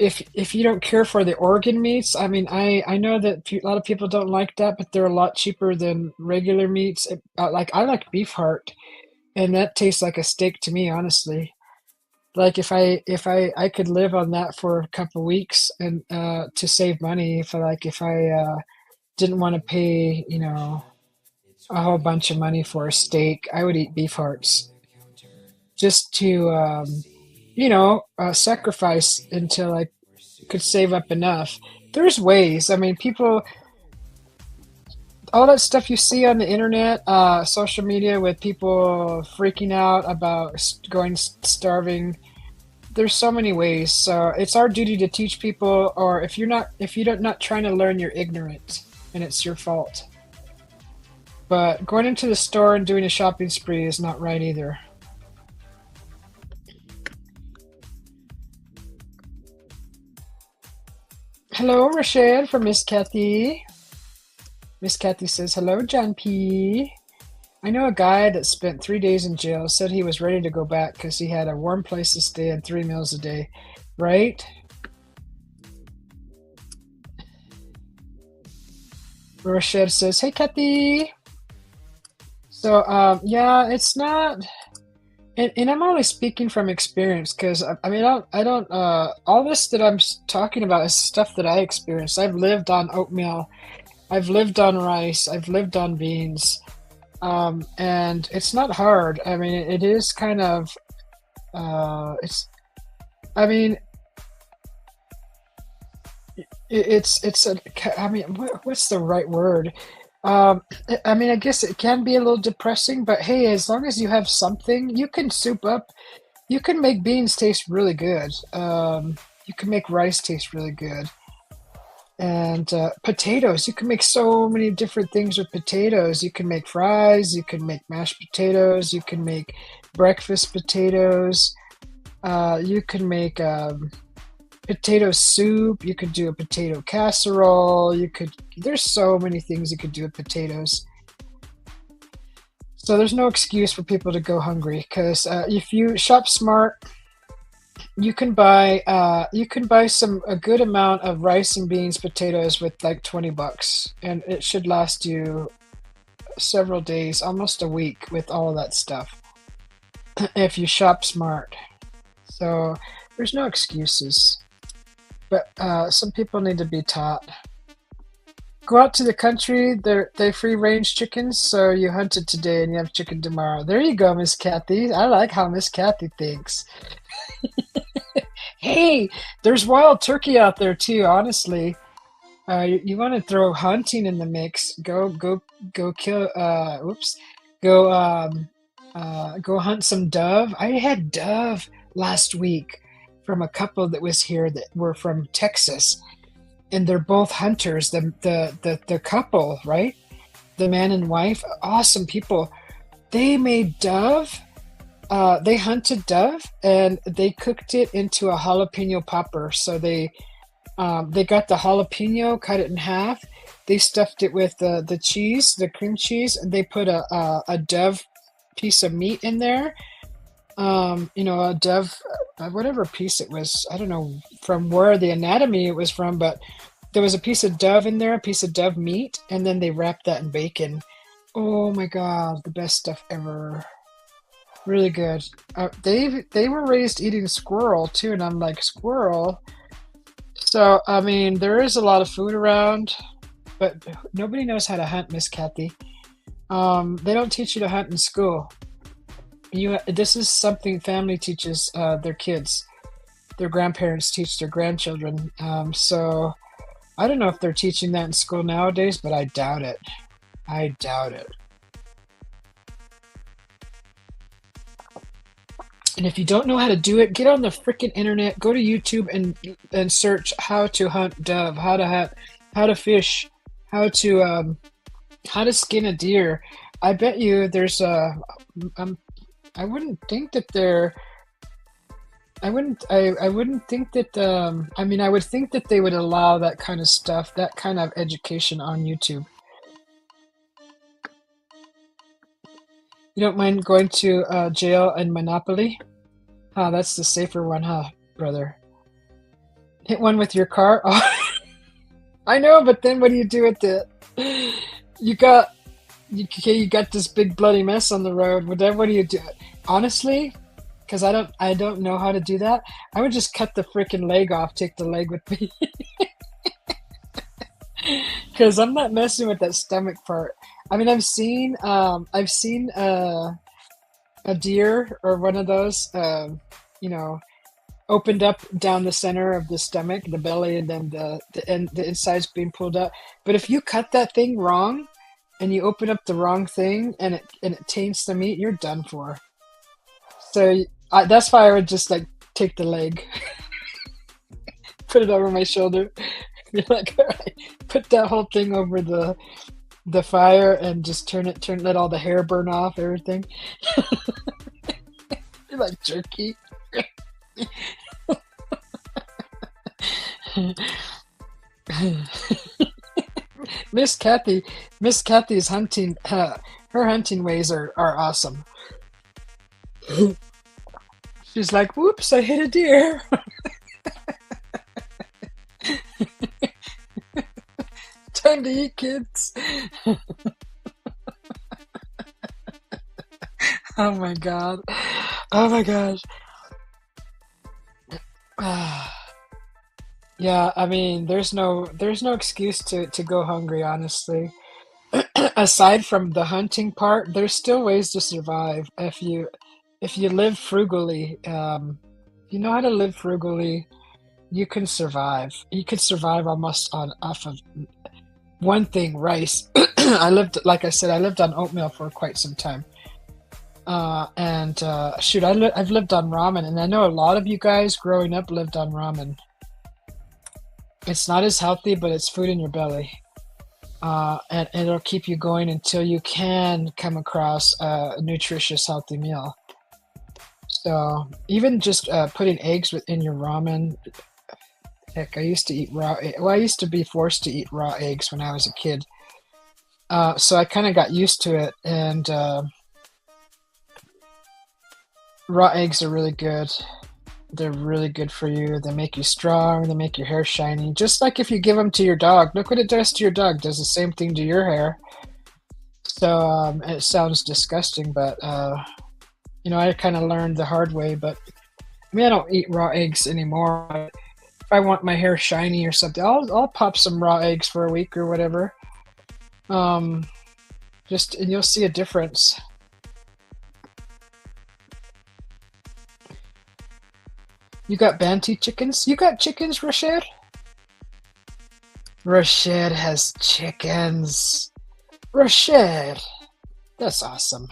if you don't care for the organ meats. I mean, I know that a lot of people don't like that, but they're a lot cheaper than regular meats. Like I like beef heart, and that tastes like a steak to me, honestly. Like if I could live on that for a couple weeks and to save money, if I didn't want to pay, It's a whole waiting bunch of for money for a me steak, I would eat beef over hearts on the counter. just to What did I see? Cup of sacrifice coffee until I for could Susie save up enough. B. There's ways. I mean, people, all that stuff you see on the internet, social media, with people freaking out about going starving. There's so many ways. So it's our duty to teach people. Or if you don't not trying to learn, you're ignorant, and it's your fault. But going into the store and doing a shopping spree is not right either. Hello, Rashad from Miss Kathy. Miss Kathy says, hello, John P. I know a guy that spent 3 days in jail said he was ready to go back because he had a warm place to stay and 3 meals a day, right? Rochelle says, "Hey, Kathy." So, yeah, it's not, and I'm only speaking from experience because I mean, I don't, all this that I'm talking about is stuff that I experienced. I've lived on oatmeal, I've lived on rice, I've lived on beans, and it's not hard. I mean, it is kind of, it's, I mean, it's a, I mean, what's the right word? I mean, I guess it can be a little depressing, but hey, as long as you have something, you can soup up. You can make beans taste really good. You can make rice taste really good. And potatoes, you can make so many different things with potatoes. You can make fries, you can make mashed potatoes, you can make breakfast potatoes, you can make potato soup, you could do a potato casserole, there's so many things you could do with potatoes. So there's no excuse for people to go hungry because if you shop smart, you can buy some a good amount of rice and beans potatoes with like $20, and it should last you several days, almost a week with all of that stuff if you shop smart. So there's no excuses. But some people need to be taught. Go out to the country. They free range chickens, so you hunted today and you have chicken tomorrow. There you go, Miss Kathy. I like how Miss Kathy thinks. Hey, there's wild turkey out there too. Honestly, you want to throw hunting in the mix? Go kill. Whoops. Go go hunt some dove. I had dove last week from a couple that was here that were from Texas, and they're both hunters. The couple, right? The man and wife, awesome people. They made dove. They hunted dove and they cooked it into a jalapeno popper. So they got the jalapeno, cut it in half. They stuffed it with the cheese, the cream cheese, and they put a dove piece of meat in there. You know, a dove, whatever piece it was. I don't know from where the anatomy it was from, but there was a piece of dove in there, a piece of dove meat, and then they wrapped that in bacon. Oh my God, the best stuff ever. Really good. They were raised eating squirrel too, and I'm like, squirrel. So I mean, there is a lot of food around, but nobody knows how to hunt, Miss Kathy. They don't teach you to hunt in school. This is something family teaches their kids. Their grandparents teach their grandchildren. So I don't know if they're teaching that in school nowadays, but I doubt it. I doubt it. And if you don't know how to do it, get on the freaking internet, go to YouTube and search how to hunt dove, how to fish, how to skin a deer. I bet you there's I wouldn't think that they're I wouldn't think that I mean I would think that they would allow that kind of stuff, that kind of education on YouTube. You don't mind going to jail in Monopoly? Oh, that's the safer one, huh, brother? Hit one with your car? Oh, I know, but then what do you do with it? You got you got this big bloody mess on the road. What do you do? Honestly, because I don't know how to do that. I would just cut the freaking leg off, take the leg with me. Because I'm not messing with that stomach part. I mean, I've seen a deer or one of those, you know, opened up down the center of the stomach, the belly, and then the insides being pulled up. But if you cut that thing wrong and you open up the wrong thing and it taints the meat, you're done for. So that's why I would just like take the leg, put it over my shoulder, be like, all right, put that whole thing over the fire and just let all the hair burn off everything. You're like jerky. Miss Kathy, Miss Kathy's hunting, her hunting ways are awesome. She's like, "Whoops, I hit a deer." Time to eat, kids. Oh my god. Oh my gosh. Yeah, I mean, there's no excuse to go hungry, honestly. Aside from the hunting part, there's still ways to survive if you live frugally. If you know how to live frugally, you can survive. You could survive almost on off of one thing, rice. Like I said, I lived on oatmeal for quite some time. And shoot, I've lived on ramen, and I know a lot of you guys growing up lived on ramen. It's not as healthy, but it's food in your belly. And it'll keep you going until you can come across a nutritious, healthy meal. So even just putting eggs within your ramen. Heck, I used to eat well, I used to be forced to eat raw eggs when I was a kid. So I kind of got used to it, and raw eggs are really good. They're really good for you. They make you strong. They make your hair shiny. Just like if you give them to your dog. Look what it does to your dog. It does the same thing to your hair. So it sounds disgusting, but I kind of learned the hard way. But I mean, I don't eat raw eggs anymore. If I want my hair shiny or something, I'll pop some raw eggs for a week or whatever. And you'll see a difference. You got Banty chickens? You got chickens, Rashad? Rashad has chickens. Rashad. That's awesome.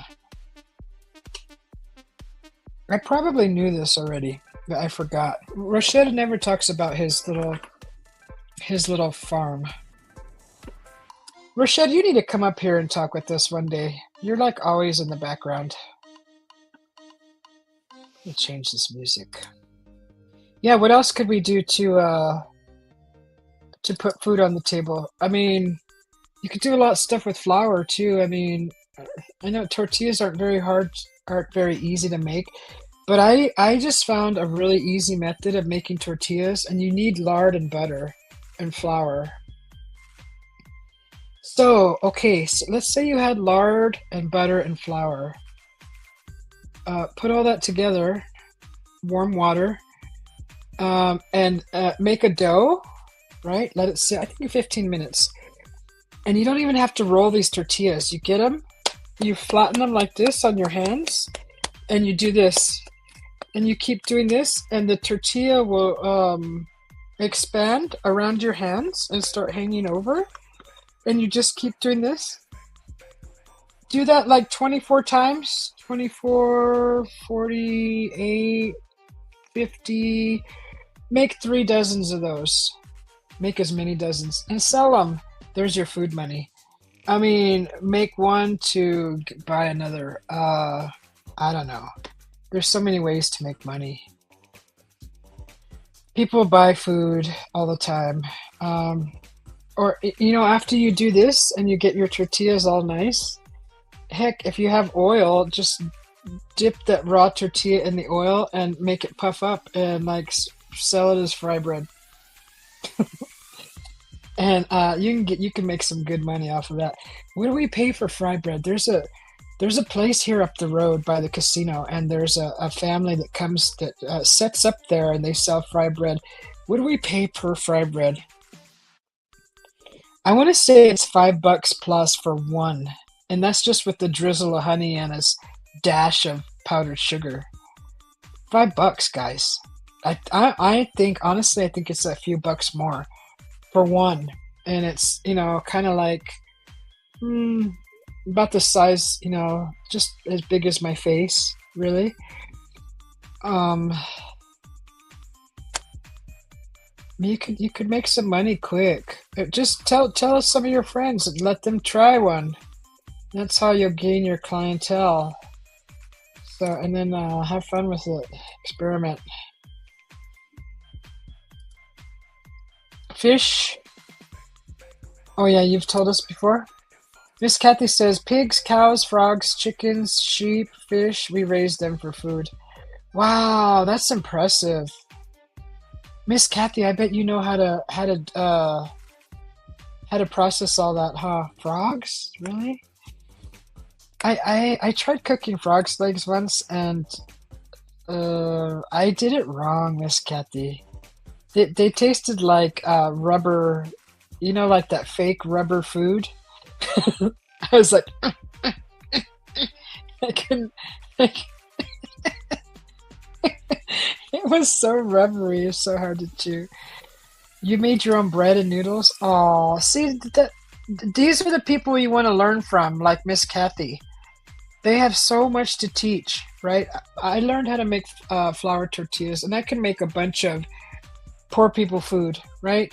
I probably knew this already, but I forgot. Rashad never talks about his little farm. Rashad, you need to come up here and talk with us one day. You're like always in the background. Let me change this music. Yeah, what else could we do to put food on the table? I mean, you could do a lot of stuff with flour too. I mean, I know tortillas aren't very easy to make, but I just found a really easy method of making tortillas, and you need lard and butter and flour. So, okay, so let's say you had lard and butter and flour. Put all that together, warm water, and make a dough, right? Let it sit, I think 15 minutes. And you don't even have to roll these tortillas. You get them, you flatten them like this on your hands, and you do this. And you keep doing this, and the tortilla will expand around your hands and start hanging over. And you just keep doing this. Do that like 24 times. 24, 48, 50. Make 3 dozens of those. Make as many dozens and sell them. There's your food money. I mean, make one to buy another. I don't know. There's so many ways to make money. People buy food all the time. Or, after you do this and you get your tortillas all nice, heck, if you have oil, just dip that raw tortilla in the oil and make it puff up and sell it as fry bread. And you can make some good money off of that. What do we pay for fry bread? There's a place here up the road by the casino, and there's a family that sets up there, and they sell fry bread. What do we pay per fry bread? I want to say it's $5 plus for one, and that's just with the drizzle of honey and a dash of powdered sugar. $5, guys. I think honestly, I think it's a few bucks more for one, and it's kind of like about the size, just as big as my face, really. You could make some money quick. Just tell us some of your friends and let them try one. That's how you'll gain your clientele. So, and then have fun with it. Experiment. Fish. Oh yeah, you've told us before. Miss Kathy says pigs, cows, frogs, chickens, sheep, fish. We raise them for food. Wow, that's impressive. Miss Kathy, I bet you know how to process all that, huh? Frogs? Really? I tried cooking frogs legs once and I did it wrong, Miss Kathy. They tasted like rubber, you know, like that fake rubber food. I was like, I couldn't. It was so rubbery, it was so hard to chew. You made your own bread and noodles. Oh, see that. These are the people you want to learn from, like Miss Kathy. They have so much to teach, right? I learned how to make flour tortillas, and I can make a bunch of poor people food, right?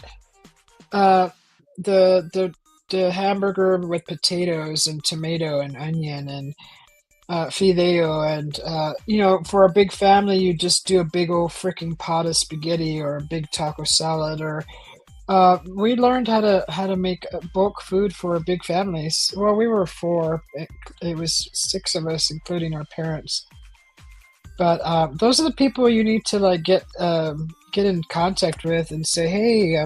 Uh, the hamburger with potatoes and tomato and onion and fideo and you know, for a big family, you just do a big old freaking pot of spaghetti or a big taco salad or we learned how to make bulk food for big families. Well, we were four. It was six of us, including our parents. But those are the people you need to like get in contact with and say, hey,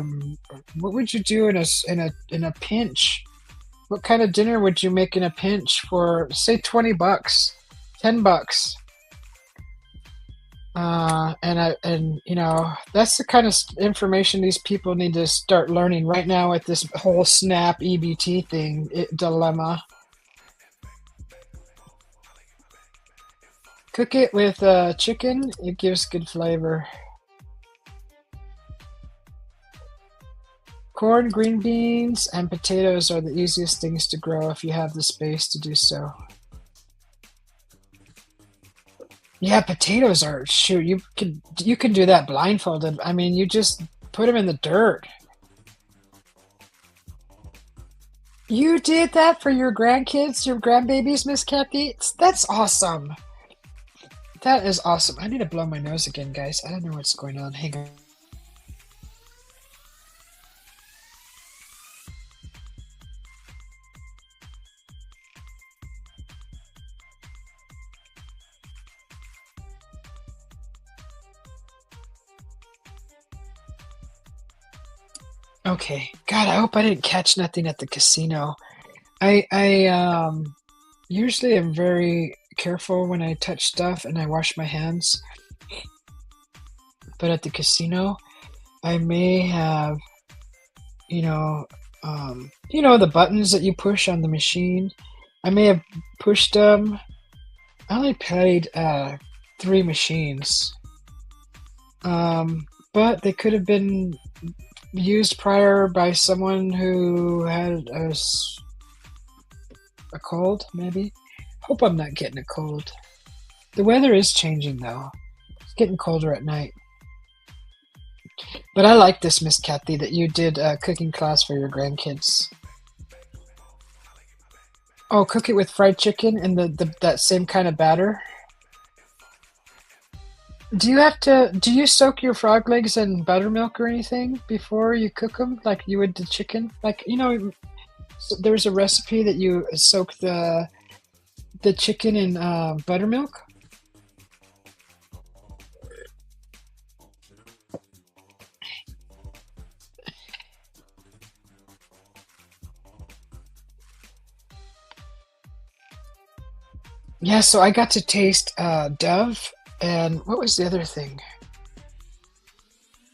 what would you do in a pinch? What kind of dinner would you make in a pinch for, say, $20, $10? And you know, that's the kind of information these people need to start learning right now with this whole SNAP EBT dilemma. Cook it with chicken, it gives good flavor. Corn, green beans, and potatoes are the easiest things to grow if you have the space to do so. Yeah, potatoes are shoot. You can do that blindfolded. I mean, you just put them in the dirt. You did that for your grandkids, your grandbabies, Miss Kathy? That's awesome. That is awesome. I need to blow my nose again, guys. I don't know what's going on. Hang on. Okay. God, I hope I didn't catch nothing at the casino. I usually am very careful when I touch stuff and I wash my hands. But at the casino, I may have, you know, you know the buttons that you push on the machine. I may have pushed them. I only played three machines, but they could have been used prior by someone who had a cold, maybe. Hope I'm not getting a cold. The weather is changing though. It's getting colder at night. But I like this, Miss Kathy, that you did a cooking class for your grandkids. Oh, cook it with fried chicken and the that same kind of batter. Do you soak your frog legs in buttermilk or anything before you cook them, like you would the chicken? Like, you know, there's a recipe that you soak the chicken in buttermilk. Yeah, so I got to taste Dove and what was the other thing?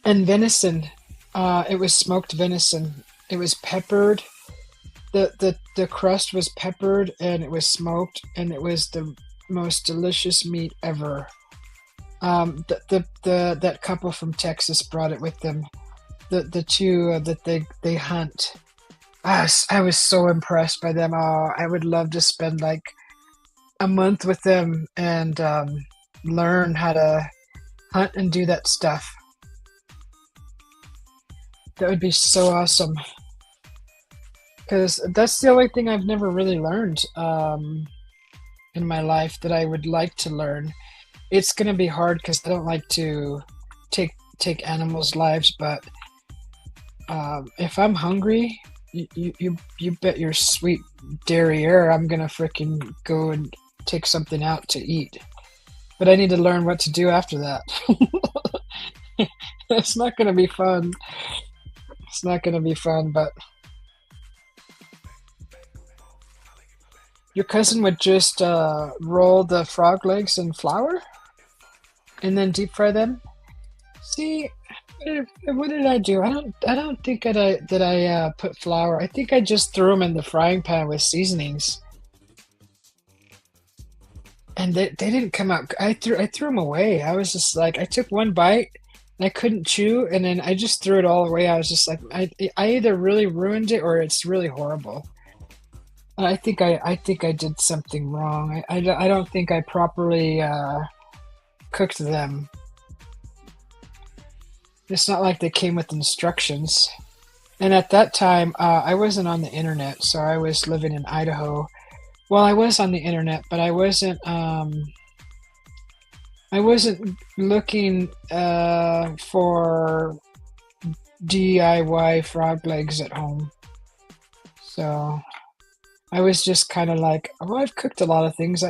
And venison. It was smoked venison. It was peppered. The crust was peppered and it was smoked and it was the most delicious meat ever. The that couple from Texas brought it with them. The two that they hunt. I was so impressed by them. Oh, I would love to spend like a month with them and learn how to hunt and do that stuff. That would be so awesome. Because that's the only thing I've never really learned in my life that I would like to learn. It's gonna be hard because I don't like to take animals' lives, but if I'm hungry, You bet your sweet derriere I'm gonna frickin' go and take something out to eat. But I need to learn what to do after that. It's not gonna be fun. It's not gonna be fun, but your cousin would just roll the frog legs in flour and then deep fry them. See, what did I do? I don't think that I put flour. I think I just threw them in the frying pan with seasonings, and they didn't come out. I threw them away. I was just like I took one bite and I couldn't chew, and then I just threw it all away. I was just like I either really ruined it or it's really horrible. And I think I did something wrong. I don't think I properly cooked them. It's not like they came with instructions. And at that time, I wasn't on the internet, so I was living in Idaho. Well, I was on the internet, but I wasn't looking for DIY frog legs at home. So I was just kind of like, oh, I've cooked a lot of things.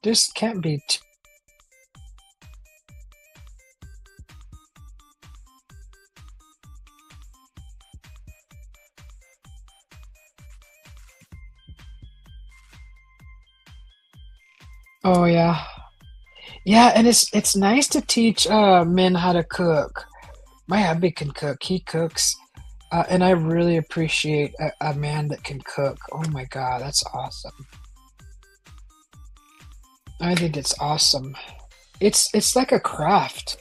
This can't be. Oh yeah, yeah, and it's nice to teach men how to cook. My hubby can cook. He cooks, and I really appreciate a man that can cook. Oh my God, that's awesome. I think it's awesome. It's like a craft.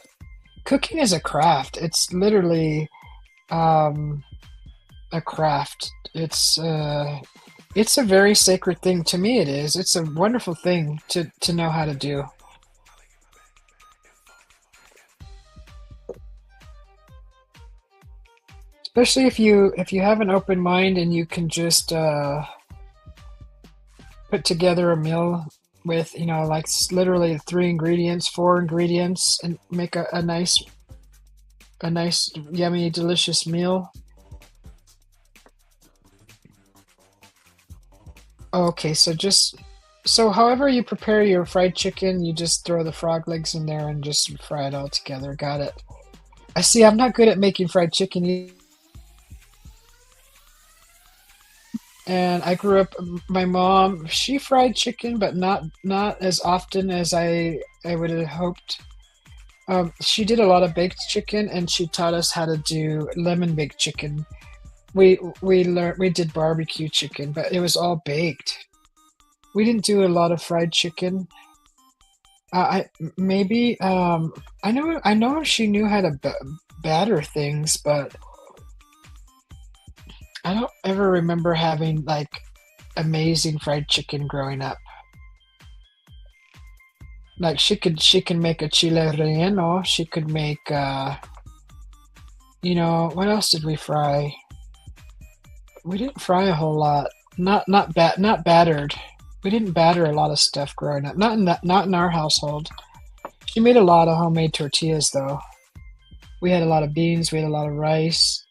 Cooking is a craft. It's literally um, a craft. It's a very sacred thing to me. It is. It's a wonderful thing to know how to do. Especially if you have an open mind and you can just put together a meal with like literally three ingredients, four ingredients, and make a nice, yummy, delicious meal. Okay, so however you prepare your fried chicken, you just throw the frog legs in there and just fry it all together. Got it. I see. I'm not good at making fried chicken, and I grew up. My mom, she fried chicken, but not as often as I would have hoped. She did a lot of baked chicken, and she taught us how to do lemon baked chicken. We did barbecue chicken, but it was all baked. We didn't do a lot of fried chicken. I maybe I know she knew how to batter things, but I don't ever remember having like amazing fried chicken growing up. Like she can make a chile relleno. She could make what else did we fry? We didn't fry a whole lot. Not battered. We didn't batter a lot of stuff growing up. Not in our household. She made a lot of homemade tortillas though. We had a lot of beans, we had a lot of rice.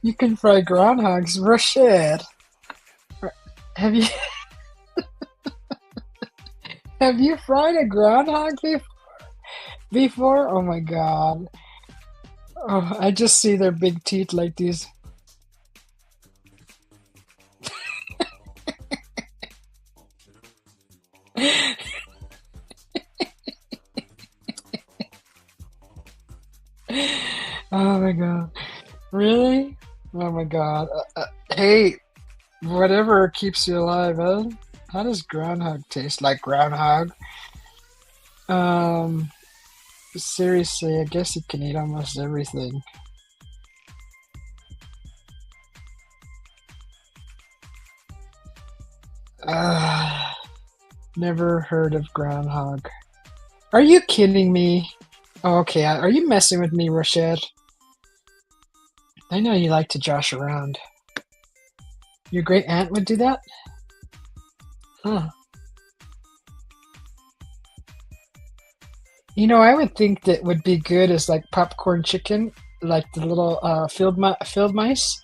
You can fry groundhogs, Rashid. Have you have you fried a groundhog before? Oh my God. Oh, I just see their big teeth like these. Oh my God. Really? Oh my God. Hey, whatever keeps you alive, huh? How does groundhog taste like groundhog? Um, seriously, I guess you can eat almost everything. Uh, never heard of groundhog. Are you kidding me? Oh, okay, are you messing with me, Rashid? I know you like to josh around. Your great aunt would do that? Huh. I would think that would be good is like popcorn chicken, like the little field mice.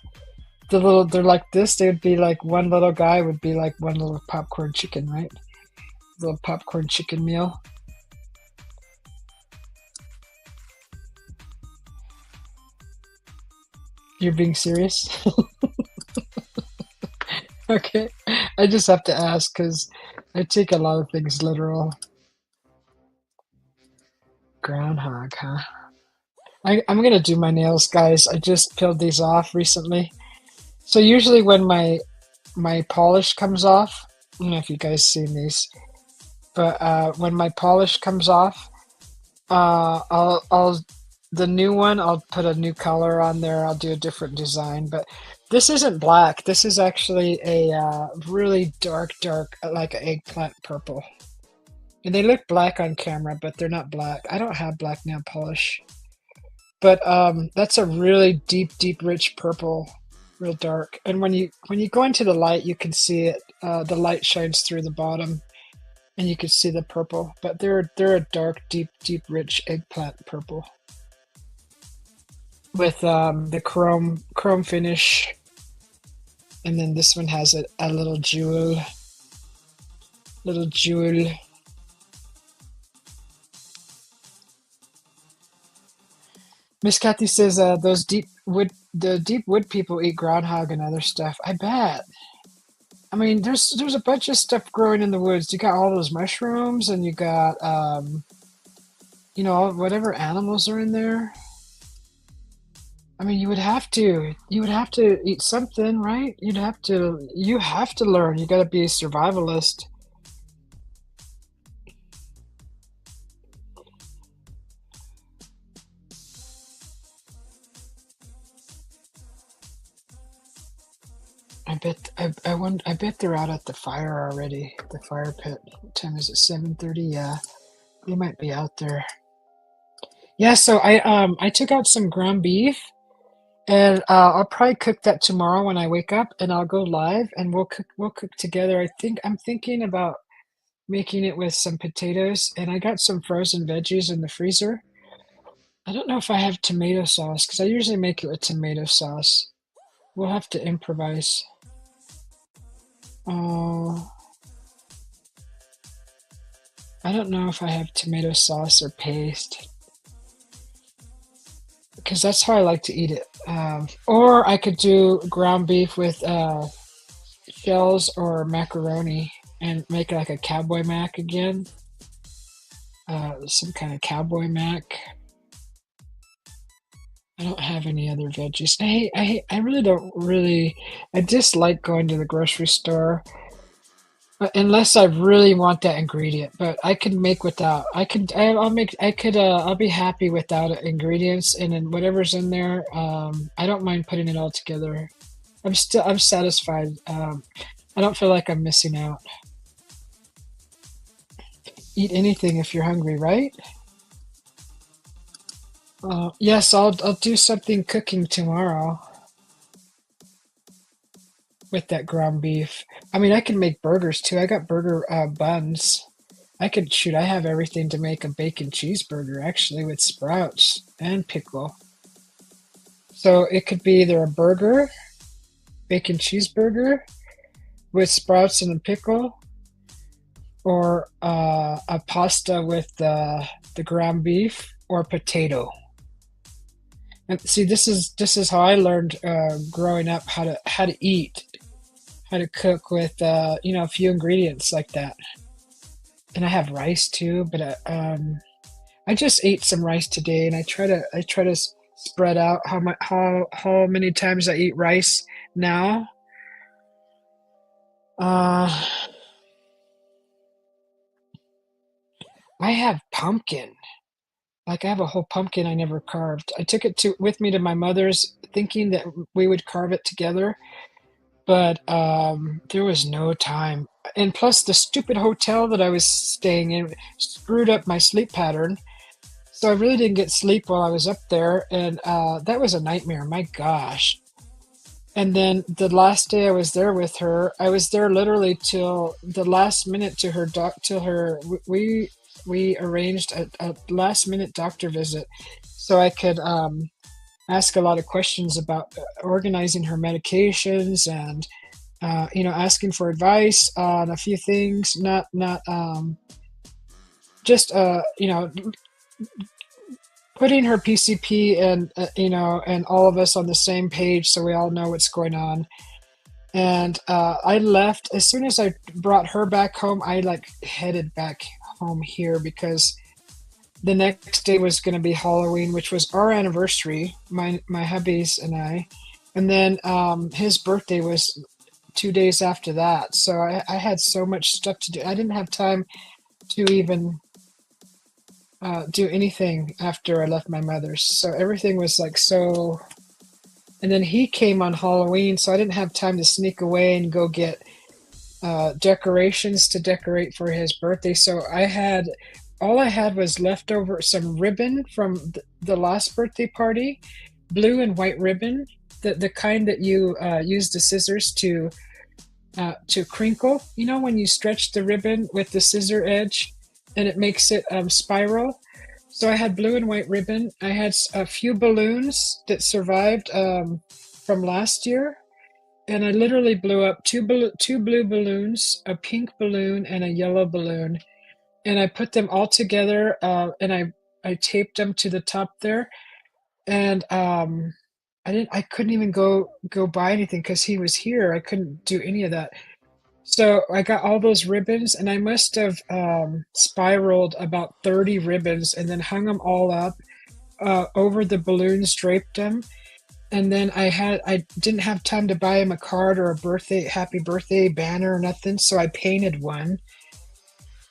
They're like this. They would be like one little guy would be like one little popcorn chicken, right? Little popcorn chicken meal. You're being serious? Okay. I just have to ask because I take a lot of things literal. Groundhog, huh? I'm gonna do my nails, guys. I just peeled these off recently. So usually when my polish comes off, I don't know if you guys seen these, but when my polish comes off, I'll the new one. I'll put a new color on there. I'll do a different design, but this isn't black. This is actually a really dark, like eggplant purple. And they look black on camera, but they're not black. I don't have black nail polish, but that's a really deep, rich purple, real dark. And when you go into the light, you can see it. The light shines through the bottom, and you can see the purple. But they're a dark, deep, rich eggplant purple with the chrome finish. And then this one has a little jewel. Miss Kathy says the deep wood people eat groundhog and other stuff. I bet. I mean, there's a bunch of stuff growing in the woods. You got all those mushrooms, and you got whatever animals are in there. I mean, you would have to eat something, right? You have to learn. You got to be a survivalist. I bet they're out at the fire already. The fire pit. What time is it? 7:30. Yeah, they might be out there. Yeah. So I took out some ground beef, and I'll probably cook that tomorrow when I wake up, and I'll go live, and we'll cook together. I'm thinking about making it with some potatoes, and I got some frozen veggies in the freezer. I don't know if I have tomato sauce because I usually make it with tomato sauce. We'll have to improvise. Oh, I don't know if I have tomato sauce or paste because that's how I like to eat it. Or I could do ground beef with shells or macaroni and make like a cowboy mac again. Some kind of cowboy mac. I don't have any other veggies. I really don't really. I dislike going to the grocery store unless I really want that ingredient. But I can make without. I could. I'll make. I could. I'll be happy without ingredients, and then whatever's in there. I don't mind putting it all together. I'm satisfied. I don't feel like I'm missing out. Eat anything if you're hungry, right? Yes, I'll do something cooking tomorrow with that ground beef. I mean, I can make burgers too. I got burger buns. I could shoot. I have everything to make a bacon cheeseburger actually with sprouts and pickle. So it could be either a burger, bacon cheeseburger with sprouts and a pickle, or a pasta with the ground beef or potato. And see, this is how I learned growing up how to eat, how to cook with a few ingredients like that. And I have rice too, but I just ate some rice today, and I try to spread out how many times I eat rice now. Uh, I have pumpkin. Like I have a whole pumpkin I never carved. I took it to with me to my mother's, thinking that we would carve it together, but there was no time. And plus, the stupid hotel that I was staying in screwed up my sleep pattern. So I really didn't get sleep while I was up there, and that was a nightmare. My gosh. And then the last day I was there with her, I was there literally till the last minute to her doc till her we we arranged a last minute doctor visit so I could ask a lot of questions about organizing her medications and asking for advice on a few things, not just putting her PCP and and all of us on the same page so we all know what's going on. And I left as soon as I brought her back home. I like headed back home here because the next day was going to be Halloween, which was our anniversary, my hubby's and I, and then his birthday was 2 days after that. So I had so much stuff to do. I didn't have time to even do anything after I left my mother's. So everything was like so. And then he came on Halloween, so I didn't have time to sneak away and go get decorations to decorate for his birthday. So all I had was leftover some ribbon from the last birthday party, blue and white ribbon, the kind that you use the scissors to crinkle. You know when you stretch the ribbon with the scissor edge, and it makes it spiral. So I had blue and white ribbon. I had a few balloons that survived from last year, and I literally blew up two blue balloons, a pink balloon, and a yellow balloon, and I put them all together, and I taped them to the top there, and I couldn't even go buy anything because he was here. I couldn't do any of that. So I got all those ribbons, and I must have spiraled about 30 ribbons, and then hung them all up over the balloons, draped them, and then I didn't have time to buy him a card or a happy birthday banner or nothing, so I painted one.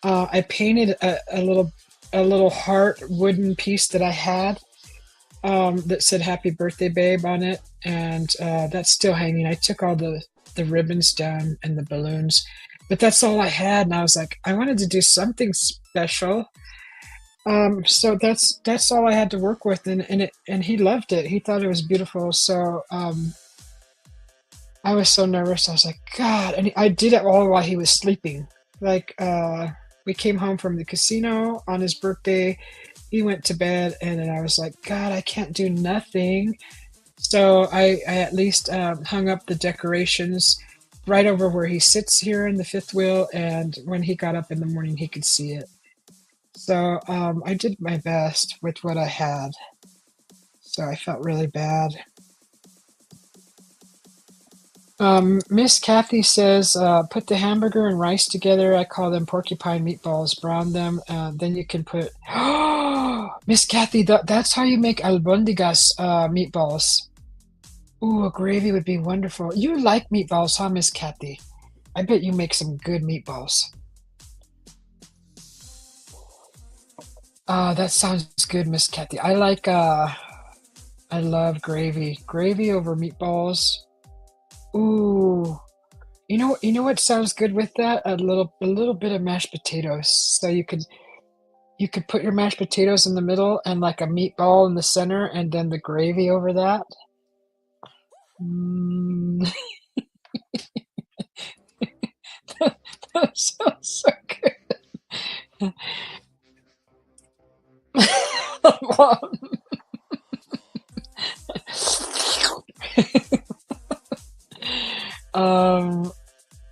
I painted a little heart wooden piece that I had that said "Happy Birthday, Babe" on it, and that's still hanging. I took all the ribbons down and the balloons, but that's all I had, and I was like, I wanted to do something special. So that's all I had to work with, and he loved it. He thought it was beautiful. So I was so nervous. I was like, God, and I did it all while he was sleeping. Like we came home from the casino on his birthday. He went to bed, and then I was like, God, I can't do nothing. So I at least hung up the decorations right over where he sits here in the fifth wheel, and when he got up in the morning, he could see it. So I did my best with what I had. So I felt really bad. Miss Kathy says, put the hamburger and rice together. I call them porcupine meatballs. Brown them. Then you can put. Miss Kathy, that's how you make albondigas meatballs. Ooh, a gravy would be wonderful. You like meatballs, huh, Miss Kathy? I bet you make some good meatballs. That sounds good, Miss Kathy. I love gravy. Gravy over meatballs. Ooh. You know what sounds good with that? A little bit of mashed potatoes. So you could put your mashed potatoes in the middle and like a meatball in the center and then the gravy over that. Mm, that sounds so good. um,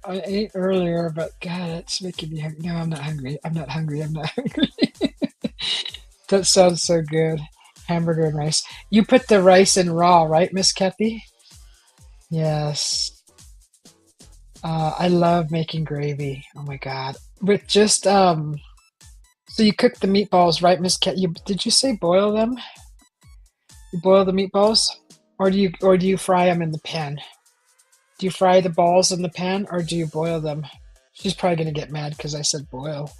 I ate earlier, but God, it's making me hungry. No, I'm not hungry. I'm not hungry. I'm not hungry. That sounds so good. Hamburger and rice. You put the rice in raw, right, Miss Kathy? Yes. I love making gravy. Oh my God. With just so you cook the meatballs, right, Miss Cat? Did you say boil them? You boil the meatballs, or do you fry them in the pan? Do you fry the balls in the pan, or do you boil them? She's probably gonna get mad because I said boil.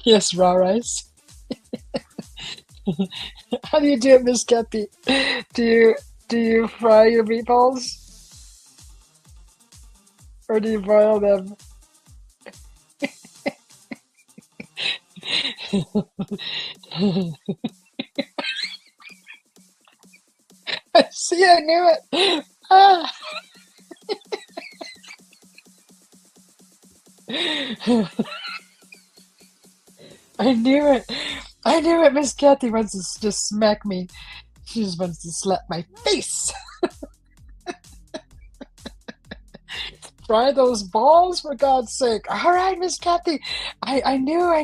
Yes, raw rice. How do you do it, Miss Kathy? Do you fry your meatballs, or do you boil them? See, I knew it. Ah. I knew it. I knew it. Miss Kathy wants to just smack me. She just wants to slap my face. Fry those balls for God's sake. All right, Miss Kathy. I knew. I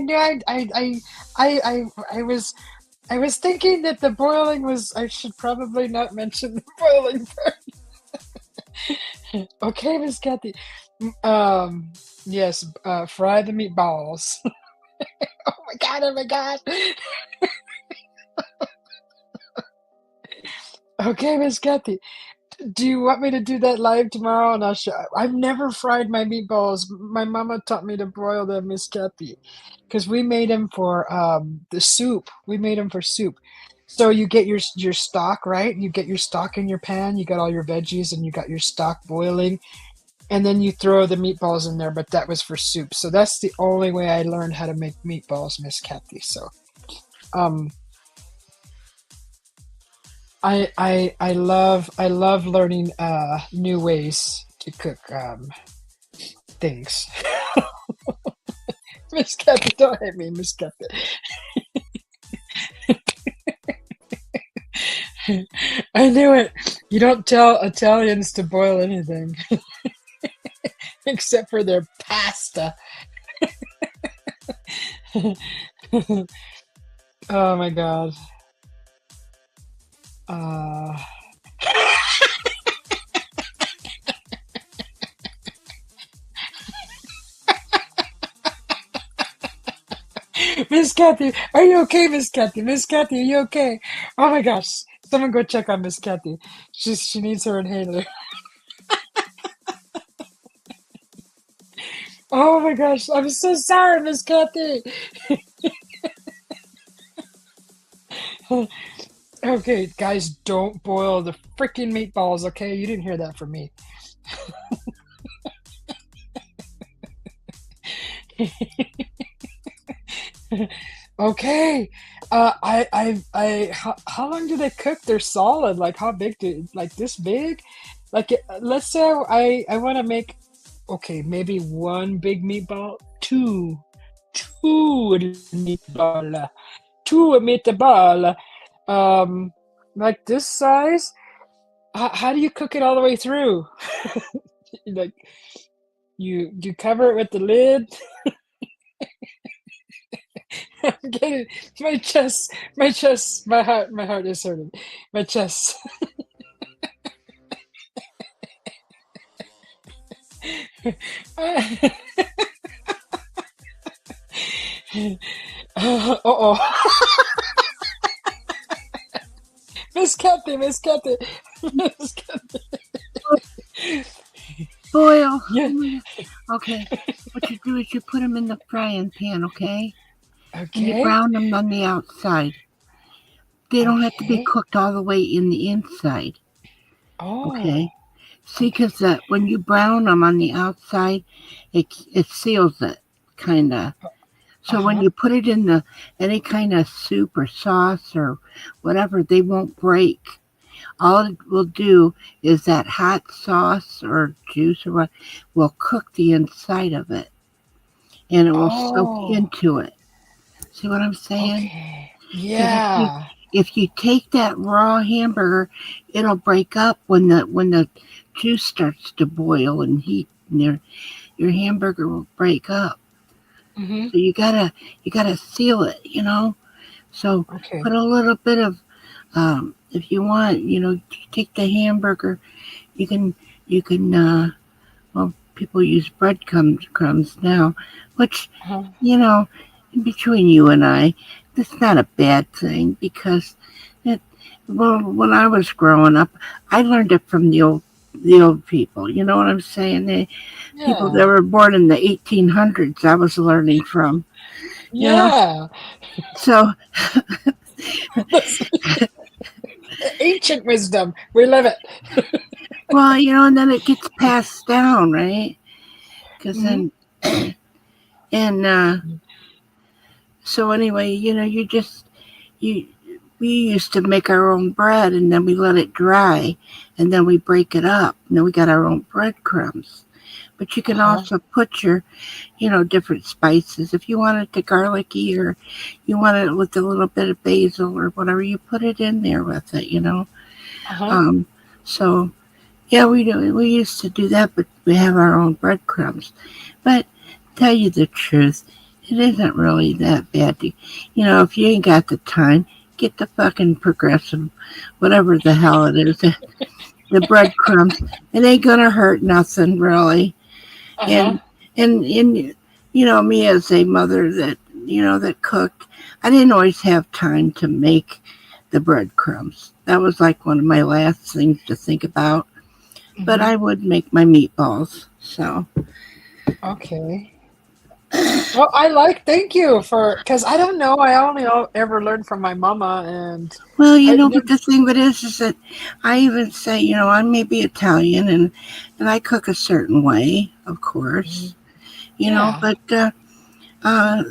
was thinking that the boiling was. I should probably not mention the boiling part. Okay, Miss Kathy. Yes. Fry the meatballs. Oh my god! Oh my god! Okay, Miss Kathy. Do you want me to do that live tomorrow? And I'll show. I've never fried my meatballs. My mama taught me to broil them, Miss Kathy, because we made them for the soup. We made them for soup. So you get your stock, right? You get your stock in your pan. You got all your veggies, and you got your stock boiling, and then you throw the meatballs in there. But that was for soup. So that's the only way I learned how to make meatballs, Miss Kathy. So um, I love learning new ways to cook things. Miss Kathy, don't hit me, Miss Kathy. I knew it. You don't tell Italians to boil anything except for their pasta. Oh my god. Uh, Miss Kathy, are you okay, Miss Kathy? Miss Kathy, are you okay? Oh my gosh. Someone go check on Miss Kathy. She needs her inhaler. Oh my gosh, I'm so sorry, Miss Kathy. Okay, guys, don't boil the freaking meatballs, okay? You didn't hear that from me. Okay. How long do they cook? They're solid. Like how big like this big? Like let's say I want to make okay, maybe one big meatball, two meatball, two meatball, um, like this size. How do you cook it all the way through? Like you cover it with the lid. I'm getting my heart is hurting. My chest. Oh. Miss Kathy, Miss Kathy, Miss Kathy. Boil. Yeah. Okay. What you do is you put them in the frying pan, okay? And you Okay. brown them on the outside. They don't have to be Okay. cooked all the way in the inside, Oh. okay? See, Okay. because when you brown them on the outside, it seals it, kind of. So when Uh-huh. you put it in any kind of soup or sauce or whatever, they won't break. All it will do is that hot sauce or juice or what will cook the inside of it, and it will soak Oh. into it. See what I'm saying? Okay. Because Yeah. if you take that raw hamburger, it'll break up when the juice starts to boil and heat, and your hamburger will break up. Mm-hmm. So you gotta seal it, you know. So Okay. put a little bit of if you want, take the hamburger. You can well, people use breadcrumbs crumbs now, which, Uh-huh. you know, between you and I, that's not a bad thing because it. Well, when I was growing up, I learned it from the old people. You know what I'm saying? The people that Yeah. were born in the 1800s. I was learning from. You know, Yeah. so That's ancient wisdom. We love it. well, and then it gets passed down, right? Because Mm-hmm. then and so anyway, you we used to make our own bread and then we let it dry and then we break it up and then we got our own breadcrumbs. But you can Uh-huh. also put your, different spices. If you want it to garlicky or you want it with a little bit of basil or whatever, you put it in there with it. Uh-huh. Um, so yeah, we do. We used to do that, but we have our own breadcrumbs. But tell you the truth, it isn't really that bad. If you ain't got the time, get the fucking progressive, whatever the hell it is, the breadcrumbs. It ain't gonna hurt nothing really. Uh-huh. And me as a mother that cooked, I didn't always have time to make the breadcrumbs. That was like one of my last things to think about. But Hmm. I would make my meatballs. So, Okay. Well, thank you because I don't know. I only ever learned from my mama, and well, I but never. the thing with it is that I even say, I may be Italian and I cook a certain way, of Mhm. course, Yeah. but uh,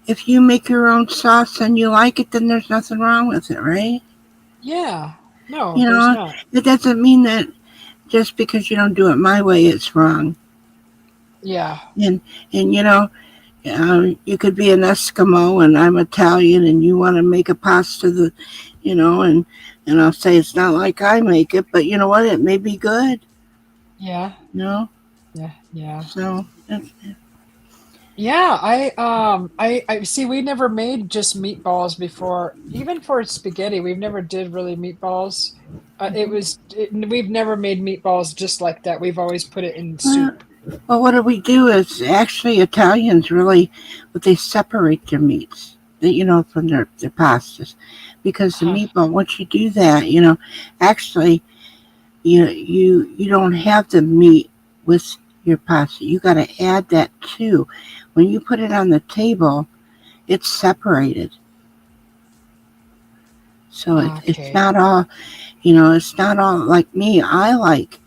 if you make your own sauce and you like it, then there's nothing wrong with it, right? Yeah. No, You there's know, not. it doesn't mean that just because you don't do it my way, it's wrong. Yeah. And and you could be an Eskimo and I'm Italian, and you want to make a pasta and I'll say it's not like I make it, but you know what? It may be good. Yeah. You know, Yeah. Yeah. so Yeah, I see we never made just meatballs before. Even for spaghetti, we've never did really meatballs. We've never made meatballs just like that. We've always put it in well, soup. well, what do we do is actually Italians really, what they separate their meats, from their pastas, because the Huh. meatball. Once you do that, actually you don't have the meat with your pasta. You got to add that too. When you put it on the table, it's separated, so it's Okay. not all. It's not all like me. I like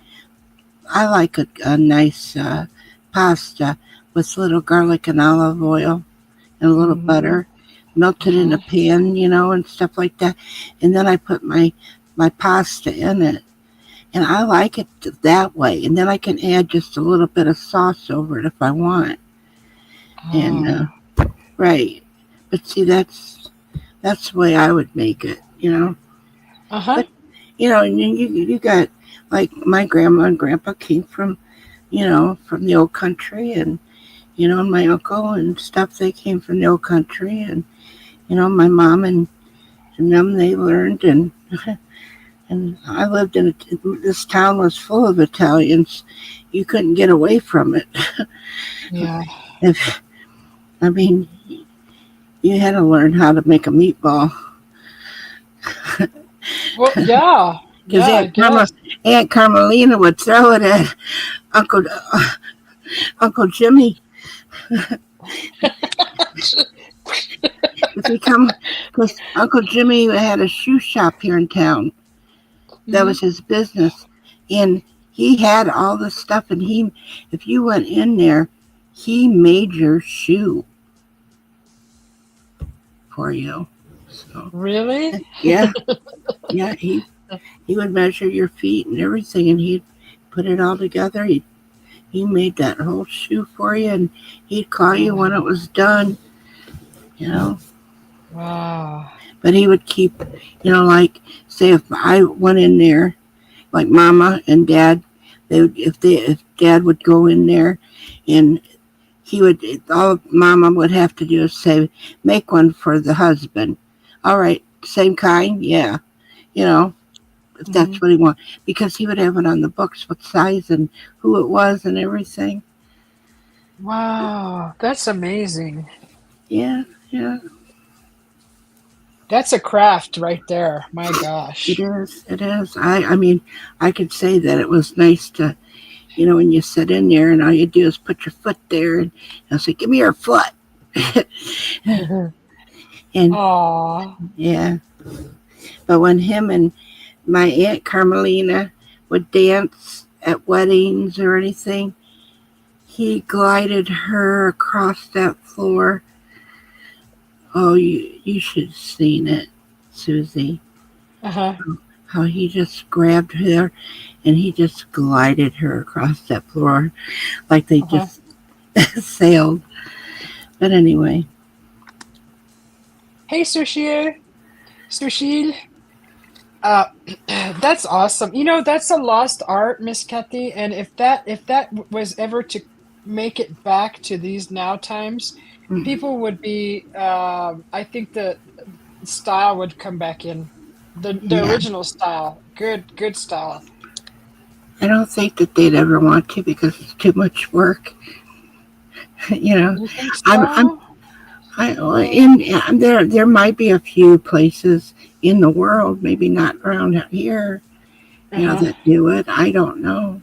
a nice pasta with little garlic and olive oil and a little Mm-hmm. butter, melted in a Uh-huh. pan, and stuff like that. And then I put my pasta in it. And I like it that way. And then I can add just a little bit of sauce over it if I want. And Oh. right, but see, that's the way I would make it. Uh-huh. But and you got like my grandma and grandpa came from the old country, and and my uncle and stuff, they came from the old country, and my mom and them, they learned, and I lived this town was full of Italians. You couldn't get away from it. Yeah. If I mean, you had to learn how to make a meatball Well, yeah. because Yeah, I guess. Aunt Carmelina would throw it at Uncle Uncle Jimmy if he come, because Uncle Jimmy had a shoe shop here in town. That Hmm. was his business, and he had all the stuff. And if you went in there, he made your shoe for you. So Really? yeah, yeah, he would measure your feet and everything, and he'd put it all together. He made that whole shoe for you, and he'd call you when it Wow. was done. You know, Wow. but he would keep, like say if I went in there, like Mama and Dad, if Dad would go in there, and he would all Mama would have to do is say, make one for the husband. All right, same kind, yeah, you know, if Hmm. that's what he wanted, because he would have it on the books what size and who it was and everything. Wow. That's amazing. Yeah, yeah, That's a craft right there. My it gosh. is. It is. I mean, I could say that it was nice to, when you sit in there and all you do is put your foot there, and I say, give me your foot. And Aw. yeah, but when him and my Aunt Carmelina would dance at weddings or anything, he glided her across that floor. Oh, you should have seen it, Susie. Uh-huh. how he just grabbed her and he just glided her across that floor like they Uh-huh. just sailed. But anyway, Hey, Sushil. Sushil. Uh, that's awesome. You know, that's a lost art, Miss Kathy. And if that was ever to make it back to these now times, mm, people would be. I think the style would come back in. The yeah, original style. Good style. I don't think that they'd ever want to because it's too much work. you know, You think I'm so? there might be a few places in the world, maybe not around here, Uh-huh. that do it. I don't know.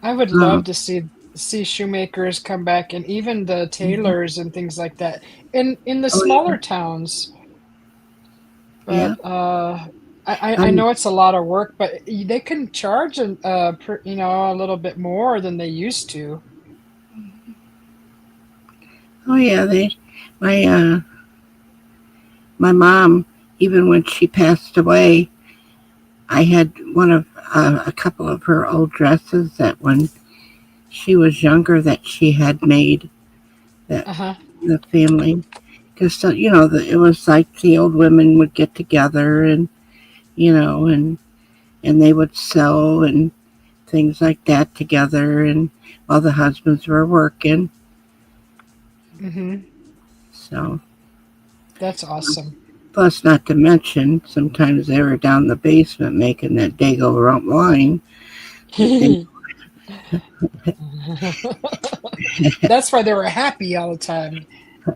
I would love Um, to see shoemakers come back and even the mhm. tailors and things like that in the Oh yeah, smaller towns. yeah. But I Um, know it's a lot of work, but they can charge a little bit more than they used to. oh yeah, my my mom, even when she passed away, I had a couple of her old dresses that when she was younger that she had made that Uh-huh. the family because it was like the old women would get together and and they would sew and things like that together and while the husbands were working. Mm-hmm. So That's awesome. plus not to mention sometimes they were down in the basement making that dago rum wine that they That's why they were happy all the time,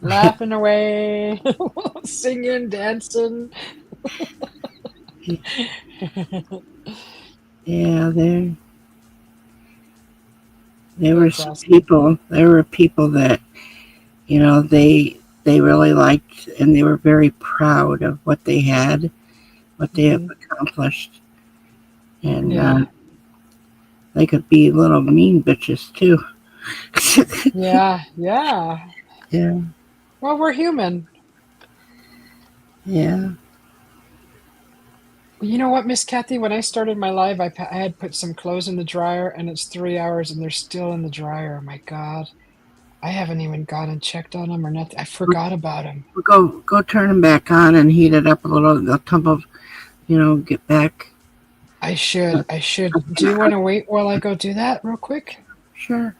laughing away, singing, dancing. yeah there were That's some awesome. people there were people that they really liked and they were very proud of what they had, what they have Hmm. accomplished, and Yeah. they could be little mean bitches too. Yeah. Yeah. Yeah, Well, we're human. yeah. You know what, Miss Kathy? When I started my live, I had put some clothes in the dryer, and it's 3 hours, and they're still in the dryer. My God, I haven't even gone and checked on them or nothing. I forgot about them. We'll go turn them back on and heat it up a little. They'll tumble, get back. I should. I should. Do you I, want to wait while I go do that real quick? sure.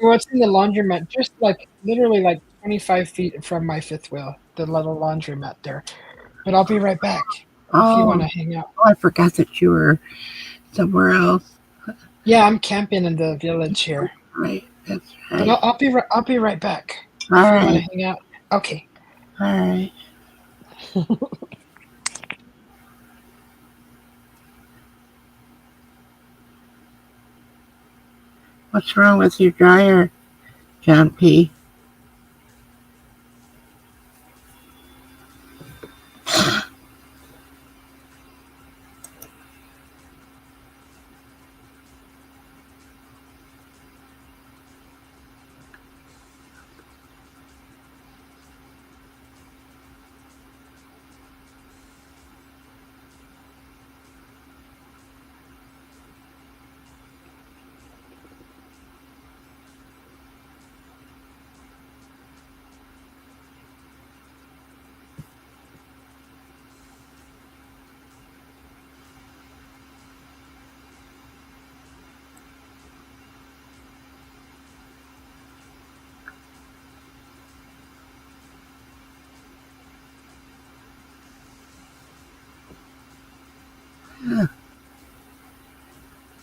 What's in the laundromat? Just like literally like 25 feet from my fifth wheel, the little laundromat there. But I'll be right back if you want Oh, to hang out. I forgot that you were somewhere else. Yeah, I'm camping in the village here. Right. That's But right. I'll be right back All if you want to right. hang out. Okay. All right. What's wrong with your dryer, John P?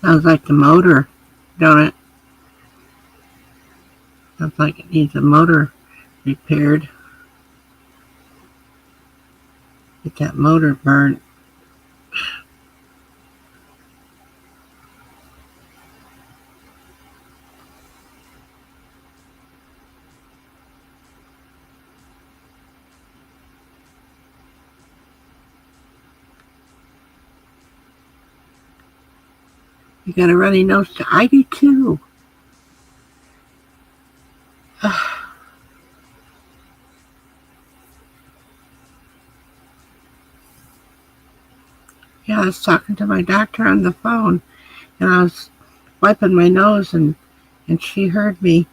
Sounds like the motor, don't it? Sounds like it needs a motor repaired. Get that motor burnt. You got a runny nose? I do too. Yeah, I was talking to my doctor on the phone, and I was wiping my nose, and she heard me.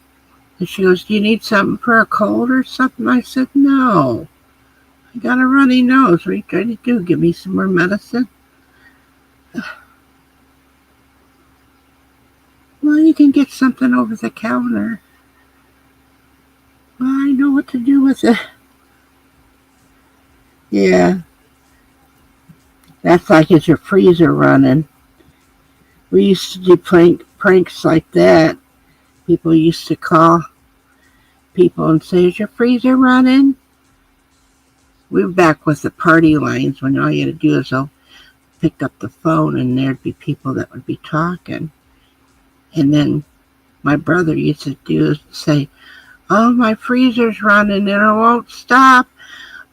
And she goes, "Do you need something for a cold or something?" I said, "No. I got a runny nose. What are you trying to do? Give me some more medicine?" "Well, you can get something over the counter." "Well, I know what to do with it." Yeah, that's like, is your freezer running? We used to do pranks like that. People used to call people and say, "Is your freezer running?" We were back with the party lines when all you had to do is pick up the phone and there'd be people that would be talking. And then my brother used to do is say, "Oh, my freezer's running and it won't stop."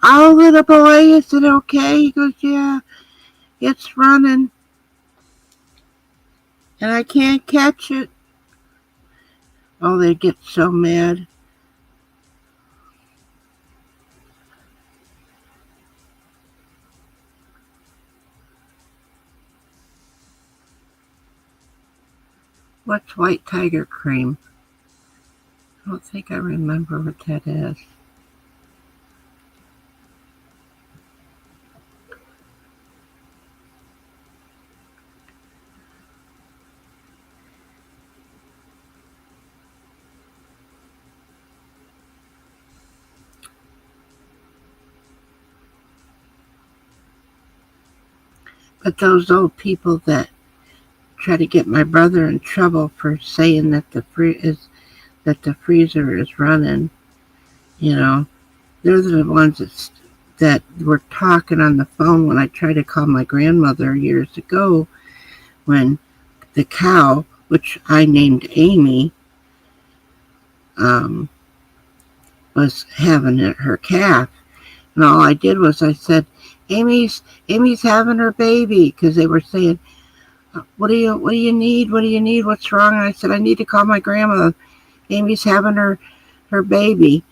"Oh, little boy, is it okay?" He goes, "Yeah, it's running and I can't catch it." Oh, they get so mad. What's white tiger cream? I don't think I remember what that is. But those old people that try to get my brother in trouble for saying that the freezer is running, you know, they're the ones that were talking on the phone when I tried to call my grandmother years ago when the cow, which I named Amy, um, was having her calf. And all I did was I said, Amy's having her baby," because they were saying, what do you need? What do you need? What's wrong?" And I said, "I need to call my grandma. Amy's having her baby."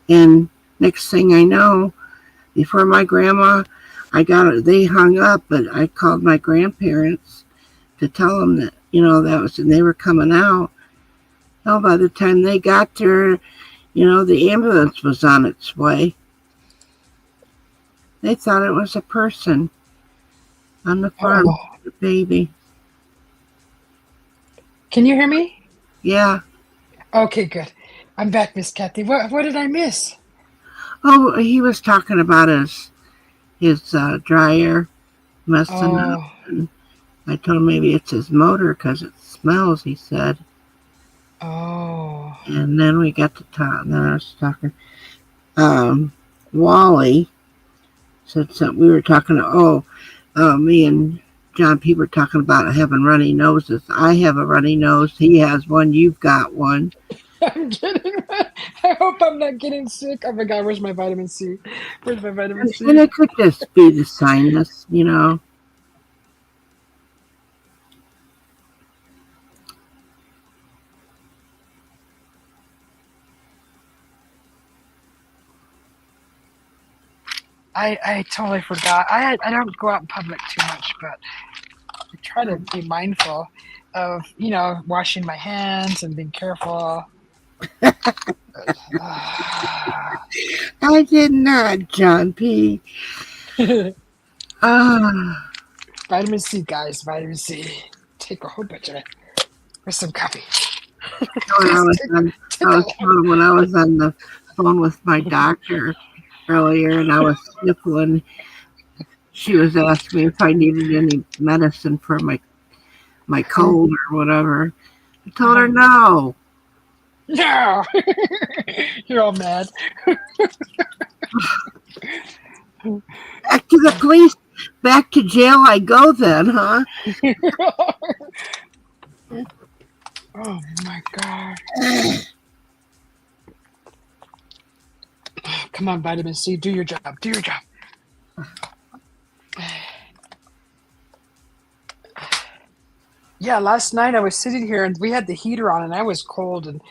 And next thing I know, before my grandma, they hung up, but I called my grandparents to tell them that, that was, and they were coming out. Well, by the time they got there, the ambulance was on its way. They thought it was a person on the farm, Oh, a baby. can you hear me? Yeah. Okay, good. I'm back, Miss Kathy. What did I miss? Oh, he was talking about his dryer messing up, Oh, and I told him maybe it's his motor because it smells. He said, oh. and then we got to talk. And then I was talking. Wally said something. We were talking. Me and John P were talking about having runny noses. I have a runny nose. He has one. You've got one. I'm kidding. I hope I'm not getting sick. Oh my God, where's my vitamin C? Where's my vitamin And C? it could just be the sinus. I totally forgot. I don't go out in public too much, but I try to be mindful of, washing my hands and being careful. I did not, John P. Ah, Vitamin C, guys, vitamin C. Take a whole bunch of it with some coffee. when I Just was take, on, take a lot. when I was on the phone with my doctor earlier, and I was sniffling. She was asking me if I needed any medicine for my cold or whatever. I told her Uh-huh. no. No! You're all mad. Back to the police. Back to jail I go then, huh? Oh my God. Come on, vitamin C, do your job. Do your job. Yeah, last night I was sitting here and we had the heater on and I was cold and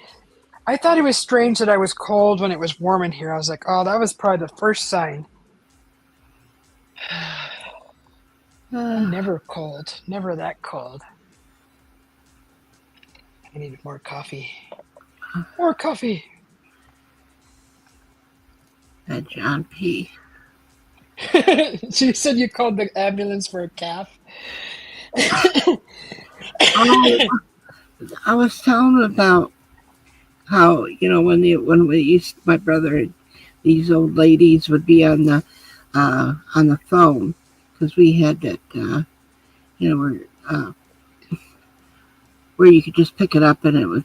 I thought it was strange that I was cold when it was warm in here. I was like, oh, that was probably the first sign. I'm never cold. Never that cold. I need more coffee. More coffee. That John P. She said you called the ambulance for a calf. Oh, I was telling him about how when we used my brother, these old ladies would be on the phone because we had that you know where you could just pick it up and it was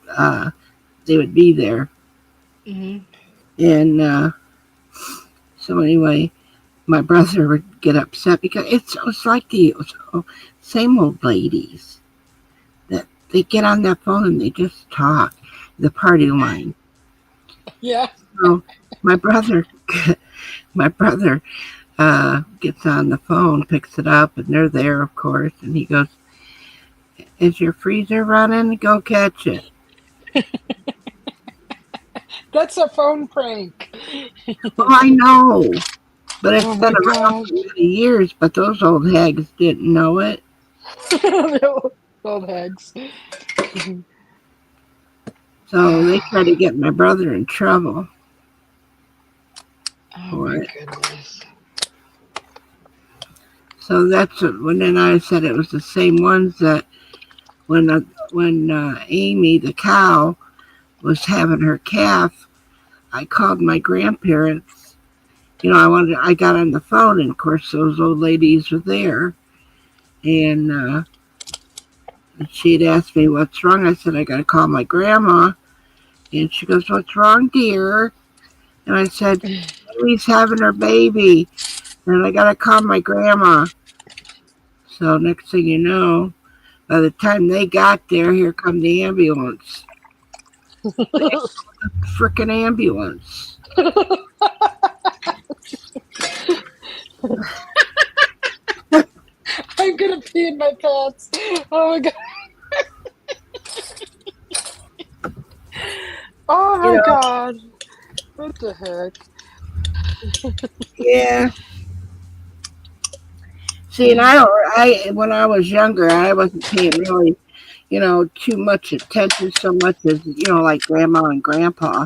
they would be there. Hmm. And so anyway, my brother would get upset because it was like the same old ladies that they get on that phone and they just talk the party line. Yeah. So my brother, my brother gets on the phone, picks it up, and they're there, of course, and he goes, "Is your freezer running? Go catch it." That's a phone prank. Well, I know, but it's Oh been my around gosh. for many years, but those old hags didn't know it. The old hags. So they tried to get my brother in trouble Oh for my it. goodness. So that's when then I said it was the same ones that when Amy the cow was having her calf, I called my grandparents. I got on the phone, and of course those old ladies were there, and she'd asked me what's wrong. I said I got to call my grandma, and she goes, "What's wrong, dear?" And I said, "Amy's having her baby, and I got to call my grandma." So next thing you know, by the time they got there, here come the ambulance. Frickin' ambulance. I'm gonna pee in my pants. Oh my god. Oh You my know, god. What the heck? yeah. See, and when I was younger, I wasn't paying really, too much attention so much as, like grandma and grandpa,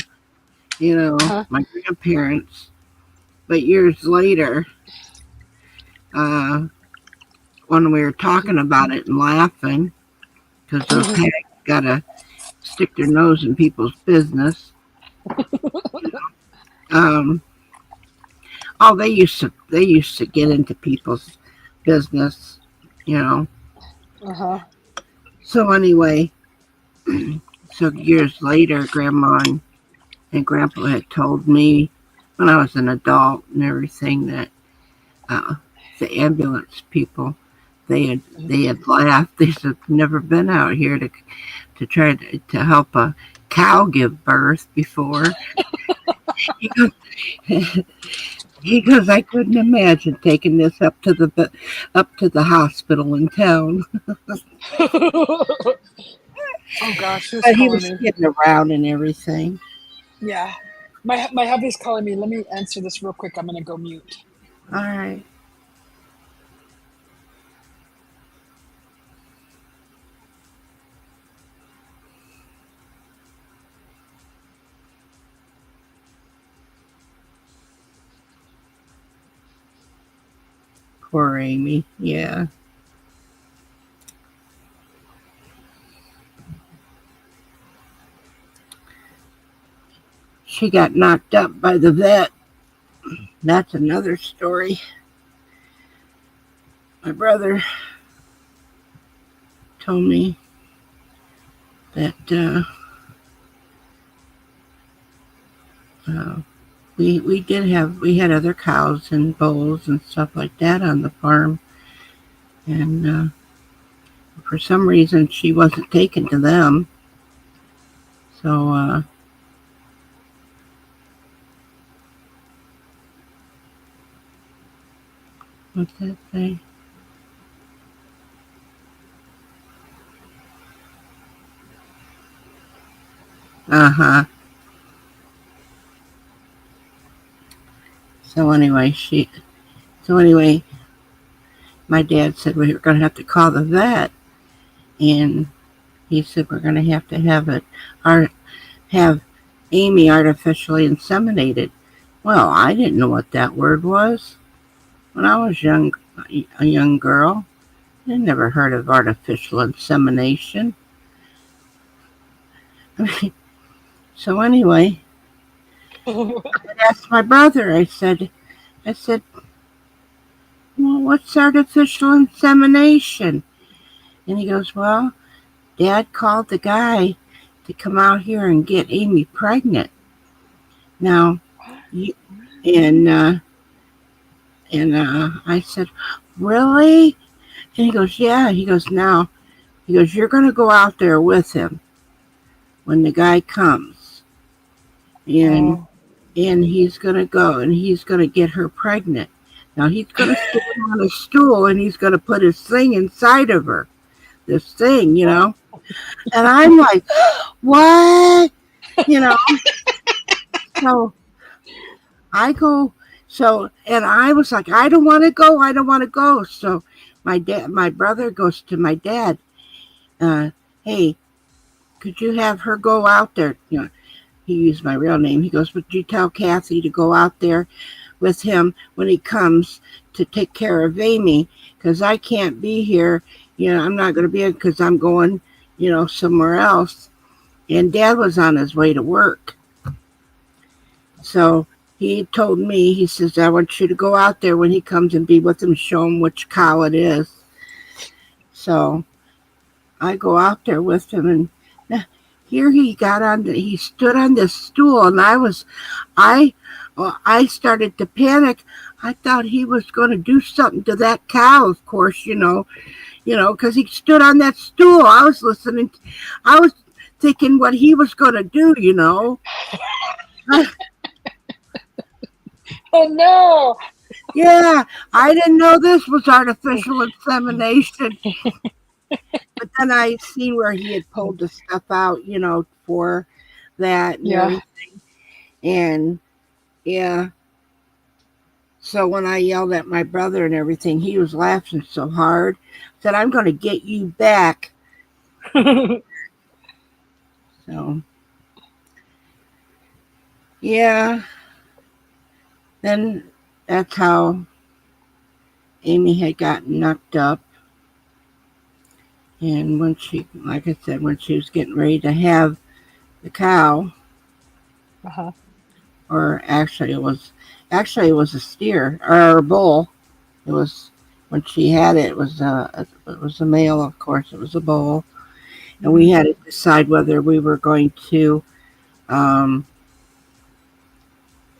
Uh-huh. my grandparents. But years later, uh, when we were talking about it and laughing, because those hags gotta stick their nose in people's business. Um, oh, they used to get into people's business, you know. Uh-huh. So anyway, so years later, grandma and grandpa had told me when I was an adult and everything that uh, the ambulance people they had laughed. They said never been out here to try to help a cow give birth before. He goes, he goes, I couldn't imagine taking this up to the hospital in town. Oh gosh, who's But he calling was me? kidding around and everything. Yeah. My hubby's calling me. Let me answer this real quick. I'm gonna go mute. All right. Poor Amy. Yeah. She got knocked up by the vet. That's another story. My brother told me that uh, we had other cows and bulls and stuff like that on the farm, and for some reason she wasn't taken to them. So what's that say? Uh huh. So anyway, my dad said we were going to have to call the vet, and he said we're going to have it, or have Amy artificially inseminated. Well, I didn't know what that word was when I was a young girl. I never heard of artificial insemination. So anyway, I asked my brother. I said, well, what's artificial insemination? And he goes, well, Dad called the guy to come out here and get Amy pregnant. Now, you, and I said, really? And he goes, yeah. He goes, you're going to go out there with him when the guy comes. And Oh, he's going to go and he's going to get her pregnant. Now, he's going to stand on a stool and he's going to put his thing inside of her. This thing, what? And I'm like, what? You know? So I go, and I was like, I don't want to go. I don't want to go. So my brother goes to my dad, hey, could you have her go out there? He used my real name. He goes, would you tell Kathy to go out there with him when he comes to take care of Amy? Because I can't be here. I'm not going to be here because I'm going, somewhere else. And Dad was on his way to work. So he told me, he says, I want you to go out there when he comes and be with him, show him which cow it is. So I go out there with him, and here he stood on this stool, and I started to panic. I thought he was going to do something to that cow, of course, because he stood on that stool. I was thinking what he was going to do, Oh no! Yeah, I didn't know this was artificial insemination. But then I seen where he had pulled the stuff out, for that and Yeah. everything. And yeah, so when I yelled at my brother and everything, he was laughing so hard. Said, I'm going to get you back. So yeah, then that's how Amy had gotten knocked up. And when like I said, when she was getting ready to have the cow, Uh-huh. or actually it was a steer or a bull. It was when she had it. It was a male, of course. It was a bull, and we had to decide whether we were going to, um,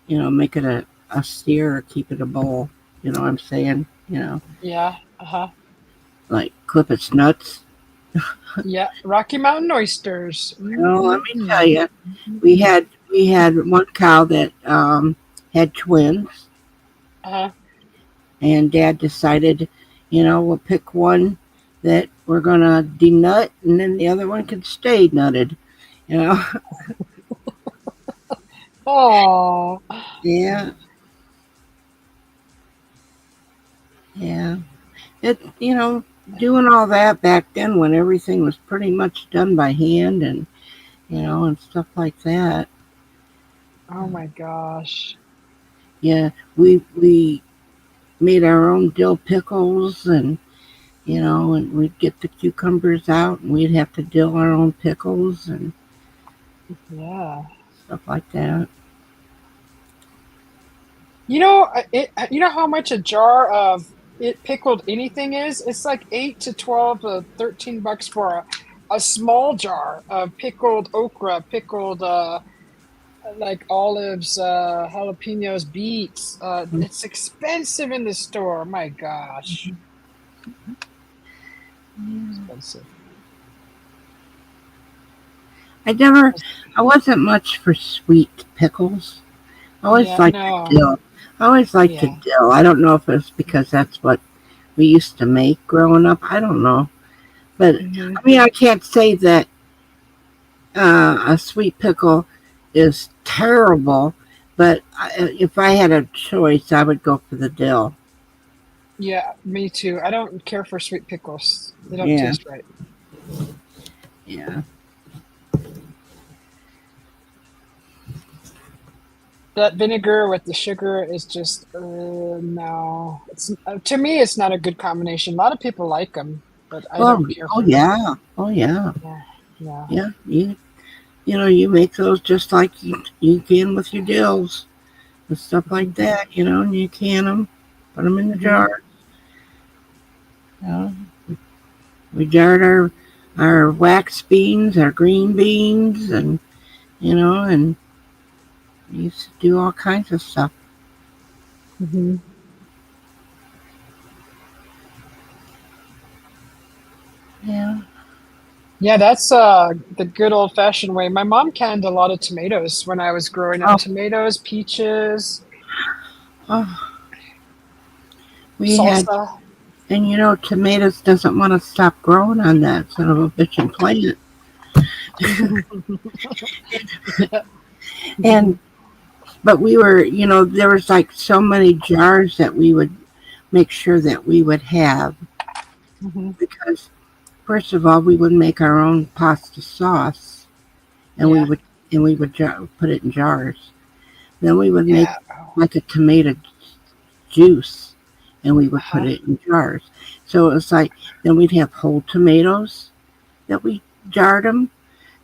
make it a steer or keep it a bull. You know what I'm saying? Yeah. Uh-huh. Like clip its nuts. Yeah. Rocky Mountain oysters. Let me Mm-hmm. tell you, we had one cow that had twins, Uh-huh. and Dad decided, we'll pick one that we're gonna denut, and then the other one can stay nutted. You know, Oh. yeah, yeah. Doing all that back then when everything was pretty much done by hand, and and stuff like that. Oh my gosh. Yeah, we made our own dill pickles, and and we'd get the cucumbers out, and we'd have to dill our own pickles and Yeah. stuff like that. You know how much a jar of it pickled anything is? It's like 8 to 12 to $13 for a small jar of pickled okra, pickled like olives, jalapenos, beets. It's expensive in the store. My gosh, expensive. I wasn't much for sweet pickles. I always Yeah, liked the no, dill. I always liked the yeah. dill. I don't know if it's because that's what we used to make growing up. I don't know. But Hmm. I mean, I can't say that a sweet pickle is terrible. But if I had a choice, I would go for the dill. Yeah, me too. I don't care for sweet pickles. They don't Yeah, taste right. yeah. That vinegar with the sugar is just no. It's to me, it's not a good combination. A lot of people like them, but I Oh, don't care oh for them. yeah. Oh yeah. Yeah, yeah. Yeah. You know, you make those just like you can with your dills and stuff Hmm. like that, you know, and you can them, put them in the Hmm. jar. You know, we jarred our wax beans, our green beans, and you know, and we used to do all kinds of stuff. Hmm. Yeah. Yeah, that's the good old fashioned way. My mom canned a lot of tomatoes when I was growing up. Oh, Tomatoes, peaches, oh, we had, salsa. and you know, tomatoes doesn't want to stop growing on that son of a bitchin' plant. And but we were, you know, there was like so many jars that we would make sure that we would have Hmm. because first of all, we would make our own pasta sauce, and we Yeah, would put it in jars. Then we would make yeah. Oh, like a tomato juice, and we would put uh-huh. it in jars. So it was like then we'd have whole tomatoes that we jarred them,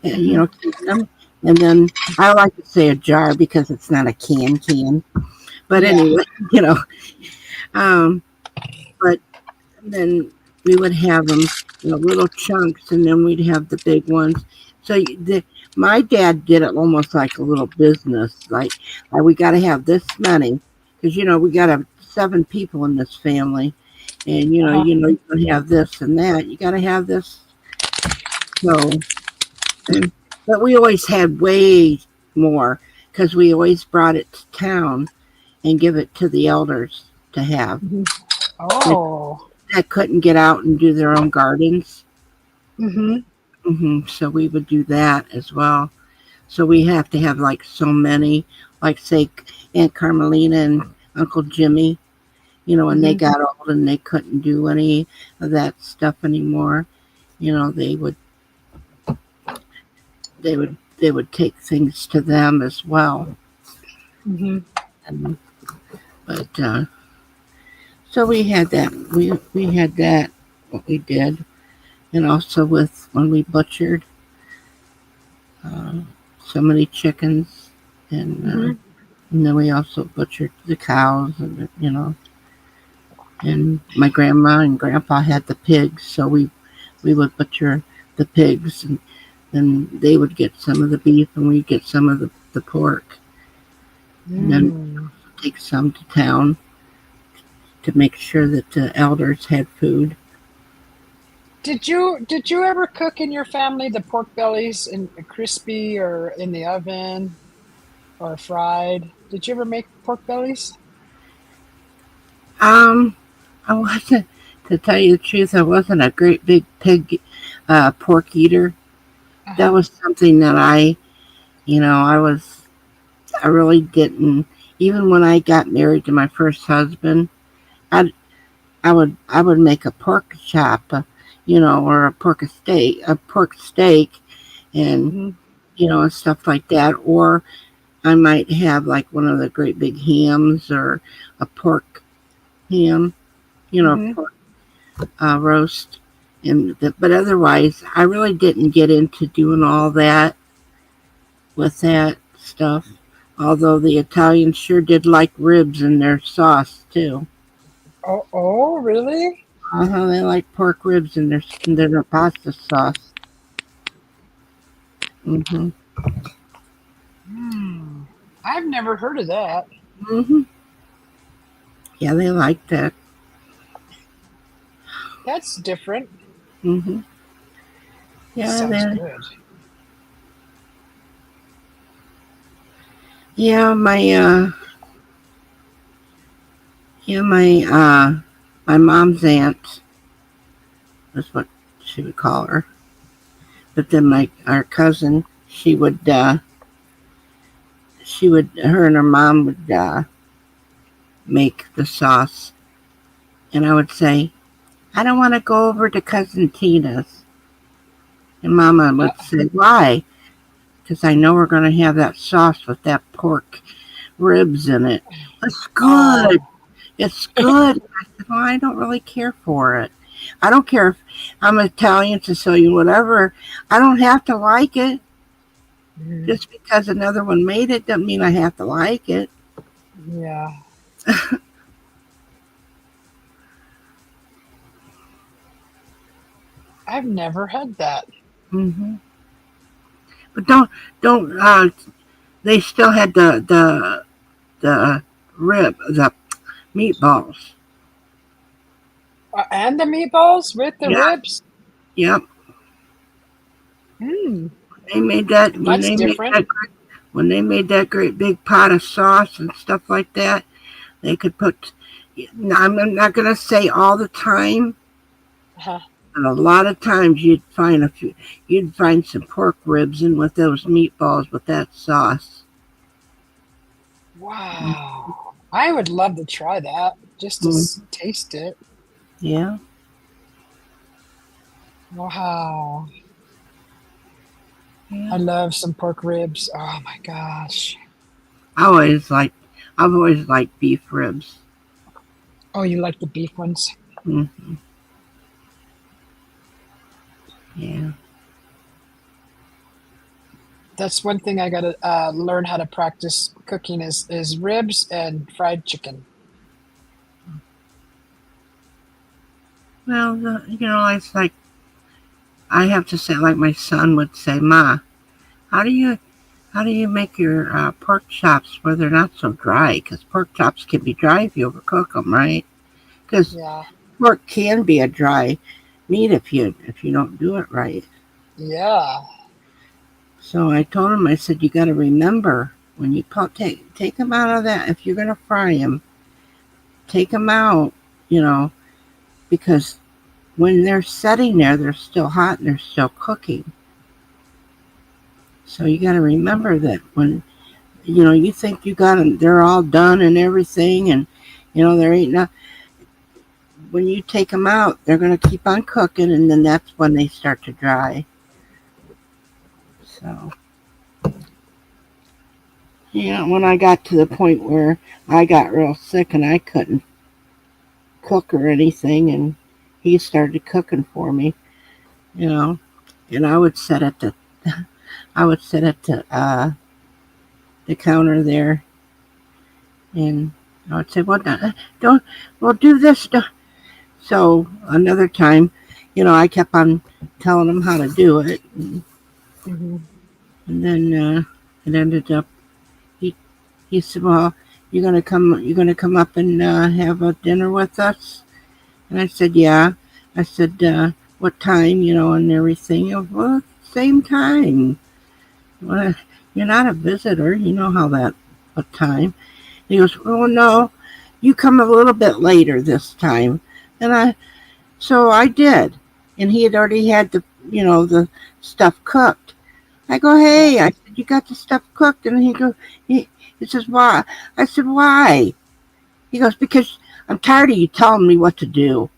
and you Hmm. know, canned them. And then I like to say a jar because it's not a can. But Yeah. anyway, you know, um, but then we would have them, you know, little chunks, and then we'd have the big ones. So my dad did it almost like a little business. Like we got to have this many because you know we got to have 7 people in this family, and Uh-huh. you can have this and that. You got to have this. So, but we always had way more because we always brought it to town and give it to the elders to have. Hmm. Oh. That couldn't get out and do their own gardens. Hmm. So we would do that as well. So we have to have like so many, like say Aunt Carmelina and Uncle Jimmy, you know, when they Hmm. got old and they couldn't do any of that stuff anymore, you know, they would take things to them as well. Hmm. And, but so we had that. We had that. What we did, and also with when we butchered uh, so many chickens, Hmm. and then we also butchered the cows, and you know, and my grandma and grandpa had the pigs, so we would butcher the pigs, and then they would get some of the beef, and we'd get some of the pork, and then Mm. take some to town to make sure that the elders had food. Did you ever cook in your family the pork bellies in crispy or in the oven or fried? Did you ever make pork bellies? Um, I wasn't, to tell you the truth, I wasn't a great big pork eater. That Uh-huh. was something that I really didn't. Even when I got married to my first husband, I I would make a pork chop, or a pork steak, and Hmm. and stuff like that. Or I might have like one of the great big hams or a pork ham, a Hmm. pork roast. But otherwise, I really didn't get into doing all that with that stuff. Although the Italians sure did like ribs in their sauce too. Oh, oh, really? They like pork ribs in their pasta sauce. hmm Hmm. I've never heard of that. hmm Yeah, they like that. That's different. hmm Yeah, Sounds they. good. Yeah, my mom's aunt is what she would call her. But then our cousin, her and her mom would make the sauce, And I would say, I don't want to go over to Cousin Tina's. And Mama Uh, would say, why? Because I know we're going to have that sauce with that pork ribs in it. It's good. oh, It's good. I said, well, I don't really care for it. I don't care if I'm Italian, Sicilian, whatever. I don't have to like it. mhm, Just because another one made it doesn't mean I have to like it. yeah. I've never had that. hmm But don't. They still had the rib, the meatballs. And the meatballs with the Yeah. ribs? Yep. Mm, They made that that's different. when they made that great big pot of sauce and stuff like that. They could put. I'm not gonna say all the time, Uh-huh. but a lot of times you'd find a few. You'd find some pork ribs in with those meatballs with that sauce. Wow. I would love to try that just to Mm, taste it. yeah. Wow. Yeah. I love some pork ribs. Oh my gosh. I always like. I've always liked beef ribs. Oh, you like the beef ones? Mm, yeah. That's one thing I gotta learn how to practice cooking is ribs and fried chicken. Well, it's like I have to say, like my son would say, "Ma, how do you how do you make your pork chops where they're not so dry? Because pork chops can be dry if you overcook them, right? Because Yeah. pork can be a dry meat if you don't do it right." Yeah. So I told him, I said, "You got to remember when you take them out of that. If you're gonna fry them, take them out, you know, because when they're setting there, they're still hot and they're still cooking. So you got to remember that when you think you got them, they're all done and everything, and there ain't no. When you take them out, they're gonna keep on cooking, and then that's when they start to dry. So when I got to the point where I got real sick and I couldn't cook or anything, and he started cooking for me, you know, and I would sit at the counter there, and I would say, "Well, don't, well, do this." So another time, I kept on telling him how to do it, Hmm. and then it ended up he he said, "Well, you're gonna come up and have a dinner with us?" And I said, "Yeah." I said, "What time?" And everything. Well, same time. Well, you're not a visitor. You know how that. What time? He goes, "Oh no, you come a little bit later this time." And so I did, and he had already had the stuff cooked. I go, Yeah. "Hey," I said, "you got the stuff cooked?" And he says, "Why?" I said, "Why?" He goes, "Because I'm tired of you telling me what to do."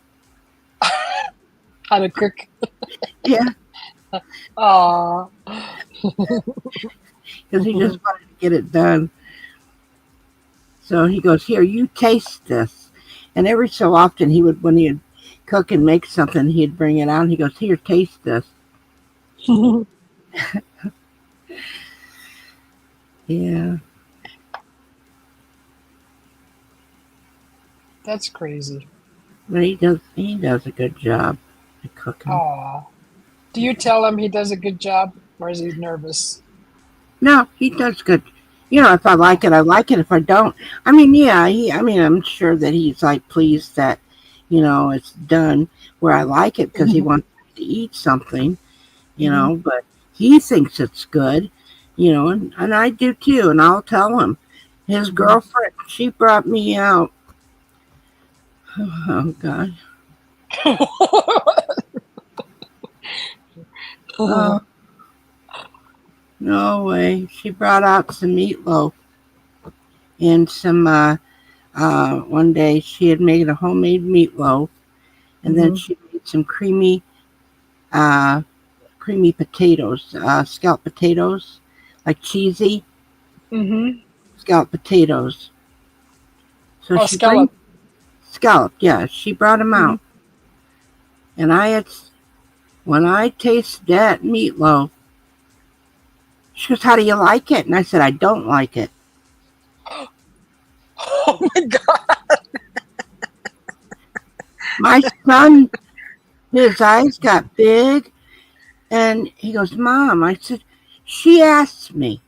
How to cook. Yeah, Aw. because he just wanted to get it done. So he goes, "Here, you taste this." And every so often he would, when he'd cook and make something, he'd bring it out. And he goes, "Here, taste this." Yeah, That's crazy. but he does a good job at cooking. Aw. Do you tell him he does a good job, or is he nervous? No, he does good. If I Oh, like it, I like it. If I don't, I mean, yeah, I'm sure that he's like pleased that, it's done where I like it because he mhm, wants to eat something, mhm. but he thinks it's good, and I do too. And I'll tell him. His Mhm. girlfriend, she brought me out. Oh, God. Oh, no way. She brought out some meatloaf and some one day she had made a homemade meatloaf, and then Mm-hmm. she made some uh, creamy potatoes, scalloped potatoes, like cheesy Mm-hmm. scalloped potatoes. So Oh, she brings scallop. scalloped, yeah. She brought them Mm-hmm. out, and when I tasted that meatloaf, she goes, "How do you like it?" And I said, "I don't like it." Oh my God. My son, his eyes got big, and he goes, "Mom," I said, "She asked me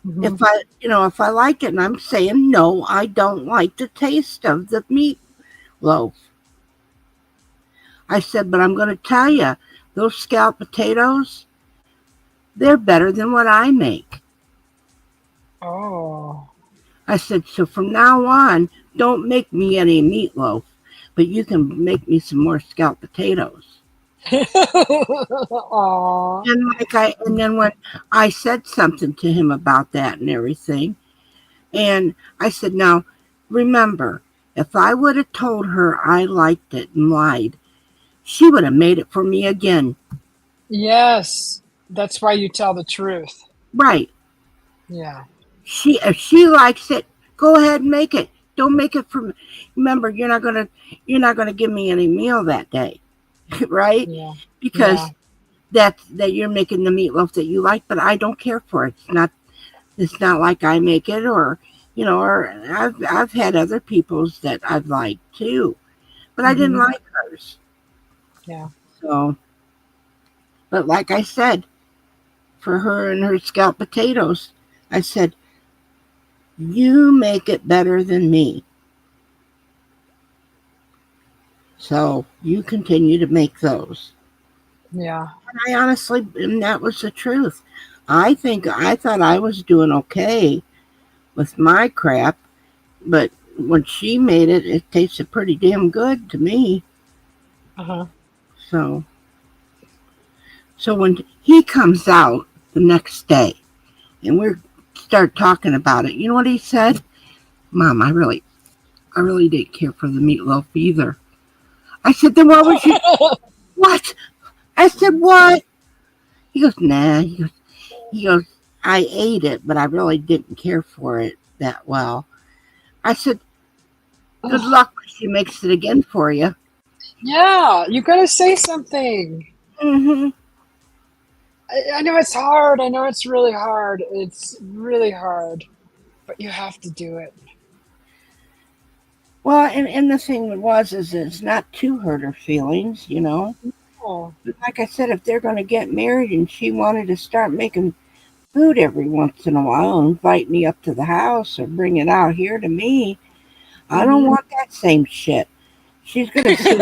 Mm-hmm. if I like it," and I'm saying, "No, I don't like the taste of the meatloaf." I said, "But I'm going to tell you, those scalloped potatoes, they're better than what I make." Oh. I said, "So from now on, don't make me any meatloaf, but you can make me some more scalloped potatoes." Aw. And then when I said something to him about that and everything, and I said, "Now, remember, if I would have told her I liked it and lied, she would have made it for me again." Yes. That's why you tell the truth. Right. Yeah. If she likes it, go ahead and make it. Don't make it for me. Remember, you're not gonna give me any meal that day, right? Yeah. Yeah. Because that you're making the meatloaf that you like, but I don't care for it. It's not like I make it, or I've had other people's that I've liked too, but I didn't Mm-hmm. like hers. Yeah. So, but like I said, for her and her scalloped potatoes, I said, "You make it better than me. So you continue to make those." Yeah. And and that was the truth. I thought I was doing okay with my crap, but when she made it, it tasted pretty damn good to me. Uh-huh. So, so when he comes out the next day and we start talking about it, you know what he said? "Mom, I really didn't care for the meatloaf either." I said, "Then what was you, what?" I said, "What?" He goes, "Nah." He goes, "I ate it, but I really didn't care for it that well." I said, "Good Ugh. luck when she makes it again for you." Yeah. You gotta say something. Hmm. I know it's hard. I know it's really hard. It's really hard. But you have to do it. Well, and the thing is it's not to hurt her feelings. Oh. But like I said, if they're going to get married and she wanted to start making food every once in a while and invite me up to the house or bring it out here to me, I don't Mm-hmm. want that same shit. She's going to see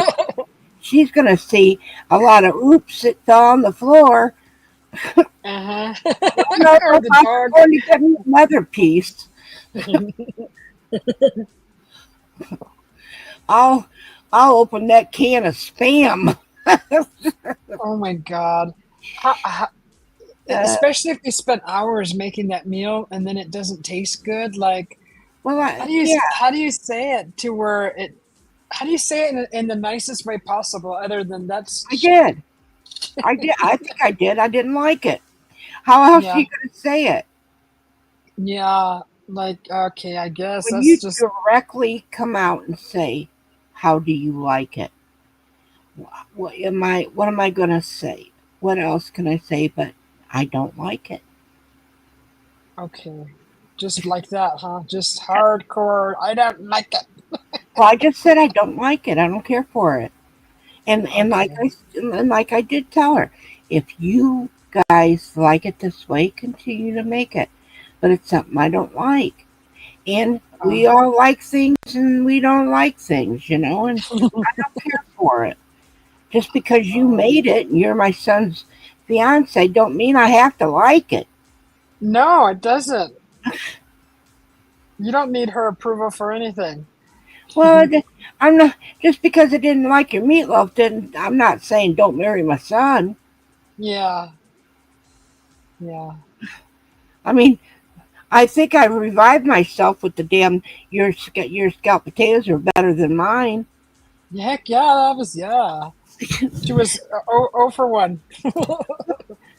she's going to see a lot of oops that fell on the floor. Uh-huh. No, Or no, the I'm dog. going to get me another piece. I'll I'll open that can of spam. Oh my God. How, Uh, especially if you spent hours making that meal and then it doesn't taste good. Like, well, yeah, how do you say it to where it? How do you say it in the nicest way possible, other than that's I shit? did. I did. I think I did. I didn't like it. How else are Yeah. you going to say it? Yeah. Like, okay, I guess When that's you just. directly come out and say, "How do you like it?" What am I going to say? What else can I say but "I don't like it"? Okay. Just like that, huh? Just hardcore. I don't like it. Well, I just said I don't like it. I don't care for it. Okay. And like I did tell her, if you guys like it this way, continue to make it. But it's something I don't like. And Uh, we all like things and we don't like things, and I don't care for it. Just because you uh, made it and you're my son's fiance don't mean I have to like it. no, it doesn't. You don't need her approval for anything. Well, I'm not just because I didn't like your meatloaf didn't I'm not saying don't marry my son. Yeah. Yeah. I mean, I think I revived myself with the damn your scalloped potatoes are better than mine. Heck yeah, that was yeah. She was oh for one.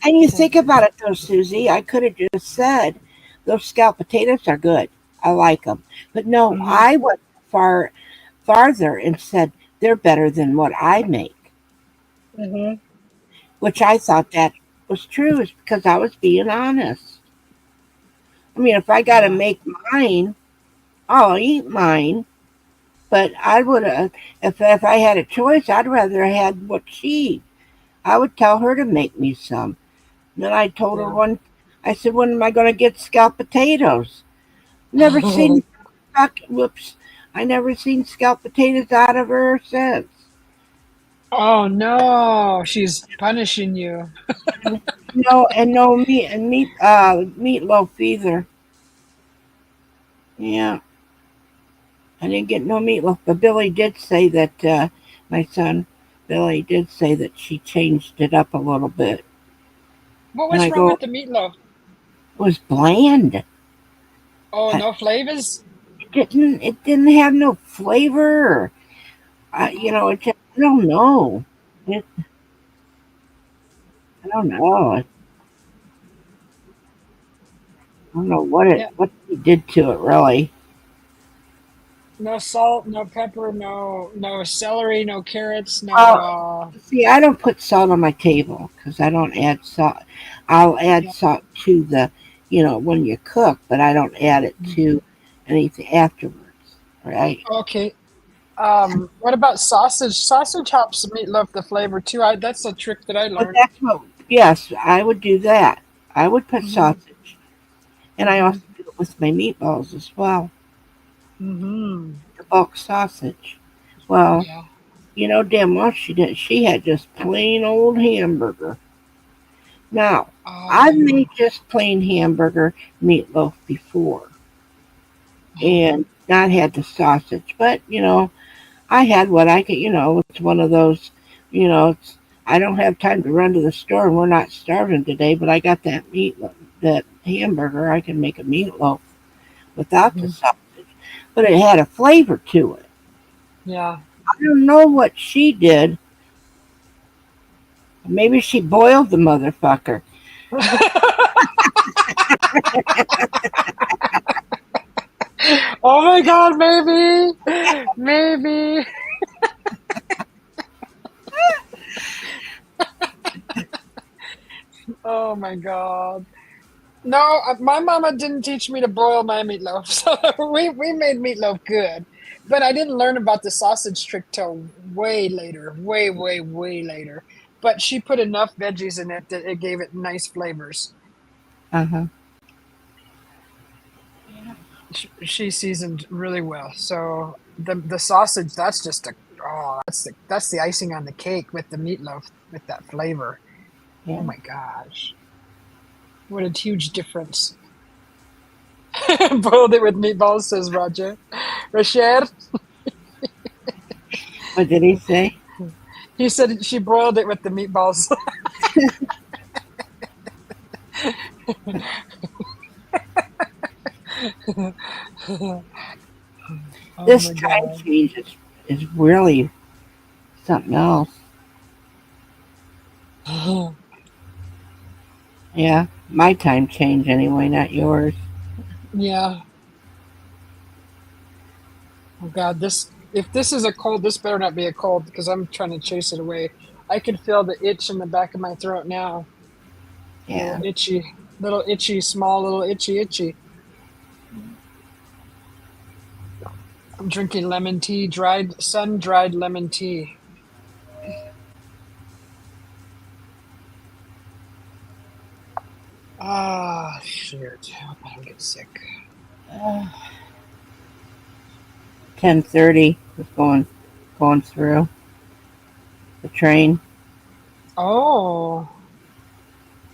And you think about it though, Susie, I could have just said those scalloped potatoes are good. I like them. But no, Hmm. I went farther and said they're better than what I make, Hmm. which I thought that was true is because I was being honest. I mean, if I got to Yeah. make mine, I'll eat mine. But I would have, if I had a choice, I'd rather have had what she. I would tell her to make me some. And then I told her Yeah. one. I said, "When am I going to get scalloped potatoes?" Never seen. Whoops! I never seen scalloped potatoes out of her since. Oh no, she's punishing you. No, and no meatloaf either. Yeah, I didn't get no meatloaf. But Billy did say that my son Billy did say that she changed it up a little bit. What And was I wrong go, with the meatloaf? it was bland. Oh, I, no flavors? it didn't have no flavor. It just, I don't know. It, I don't know. I don't know Yeah. what he did to it really. No salt, no pepper, no celery, no carrots, no Oh, see, I don't put salt on my table because I don't add salt. I'll add yeah. salt to when you cook, but I don't add it to anything afterwards. Right? Okay. What about sausage? Sausage helps meatloaf the flavor too. That's a trick that I But learned. that's what. Yes, I would do that. I would put Hmm. sausage, and I Hmm. also do it with my meatballs as well. Hmm. The bulk sausage. Well, Yeah. you know damn well she didn't. She had just plain old hamburger. Now, I've Oh. made just plain hamburger meatloaf before and not had the sausage, but I had what I could. It's one of those. I don't have time to run to the store, and we're not starving today. But I got that hamburger. I can make a meatloaf without the Mhm. sausage, but it had a flavor to it. Yeah. I don't know what she did. Maybe she boiled the motherfucker. Oh my God, maybe, maybe. Oh my God. No, my mama didn't teach me to broil my meatloaf, so we made meatloaf good. But I didn't learn about the sausage trick till way later, way later. But she put enough veggies in it that it gave it nice flavors. Uh huh. She seasoned really well. So the sausage, that's just a that's the icing on the cake with the meatloaf with that flavor. Oh Yeah. my gosh, what a huge difference! Boiled it with meatballs, says Roger. Rocher. What did he say? He said she broiled it with the meatballs. Oh This my time god. change is really something else. Yeah, my time change anyway, not yours. Yeah. Oh god, this if this is a cold, this better not be a cold because I'm trying to chase it away. I can feel the itch in the back of my throat now. Little Yeah. itchy, little itchy, small little itchy. I'm drinking lemon tea, sun-dried lemon tea. Ah, shit. I hope I don't get sick. 10:30 was going through the train. Oh,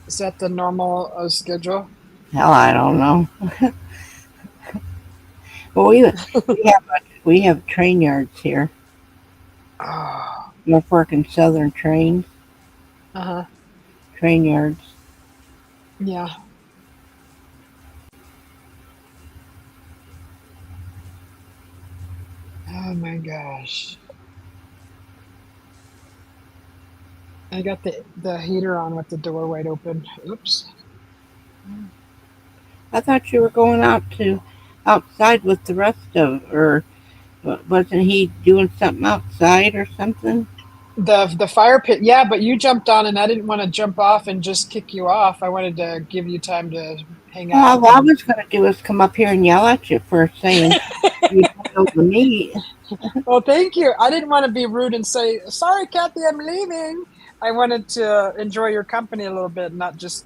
is that the normal schedule? Hell, I don't know. But we have train yards here. Oh, Norfolk and Southern trains, uh-huh. train yards. Yeah. Oh my gosh. I got the heater on with the door wide open. Oops. I thought you were going outside with the rest of, or wasn't he doing something outside or something? The fire pit, yeah, but you jumped on and I didn't want to jump off and just kick you off. I wanted to give you time to hang out All I and was going to do was come up here and yell at you for saying you spilled the meat. well, thank you. I didn't want to be rude and say, "Sorry, Kathy, I'm leaving." I wanted to enjoy your company a little bit, not just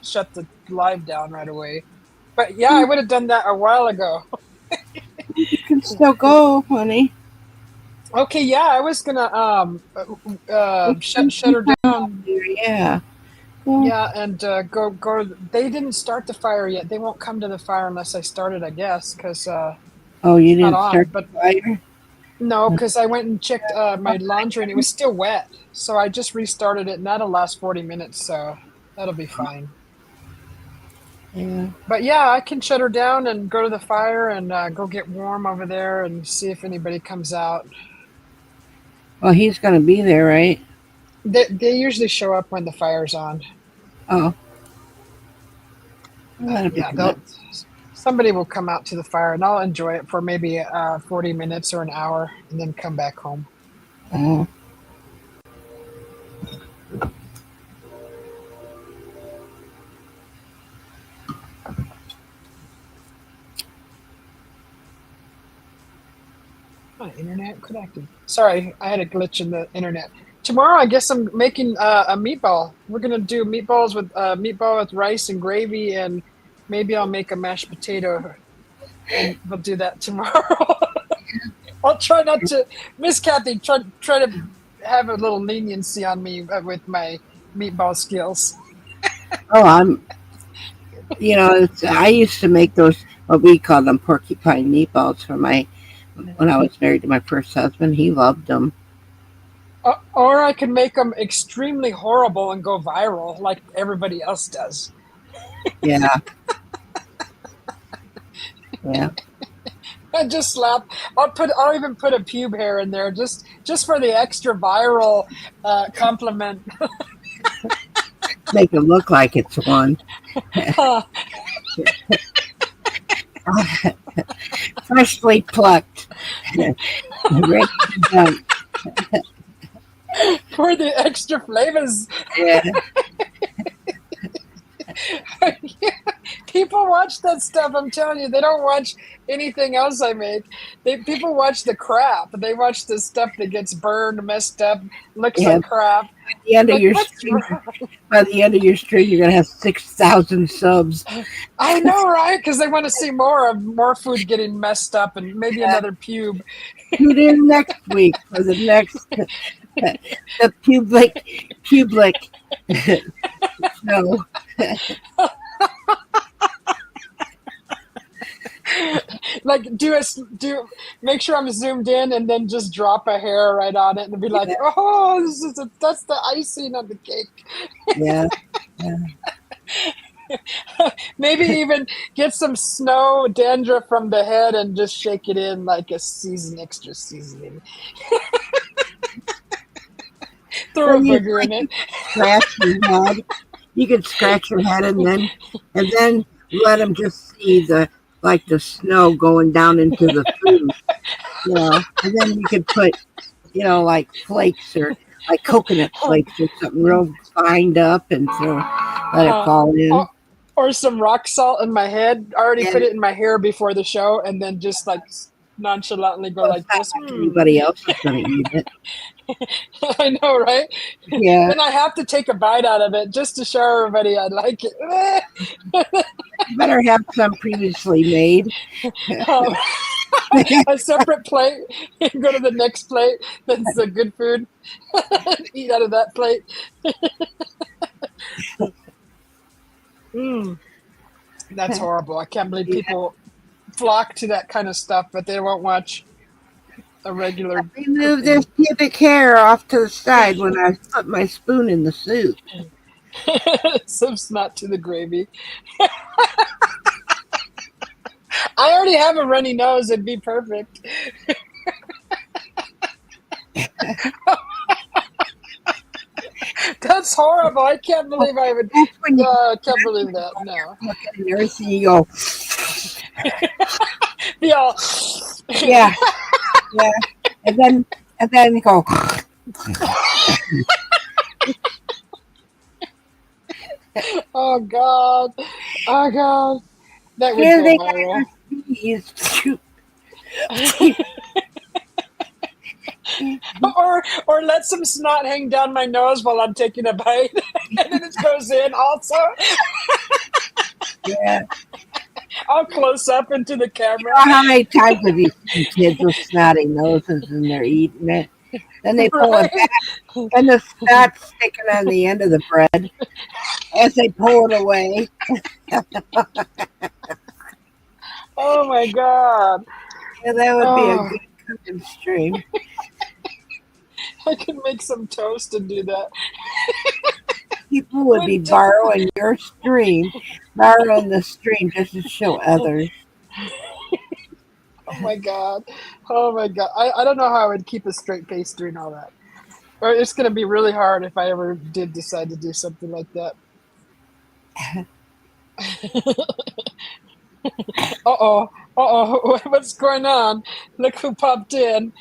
shut the live down right away. But yeah, I would have done that a while ago. You can still go, honey. Okay, yeah, I was gonna It's shut her down. here, yeah. Well, Yeah, and go. They didn't start the fire yet. They won't come to the fire unless I start it, I guess, because oh, you it's not didn't on. start But the fire? no, because I went and checked my laundry and it was still wet. So I just restarted it, and that'll last 40 minutes, so that'll be fine. Yeah. But yeah, I can shut her down and go to the fire and go get warm over there and see if anybody comes out. Well, he's going to be there, right? They usually show up when the fire's on. Oh, well, that'll be Yeah, good. somebody will come out to the fire and I'll enjoy it for maybe 40 minutes or an hour and then come back home. Oh, Oh, internet connected. Sorry, I had a glitch in the internet. Tomorrow, I guess I'm making a meatball. We're gonna do meatball with rice and gravy, and maybe I'll make a mashed potato, and we'll do that tomorrow. I'll try not to, Miss Kathy. Try to have a little leniency on me with my meatball skills. oh, I used to make those, what we call them porcupine meatballs when I was married to my first husband. He loved them. Or I can make them extremely horrible and go viral like everybody else does. Yeah, yeah. I just slap. I'll even put a pube hair in there just for the extra viral compliment. Make it look like it's one. Freshly plucked. Ready to jump. For the extra flavors. Yeah, People watch that stuff. I'm telling you, they don't watch anything else I make. People watch the crap. They watch the stuff that gets burned, messed up, looks yeah. like crap. At the end of Like your what's stream, wrong? by the end of your stream, you're gonna have 6,000 subs. I know, right? Because they want to see more food getting messed up and maybe Yeah. another pube. Tune in next week for the next the public show. Like make sure I'm zoomed in and then just drop a hair right on it and be like, oh, that's the icing on the cake. Yeah, Maybe even get some snow dandruff from the head and just shake it in like a extra seasoning. Throw a Well, booger in it. scratch your head. You could scratch your head and then let them just see the snow going down into the food. And then you could put like flakes or like coconut flakes or something real fined up and let it fall in. Or some rock salt in my head. I already Yeah. put it in my hair before the show and then just like nonchalantly go like this. Anybody else is going to eat it. I know, right? Yeah. Then I have to take a bite out of it just to show everybody I like it. You better have some previously made. A separate plate. Go to the next plate. That's the good food. Eat out of that plate. That's horrible. I can't believe people flock to that kind of stuff, but they won't watch a regular. Remove this pubic hair off to the side when I put my spoon in the soup. Some snot to the gravy. I already have a runny nose. It'd be perfect. That's horrible. I can't believe I would. That's when you I can't believe that. No. look at a nurse and you go, Yeah. yeah, yeah. And then you go, Oh God. Oh God. That would here go they viral. sneeze. Or let some snot hang down my nose while I'm taking a bite, and then it goes in also. Yeah. I'll close up into the camera. How many times have you seen kids with snotty noses and they're eating it? Then they pull it Right? back and the snot's sticking on the end of the bread as they pull it away. Oh my God. Yeah, that would be a Oh, good cooking stream. I can make some toast and do that. People would be borrowing your stream, borrowing the stream just to show others. Oh my God. Oh my God. I don't know how I would keep a straight face doing all that. Or it's going to be really hard if I ever did decide to do something like that. Uh-oh. Uh-oh. What's going on? Look who popped in.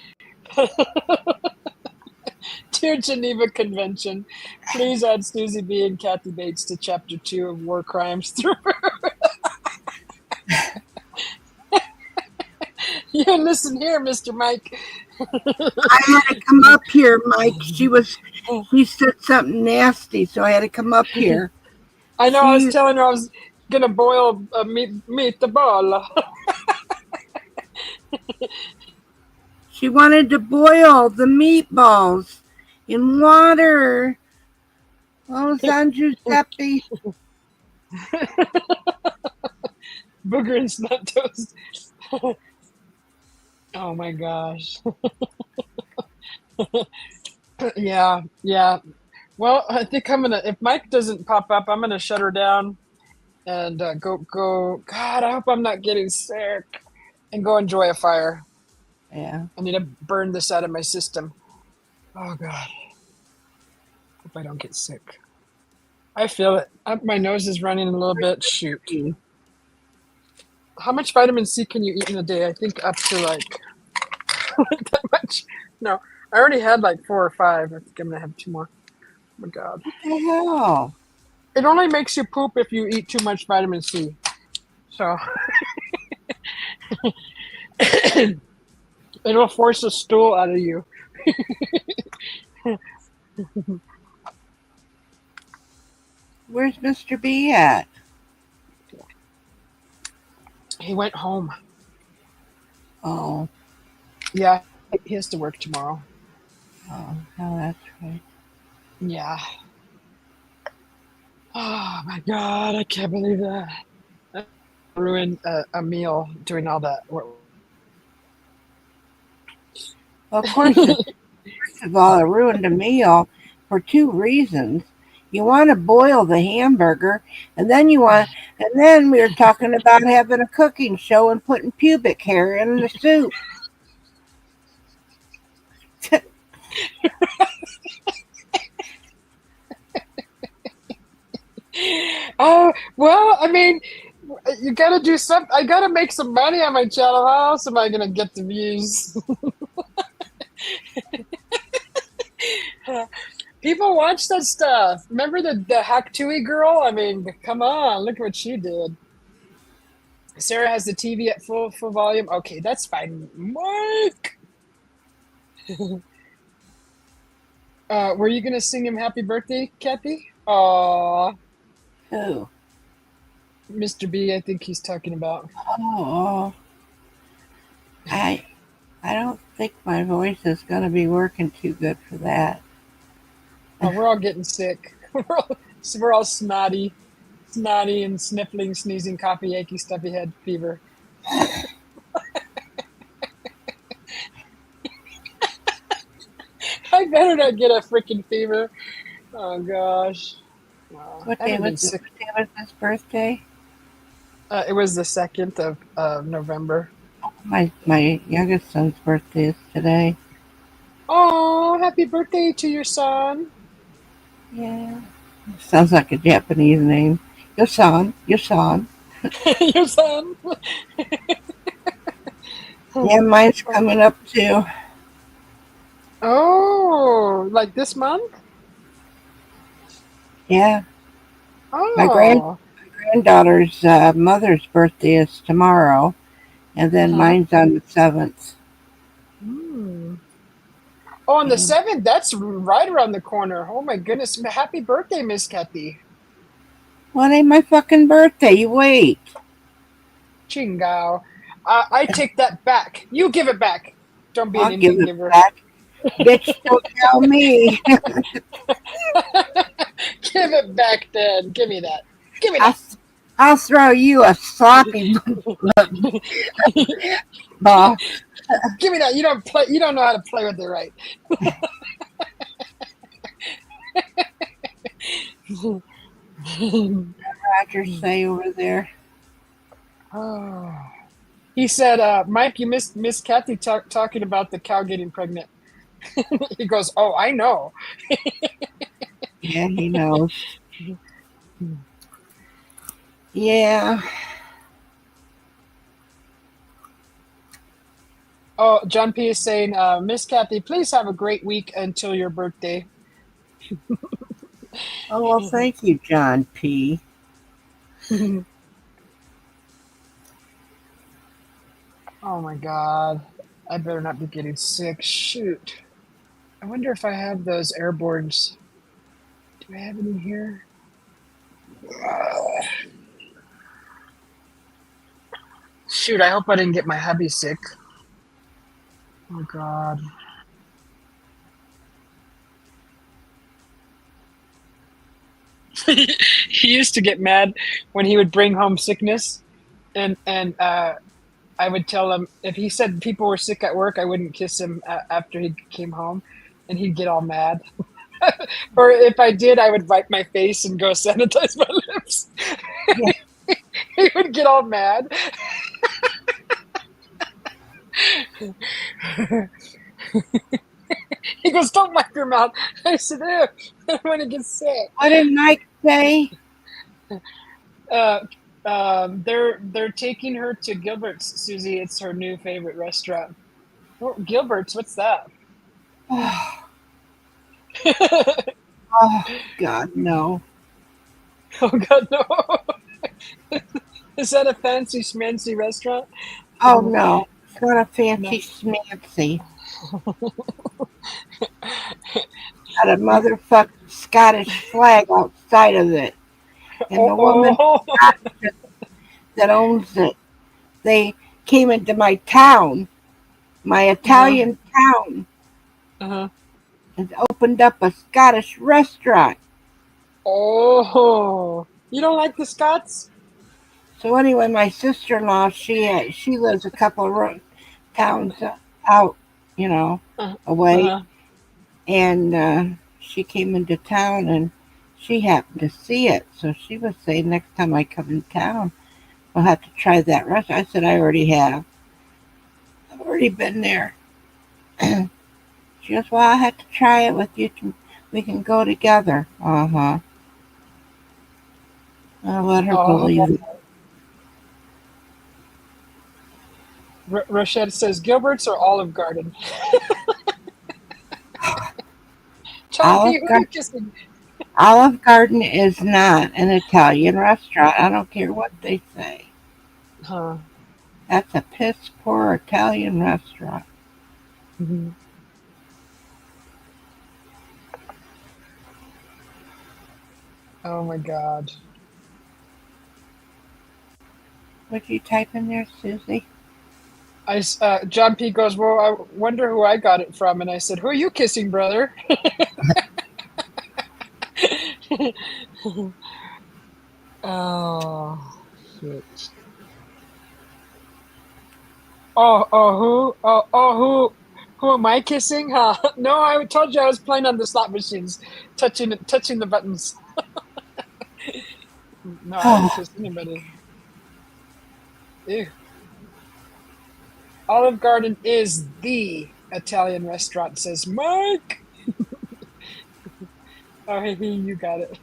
Dear Geneva Convention, please add Susie B. and Kathy Bates to Chapter 2 of War Crimes Through. You listen here, Mr. Mike. I had to come up here, Mike. She said something nasty, so I had to come up here. I know I was She telling her I was going to boil meat the ball. she wanted to boil the meatballs in water. Oh, San Giuseppe. Booger and snot toast. Oh my gosh. Yeah, yeah. Well, I think I'm gonna. If Mike doesn't pop up, I'm gonna shut her down and go. God, I hope I'm not getting sick. And go enjoy a fire. Yeah. I need to burn this out of my system. Oh God. Hope I don't get sick. I feel it. My nose is running a little bit. Shoot. How much vitamin C can you eat in a day? I think up to like that much. No, I already had like 4 or 5. I think I'm gonna have 2 more. Oh my God. What the hell? It only makes you poop if you eat too much vitamin C. So it'll force a stool out of you. Where's Mr. B at? He went home. Oh, Yeah, he has to work tomorrow. oh, that's right. Yeah. Oh my God, I can't believe that. I ruined a meal doing all that. Well, of course, first of all, it ruined a meal for 2 reasons. You want to boil the hamburger, and then we were talking about having a cooking show and putting pubic hair in the soup. Oh, well, I mean, you gotta do something. I gotta make some money on my channel. How else am I gonna get the views? People watch that stuff. Remember the Haktui girl? I mean, come on, look what she did. Sarah has the TV at full volume. Okay, that's fine. Mike! Were you gonna sing him happy birthday, Kathy? Aw, Who? Mr. B, I think he's talking about. Oh, I don't think my voice is going to be working too good for that. Oh, we're all getting sick. We're all snotty and sniffling, sneezing, coffee, achy, stuffy head, fever. I better not get a freaking fever. Oh gosh. What I day haven't been was sick. his birthday? It was the 2nd of November. My youngest son's birthday is today. Oh, happy birthday to your son. Yeah. Sounds like a Japanese name. Yosan, Yosan. Your son. Yeah, mine's coming up too. Oh, like this month? Yeah, my Oh. granddaughter's mother's birthday is tomorrow, and then Uh-huh. mine's on the 7th. Hmm. Oh, on the Yeah. 7th, that's right around the corner. Oh my goodness. Happy birthday, Miss Kathy. Well, it ain't my fucking birthday. You wait. Chingao. I take that back. You give it back. Don't be an I'll give Indian it giver. back. Bitch, don't tell me. Give it back then. Give me that. Give me I'll, I'll throw you a sloppy ball. Give me that. You don't play. You don't know how to play with it right. Roger say over there. Oh. He said, "Mike, you missed Miss Kathy talking about the cow getting pregnant." He goes, "Oh, I know." Yeah, he knows. Yeah. Oh, John P is saying, "Miss Kathy, please have a great week until your birthday." Oh, well, thank you, John P. Oh my God, I better not be getting sick. Shoot, I wonder if I have those airborns. Do I have any here? Shoot, I hope I didn't get my hubby sick. Oh God. He used to get mad when he would bring home sickness, and I would tell him if he said people were sick at work, I wouldn't kiss him after he came home, and he'd get all mad. Or if I did, I would wipe my face and go sanitize my lips. Yeah. He would get all mad. He goes, "Don't wipe your mouth." I said, "Ew, I want to get sick." What did Mike say? Uh, they're taking her to Gilbert's, Susie. It's her new favorite restaurant. Oh, Gilbert's, what's that? Oh, God, no. Oh God, no! Is that a fancy schmancy restaurant? Oh, no. It's not a No. fancy schmancy. Got a motherfucking Scottish flag outside of it. And the woman Oh, that owns it, they came into my town, my uh-huh, Italian town, uh-huh. and opened up a Scottish restaurant. Oh, you don't like the Scots? So anyway, my sister-in-law, she lives a couple of towns out, you know, Uh, away, uh-huh. and she came into town and she happened to see it. So she was saying, next time I come in town, we'll have to try that restaurant. I said, I already have. I've already been there. She goes, well, I have to try it with you. We can go together. Uh huh. I'll let her Oh, believe it. Rochette says Gilbert's or Olive Garden. John P, Olive, who are Gar- you kissing? Olive Garden is not an Italian restaurant. I don't care what they say. Huh. That's a piss poor Italian restaurant. Mhm. Oh my God. Would you type in there, Susie? John P goes, well, I wonder who I got it from. And I said, who are you kissing, brother? Oh, shit. Who am I kissing? Huh? No, I told you I was playing on the slot machines, touching the buttons. No, I haven't Oh, kissed anybody. Ew. Olive Garden is the Italian restaurant says, Mike! Oh, hey, you got it.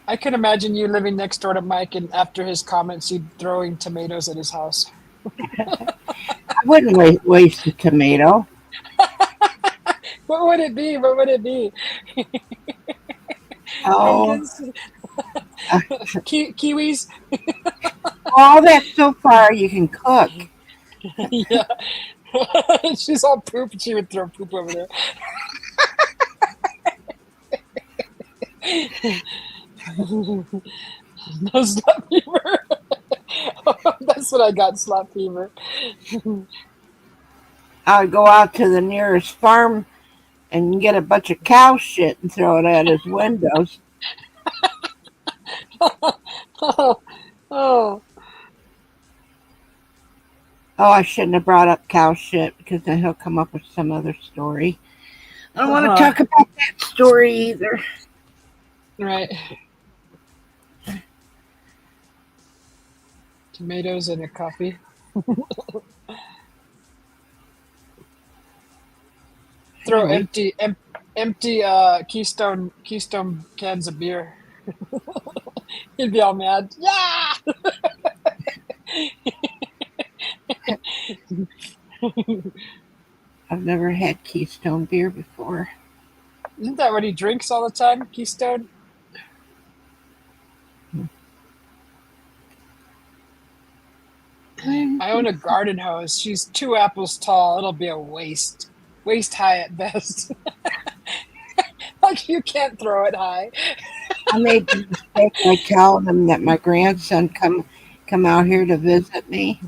I can imagine you living next door to Mike, and after his comments, you throwing tomatoes at his house. I wouldn't waste a tomato. What would it be? What would it be? Oh, Pumpkins? uh, Kiwis? all that so far you can cook. Yeah. She's all poop, and she would throw poop over there. No slap fever. That's what I got, slap fever. I would go out to the nearest farm and get a bunch of cow shit and throw it at his windows. Oh, oh, Oh, I shouldn't have brought up cow shit because then he'll come up with some other story. I don't want to uh-huh. talk about that story either. Right. Tomatoes and a coffee. Throw Anyway, empty Keystone cans of beer. He'd be all mad. Yeah. I've never had Keystone beer before. Isn't that what he drinks all the time? Keystone? I own a garden hose. She's 2 apples tall. It'll be a waist high at best. Like you can't throw it high. I made the mistake by telling him that my grandson come out here to visit me.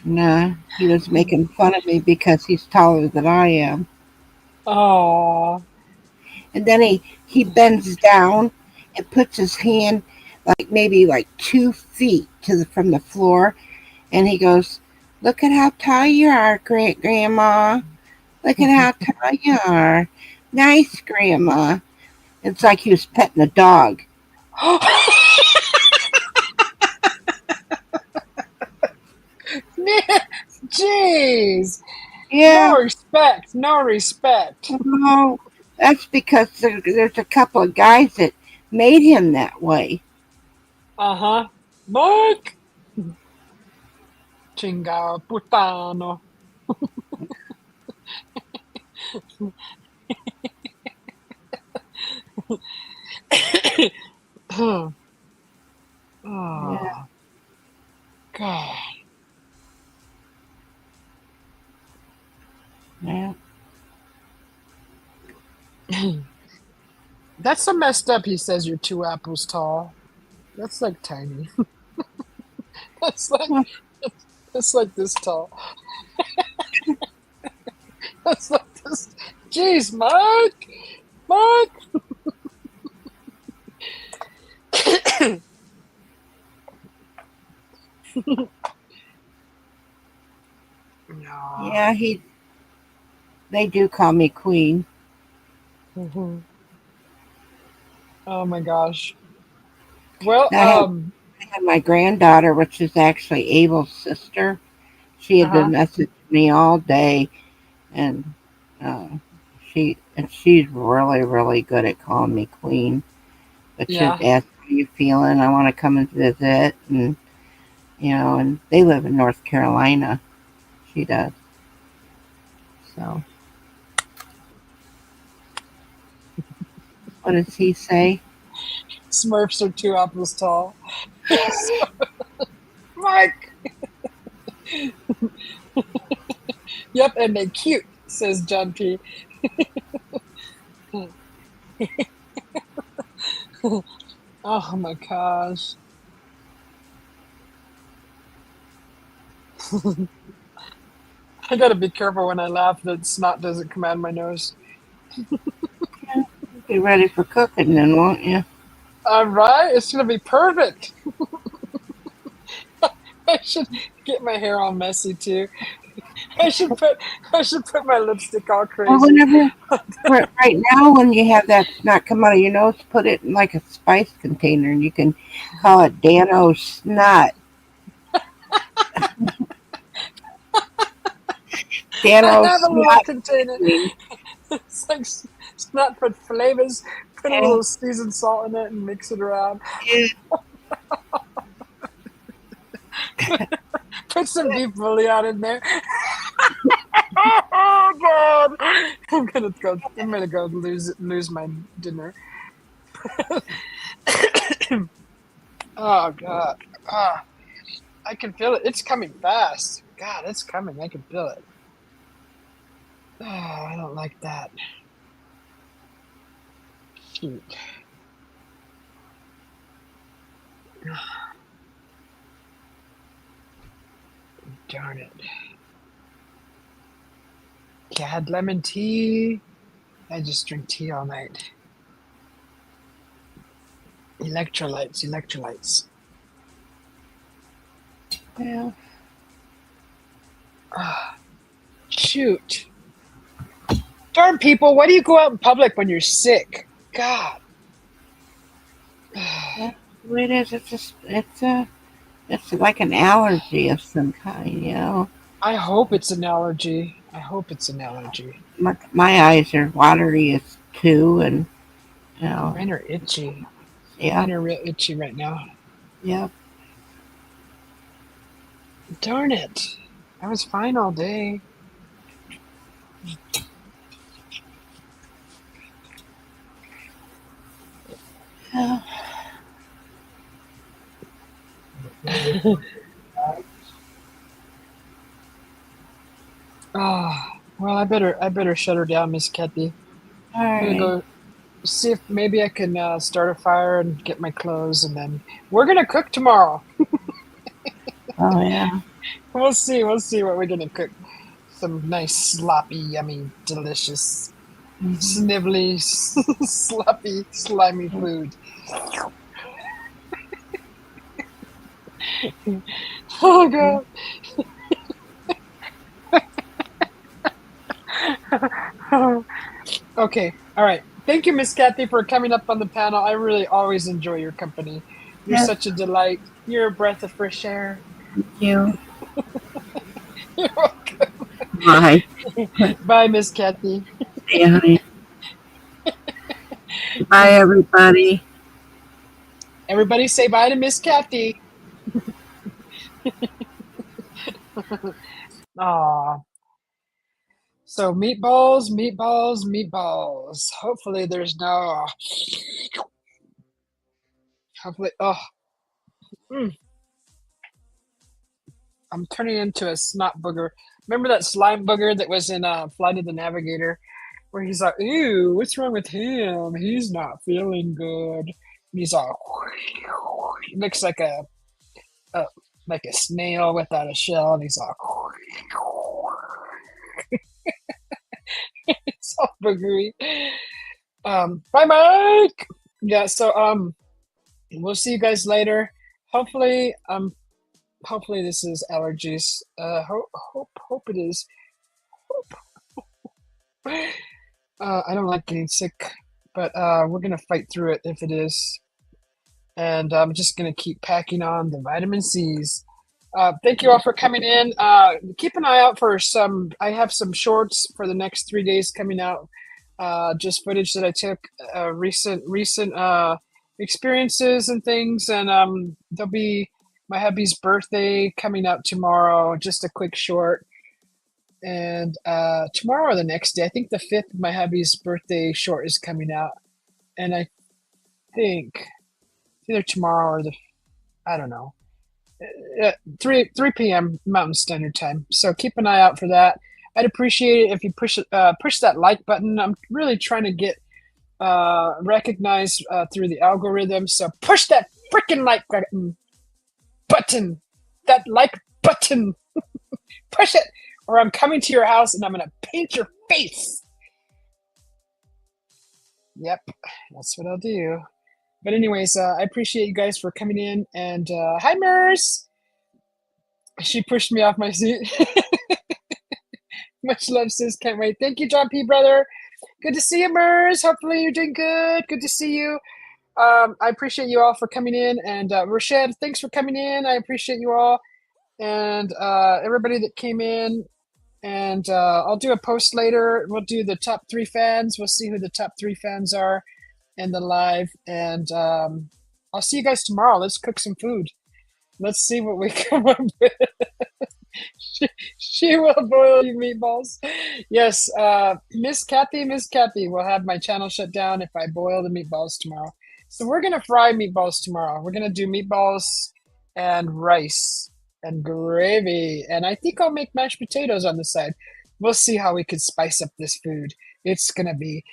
And he was making fun of me because he's taller than I am. Oh, And then he bends down and puts his hand maybe 2 feet from the floor, and he goes, "Look at how tall you are, Grandma. Look at how tall you are. Nice, Grandma." It's like he was petting a dog. jeez! Yeah, No respect. No respect. no, that's because there's a couple of guys that made him that way. Uh huh. Mike. Chingao putano. Oh, Yeah, God. yeah. That's so messed up. He says you're 2 apples tall. That's like tiny. That's like Well, that's like this tall. That's like this. Jeez, Mike. Mike. No. yeah, they do call me Queen. Mhm. Oh my gosh. Well, I had my granddaughter, which is actually Abel's sister. She had been uh-huh. messaging me all day, and uh, she's really really good at calling me Queen. But she'd Yeah. ask, "How you feeling? I want to come and visit." And and they live in North Carolina. She does. So what does he say? Smurfs are 2 apples tall. Mike. Yep, and they cute, says John P. Oh my gosh. I gotta be careful when I laugh that snot doesn't come out of my nose. Yeah, be ready for cooking then, won't you? All right, it's gonna be perfect. I should get my hair all messy too. I should put my lipstick all Or crazy. whenever, right now, when you have that snot come out of your nose, put it in like a spice container, and you can call it Dano snot. I Dano have a little snot container. seasoning. It's like not put flavors. Put a Yeah, little seasoned salt in it and mix it around. yeah. Put some beef bouillon in there. Oh God! I'm gonna go lose my dinner. Oh God! Ah, I can feel it. It's coming fast. God, it's coming. I can feel it. Oh, I don't like that. Shoot. Darn it. I had lemon tea. I just drink tea all night. Electrolytes, electrolytes. Yeah. Ah, shoot. Darn people, why do you go out in public when you're sick? God. That's the way it is. It's like an allergy of some kind, you know. I hope it's an allergy. I hope it's an allergy. My eyes are watery as too, and you know, Mine are itchy. yeah, Mine are real itchy right now. yeah. Darn it. I was fine all day. Ah, well, I better shut her down, Miss Kathy. All I'm gonna right. go see if maybe I can start a fire and get my clothes, and then we're gonna cook tomorrow. Oh yeah. We'll see. We'll see what we're gonna cook. Some nice, sloppy, yummy, delicious, Hmm. snivelly, sloppy, slimy food. Oh God. Okay. All right. Thank you, Miss Kathy, for coming up on the panel. I really always enjoy your company. You're Yes, such a delight. You're a breath of fresh air. thank you. You're welcome. Bye. Bye, Miss Kathy. See you, honey. Bye, everybody. Everybody say bye to Miss Kathy. Aw. So meatballs, meatballs, meatballs. Hopefully there's no. Hopefully, oh, mm, I'm turning into a snot booger. Remember that slime booger that was in Flight of the Navigator, where he's like, "Ew, what's wrong with him? He's not feeling good." And he's all looks a like a snail without a shell, and he's all it's all boogery. Bye, Mike. Yeah. So we'll see you guys later. Hopefully, hopefully this is allergies. Hope it is. I don't like getting sick, but we're gonna fight through it if it is. And I'm just gonna keep packing on the vitamin C's. Thank you all for coming in. Keep an eye out for some. I have some shorts for the next 3 days coming out. Just footage that I took, recent experiences and things, and there'll be my hubby's birthday coming out tomorrow. Just a quick short, and tomorrow or the next day, I think the 5th, my hubby's birthday short is coming out, and I think it's either tomorrow or the I don't know 3 p.m. Mountain Standard Time. So keep an eye out for that. I'd appreciate it if you push that like button. I'm really trying to get recognized through the algorithm. So push that freaking like button, that like button. Push it, or I'm coming to your house and I'm gonna paint your face. Yep, that's what I'll do. But anyways, I appreciate you guys for coming in. And hi, Mers. She pushed me off my seat. Much love, sis. Can't wait. Thank you, John P. Brother. Good to see you, Mers. Hopefully you're doing good. Good to see you. I appreciate you all for coming in. And Rashad, thanks for coming in. I appreciate you all. And everybody that came in. And I'll do a post later. We'll do the top 3 fans. We'll see who the top 3 fans are in the live. And I'll see you guys tomorrow. Let's cook some food. Let's see what we come up with. she will boil you meatballs. Yes, Miss Kathy will have my channel shut down if I boil the meatballs tomorrow. So we're going to fry meatballs tomorrow. We're going to do meatballs and rice and gravy. And I think I'll make mashed potatoes on the side. We'll see how we could spice up this food. It's going to be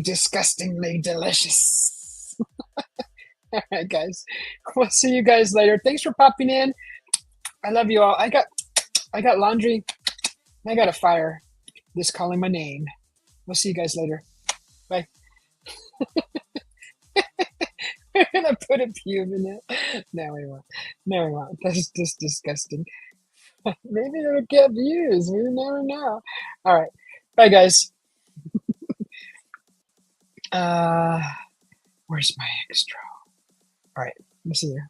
disgustingly delicious. All right, guys. We'll see you guys later. Thanks for popping in. I love you all. I got laundry. I got a fire. Just calling my name. We'll see you guys later. Bye. We're gonna put a pube in it. No, we won't. No, we won't. That's just disgusting. Maybe it'll get views. We never know. All right. Bye, guys. Where's my extra? All right. We'll see you.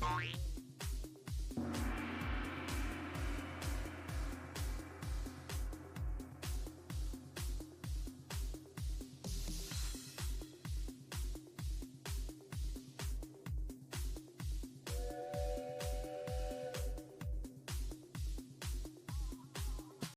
Bye.